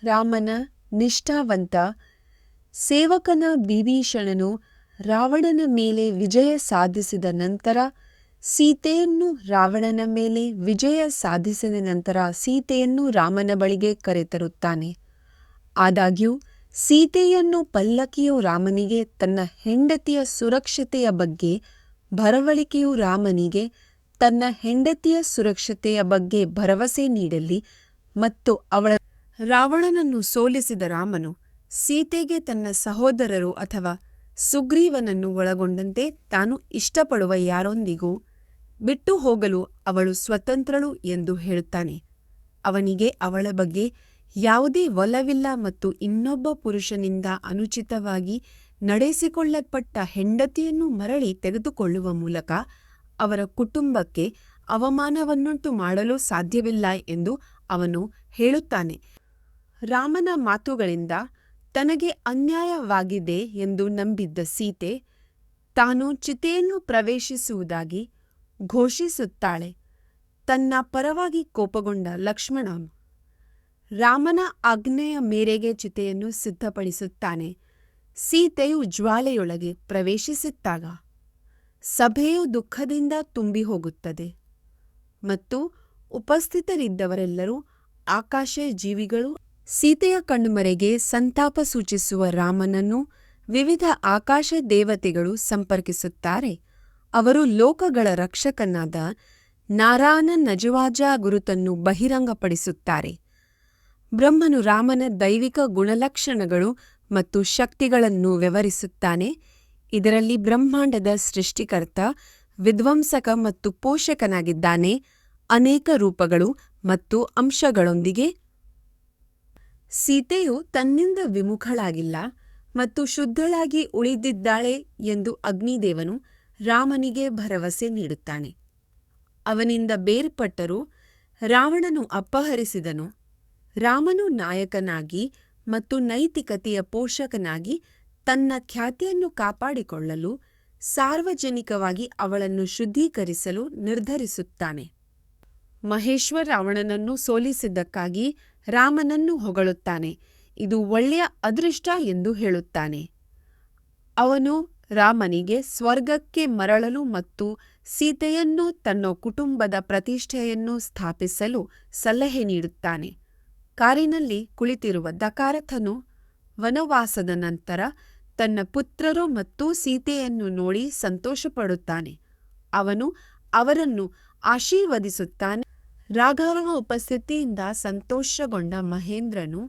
ರಾಮನ ನಿಷ್ಠಾವಂತ ಸೇವಕನ ವಿಭೀಷಣನು ರಾವಣನ ಮೇಲೆ ವಿಜಯ ಸಾಧಿಸಿದ ನಂತರ ಸೀತೆಯನ್ನು ರಾಮನ ಬಳಿಗೆ ಕರೆತರುತ್ತಾನೆ. ಆದಾಗ್ಯೂ ಸೀತೆಯನ್ನು ಪಲ್ಲಕ್ಕಿಯು ರಾಮನಿಗೆ ತನ್ನ ಹೆಂಡತಿಯ ಸುರಕ್ಷತೆಯ ಬಗ್ಗೆ ಭರವಸೆ ನೀಡಲಿ ಮತ್ತು ರಾವಣನನ್ನು ಸೋಲಿಸಿದ ರಾಮನು ಸೀತೆಗೆ ತನ್ನ ಸಹೋದರರು ಅಥವಾ ಸುಗ್ರೀವನನ್ನು ಒಳಗೊಂಡಂತೆ ತಾನು ಇಷ್ಟಪಡುವ ಯಾರೊಂದಿಗೂ ಬಿಟ್ಟು ಹೋಗಲು ಅವಳು ಸ್ವತಂತ್ರಳು ಎಂದು ಹೇಳುತ್ತಾನೆ. ಅವನಿಗೆ ಅವಳ ಬಗ್ಗೆ ಯಾವುದೇ ಒಲವಿಲ್ಲ ಮತ್ತು ಇನ್ನೊಬ್ಬ ಪುರುಷನಿಂದ ಅನುಚಿತವಾಗಿ ನಡೆಸಿಕೊಳ್ಳಲ್ಪಟ್ಟ ಹೆಂಡತಿಯನ್ನು ಮರಳಿ ತೆಗೆದುಕೊಳ್ಳುವ ಮೂಲಕ ಅವರ ಕುಟುಂಬಕ್ಕೆ ಅವಮಾನವನ್ನುಂಟು ಮಾಡಲು ಸಾಧ್ಯವಿಲ್ಲ ಎಂದು ಅವನು ಹೇಳುತ್ತಾನೆ. ರಾಮನ ಮಾತುಗಳಿಂದ ತನಗೆ ಅನ್ಯಾಯವಾಗಿದೆ ಎಂದು ನಂಬಿದ್ದ ಸೀತೆ ತಾನು ಚಿತೆಯನ್ನು ಪ್ರವೇಶಿಸುವುದಾಗಿ ಘೋಷಿಸುತ್ತಾಳೆ. ತನ್ನ ಪರವಾಗಿ ಕೋಪಗೊಂಡ ಲಕ್ಷ್ಮಣನು ರಾಮನ ಆಜ್ಞೆಯ ಮೇರೆಗೆ ಚಿತೆಯನ್ನು ಸಿದ್ಧಪಡಿಸುತ್ತಾನೆ. ಸೀತೆಯು ಜ್ವಾಲೆಯೊಳಗೆ ಪ್ರವೇಶಿಸಿದಾಗ ಸಭೆಯು ದುಃಖದಿಂದ ತುಂಬಿ ಹೋಗುತ್ತದೆ ಮತ್ತು ಉಪಸ್ಥಿತರಿದ್ದವರೆಲ್ಲರೂ ಆಕಾಶ ಜೀವಿಗಳು ಸೀತೆಯ ಕಣ್ಮರೆಗೆ ಸಂತಾಪ ಸೂಚಿಸುವ ರಾಮನನ್ನು ವಿವಿಧ ಆಕಾಶ ದೇವತೆಗಳು ಸಂಪರ್ಕಿಸುತ್ತಾರೆ. ಅವರು ಲೋಕಗಳ ರಕ್ಷಕನಾದ ನಾರಾಯಣ ನಜವಾಜ ಗುರುತನ್ನು ಬಹಿರಂಗಪಡಿಸುತ್ತಾರೆ. ಬ್ರಹ್ಮನು ರಾಮನ ದೈವಿಕ ಗುಣಲಕ್ಷಣಗಳು ಮತ್ತು ಶಕ್ತಿಗಳನ್ನು ವಿವರಿಸುತ್ತಾನೆ. ಇದರಲ್ಲಿ ಬ್ರಹ್ಮಾಂಡದ ಸೃಷ್ಟಿಕರ್ತ, ವಿಧ್ವಂಸಕ ಮತ್ತು ಪೋಷಕನಾಗಿದ್ದಾನೆ. ಅನೇಕ ರೂಪಗಳು ಮತ್ತು ಅಂಶಗಳೊಂದಿಗೆ ಸೀತೆಯು ತನ್ನಿಂದ ವಿಮುಖಳಾಗಿಲ್ಲ ಮತ್ತು ಶುದ್ಧಳಾಗಿ ಉಳಿದಿದ್ದಾಳೆ ಎಂದು ಅಗ್ನಿದೇವನು ರಾಮನಿಗೆ ಭರವಸೆ ನೀಡುತ್ತಾನೆ. ಅವನಿಂದ ಬೇರ್ಪಟ್ಟರೂ ರಾವಣನು ಅಪಹರಿಸಿದನು. ರಾಮನು ನಾಯಕನಾಗಿ ಮತ್ತು ನೈತಿಕತೆಯ ಪೋಷಕನಾಗಿ ತನ್ನ ಖ್ಯಾತಿಯನ್ನು ಕಾಪಾಡಿಕೊಳ್ಳಲು ಸಾರ್ವಜನಿಕವಾಗಿ ಅವಳನ್ನು ಶುದ್ಧೀಕರಿಸಲು ನಿರ್ಧರಿಸುತ್ತಾನೆ. ಮಹೇಶ್ವರ ರಾವಣನನ್ನು ಸೋಲಿಸಿದ್ದಕ್ಕಾಗಿ ರಾಮನನ್ನು ಹೊಗಳುತ್ತಾನೆ. ಇದು ಒಳ್ಳೆಯ ಅದೃಷ್ಟ ಎಂದು ಹೇಳುತ್ತಾನೆ. ಅವನು ರಾಮನಿಗೆ ಸ್ವರ್ಗಕ್ಕೆ ಮರಳಲು ಮತ್ತು ಸೀತೆಯನ್ನು ತನ್ನ ಕುಟುಂಬದ ಪ್ರತಿಷ್ಠೆಯನ್ನು ಸ್ಥಾಪಿಸಲು ಸಲಹೆ ನೀಡುತ್ತಾನೆ. ಕಾರಿನಲ್ಲಿ ಕುಳಿತಿರುವ ದಶರಥನು ವನವಾಸದ ನಂತರ ತನ್ನ ಪುತ್ರರು ಮತ್ತು ಸೀತೆಯನ್ನು ನೋಡಿ ಸಂತೋಷಪಡುತ್ತಾನೆ. ಅವನು ಅವರನ್ನು ಆಶೀರ್ವದಿಸುತ್ತಾನೆ. ರಾಘವನ ಉಪಸ್ಥಿತಿಯಿಂದ ಸಂತೋಷಗೊಂಡ ಮಹೇಂದ್ರನು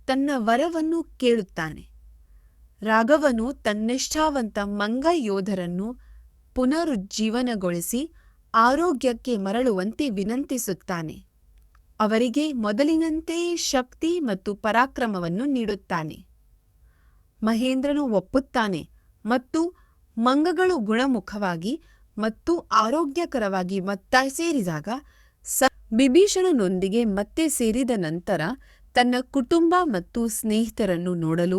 ತನ್ನ ವರವನ್ನು ಕೇಳುತ್ತಾನೆ. ರಾಘವನು ತನ್ನಿಷ್ಠಾವಂತ ಮಂಗ ಯೋಧರನ್ನು ಪುನರುಜ್ಜೀವನಗೊಳಿಸಿ ಆರೋಗ್ಯಕ್ಕೆ ಮರಳುವಂತೆ ವಿನಂತಿಸುತ್ತಾನೆ. ಅವರಿಗೆ ಮೊದಲಿನಂತೆಯೇ ಶಕ್ತಿ ಮತ್ತು ಪರಾಕ್ರಮವನ್ನು ನೀಡುತ್ತಾನೆ. ಮಹೇಂದ್ರನು ಒಪ್ಪುತ್ತಾನೆ ಮತ್ತು ಮಂಗಗಳು ಗುಣಮುಖವಾಗಿ ಮತ್ತು ಆರೋಗ್ಯಕರವಾಗಿ ಮತ್ತೆ ಸೇರಿದಾಗ ವಿಭೀಷಣನೊಂದಿಗೆ ಮತ್ತೆ ಸೇರಿದ ನಂತರ ತನ್ನ ಕುಟುಂಬ ಮತ್ತು ಸ್ನೇಹಿತರನ್ನು ನೋಡಲು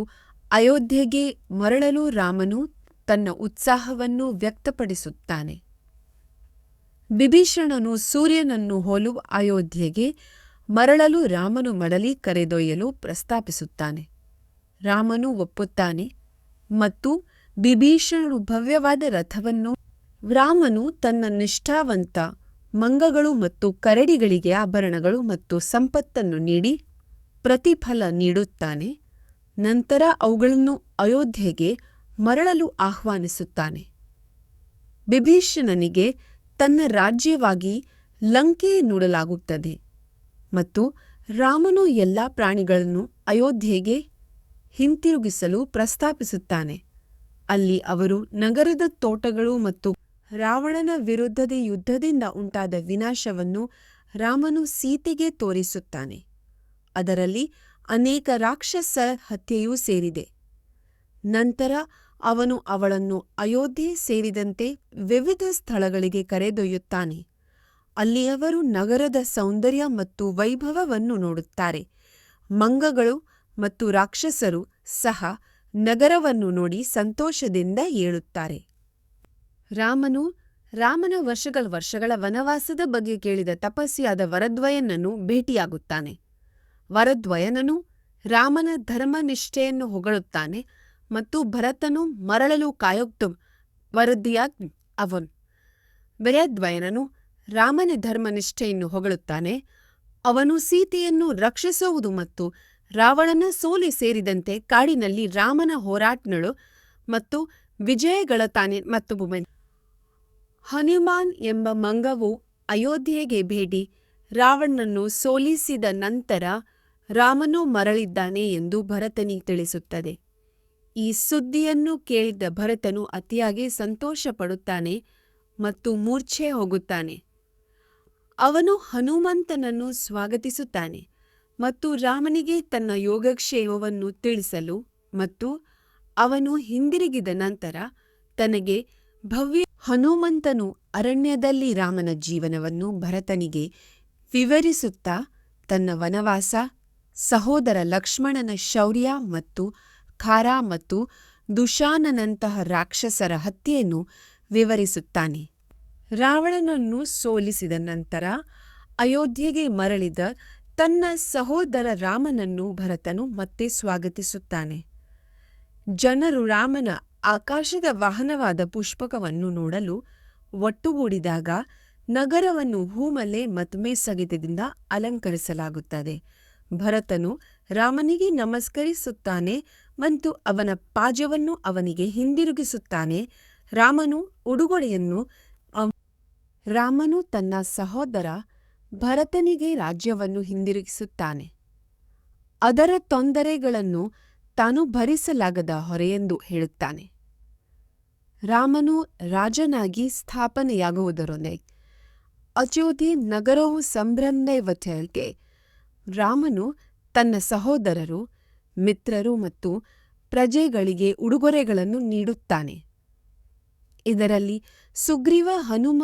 ಅಯೋಧ್ಯೆಗೆ ಮರಳಲು ರಾಮನು ತನ್ನ ಉತ್ಸಾಹವನ್ನು ವ್ಯಕ್ತಪಡಿಸುತ್ತಾನೆ. ವಿಭೀಷಣನು ಸೂರ್ಯನನ್ನು ಹೋಲುವ ಅಯೋಧ್ಯೆಗೆ ಮರಳಲು ರಾಮನು ಮಡಲಿ ಕರೆದೊಯ್ಯಲು ಪ್ರಸ್ತಾಪಿಸುತ್ತಾನೆ. ರಾಮನು ಒಪ್ಪುತ್ತಾನೆ ಮತ್ತು ವಿಭೀಷಣನು ಭವ್ಯವಾದ ರಥವನ್ನು ರಾಮನು ತನ್ನ ನಿಷ್ಠಾವಂತ ಮಂಗಗಳು ಮತ್ತು ಕರಡಿಗಳಿಗೆ ಆಭರಣಗಳು ಮತ್ತು ಸಂಪತ್ತನ್ನು ನೀಡಿ ಪ್ರತಿಫಲ ನೀಡುತ್ತಾನೆ. ನಂತರ ಅವುಗಳನ್ನು ಅಯೋಧ್ಯೆಗೆ ಮರಳಲು ಆಹ್ವಾನಿಸುತ್ತಾನೆ. ವಿಭೀಷಣನಿಗೆ ತನ್ನ ರಾಜ್ಯವಾಗಿ ಲಂಕೆ ನೀಡಲಾಗುತ್ತದೆ ಮತ್ತು ರಾಮನು ಎಲ್ಲ ಪ್ರಾಣಿಗಳನ್ನು ಅಯೋಧ್ಯೆಗೆ ಹಿಂತಿರುಗಿಸಲು ಪ್ರಸ್ತಾಪಿಸುತ್ತಾನೆ. ಅಲ್ಲಿ ಅವರು ನಗರದ ತೋಟಗಳು ಮತ್ತು ರಾವಣನ ವಿರುದ್ಧದ ಯುದ್ಧದಿಂದ ಉಂಟಾದ ವಿನಾಶವನ್ನು ರಾಮನು ಸೀತೆಗೆ ತೋರಿಸುತ್ತಾನೆ. ಅದರಲ್ಲಿ ಅನೇಕ ರಾಕ್ಷಸ ಹತ್ಯೆಯೂ ಸೇರಿದೆ. ನಂತರ ಅವನು ಅವಳನ್ನು ಅಯೋಧ್ಯೆ ಸೇರಿದಂತೆ ವಿವಿಧ ಸ್ಥಳಗಳಿಗೆ ಕರೆದೊಯ್ಯುತ್ತಾನೆ. ಅಲ್ಲಿ ಅವರು ನಗರದ ಸೌಂದರ್ಯ ಮತ್ತು ವೈಭವವನ್ನು ನೋಡುತ್ತಾರೆ. ಮಂಗಗಳು ಮತ್ತು ರಾಕ್ಷಸರು ಸಹ ನಗರವನ್ನು ನೋಡಿ ಸಂತೋಷದಿಂದ ಏಳುತ್ತಾರೆ. ರಾಮನ ವರ್ಷಗಳ ವನವಾಸದ ಬಗ್ಗೆ ಕೇಳಿದ ತಪಸ್ವಿಯಾದ ವರದ್ವಯನನ್ನು ಭೇಟಿಯಾಗುತ್ತಾನೆ. ವರದ್ವಯನನು ರಾಮನ ಧರ್ಮನಿಷ್ಠೆಯನ್ನು ಹೊಗಳುತ್ತಾನೆ ಮತ್ತು ಭರತನು ಮರಳಲು ಕಾಯುತ್ತ ವರದಿಯಾಗಿ ವರದ್ವಯನನು ರಾಮನ ಧರ್ಮನಿಷ್ಠೆಯನ್ನು ಹೊಗಳುತ್ತಾನೆ. ಅವನು ಸೀತೆಯನ್ನು ರಕ್ಷಿಸುವುದು ಮತ್ತು ರಾವಣನ ಸೋಲಿ ಸೇರಿದಂತೆ ಕಾಡಿನಲ್ಲಿ ರಾಮನ ಹೋರಾಟಗಳು ಮತ್ತು ವಿಜಯಗಳ ತಾನೆ ಮತ್ತು ಹನುಮಾನ್ ಎಂಬ ಮಂಗವು ಅಯೋಧ್ಯೆಗೆ ಭೇಟಿ ರಾವಣನನ್ನು ಸೋಲಿಸಿದ ನಂತರ ರಾಮನು ಮರಳಿದ್ದಾನೆ ಎಂದು ಭರತನಿಗೆ ತಿಳಿಸುತ್ತದೆ. ಈ ಸುದ್ದಿಯನ್ನು ಕೇಳಿದ ಭರತನು ಅತಿಯಾಗಿ ಸಂತೋಷಪಡುತ್ತಾನೆ ಮತ್ತು ಮೂರ್ಛೆ ಹೋಗುತ್ತಾನೆ. ಅವನು ಹನುಮಂತನನ್ನು ಸ್ವಾಗತಿಸುತ್ತಾನೆ ಮತ್ತು ರಾಮನಿಗೆ ತನ್ನ ಯೋಗಕ್ಷೇಮವನ್ನು ತಿಳಿಸಲು ಮತ್ತು ಅವನು ಹಿಂದಿರುಗಿದ ನಂತರ ತನಗೆ ಹನುಮಂತನು ಅರಣ್ಯದಲ್ಲಿ ರಾಮನ ಜೀವನವನ್ನು ಭರತನಿಗೆ ವಿವರಿಸುತ್ತಾ ತನ್ನ ವನವಾಸ, ಸಹೋದರ ಲಕ್ಷ್ಮಣನ ಶೌರ್ಯ ಮತ್ತು ಖಾರ ಮತ್ತು ದುಶಾನನಂತಹ ರಾಕ್ಷಸರ ಹತ್ಯೆಯನ್ನು ವಿವರಿಸುತ್ತಾನೆ. ರಾವಣನನ್ನು ಸೋಲಿಸಿದ ನಂತರ ಅಯೋಧ್ಯೆಗೆ ಮರಳಿದ ತನ್ನ ಸಹೋದರ ರಾಮನನ್ನು ಭರತನು ಮತ್ತೆ ಸ್ವಾಗತಿಸುತ್ತಾನೆ. ಜನರು ರಾಮನ ಆಕಾಶದ ವಾಹನವಾದ ಪುಷ್ಪಕವನ್ನು ನೋಡಲು ಒಟ್ಟುಗೂಡಿದಾಗ ನಗರವನ್ನು ಹೂಮಲೆ ಮತ್ತು ಮೇಸಗಿತದಿಂದ ಅಲಂಕರಿಸಲಾಗುತ್ತದೆ. ಭರತನು ರಾಮನಿಗೆ ನಮಸ್ಕರಿಸುತ್ತಾನೆ ಮತ್ತು ಅವನ ಪಾಜವನ್ನು ಅವನಿಗೆ ಹಿಂದಿರುಗಿಸುತ್ತಾನೆ. ರಾಮನು ತನ್ನ ಸಹೋದರ ಭರತನಿಗೆ ರಾಜ್ಯವನ್ನು ಹಿಂದಿರುಗಿಸುತ್ತಾನೆ. ಅದರ ತೊಂದರೆಗಳನ್ನು ತಾನು ಭರಿಸಲಾಗದ ಹೊರೆಯೆಂದು ಹೇಳುತ್ತಾನೆ. ರಾಮನು ರಾಜನಾಗಿ ಸ್ಥಾಪನೆಯಾಗುವುದರೊಂದಿಗೆ ಅಯೋಧ್ಯೆ ನಗರವು ಸಂಭ್ರಮಕ್ಕೆ ರಾಮನು ತನ್ನ ಸಹೋದರರು, ಮಿತ್ರರು ಮತ್ತು ಪ್ರಜೆಗಳಿಗೆ ಉಡುಗೊರೆಗಳನ್ನು ನೀಡುತ್ತಾನೆ. ಇದರಲ್ಲಿ ಸುಗ್ರೀವ, ಹನುಮ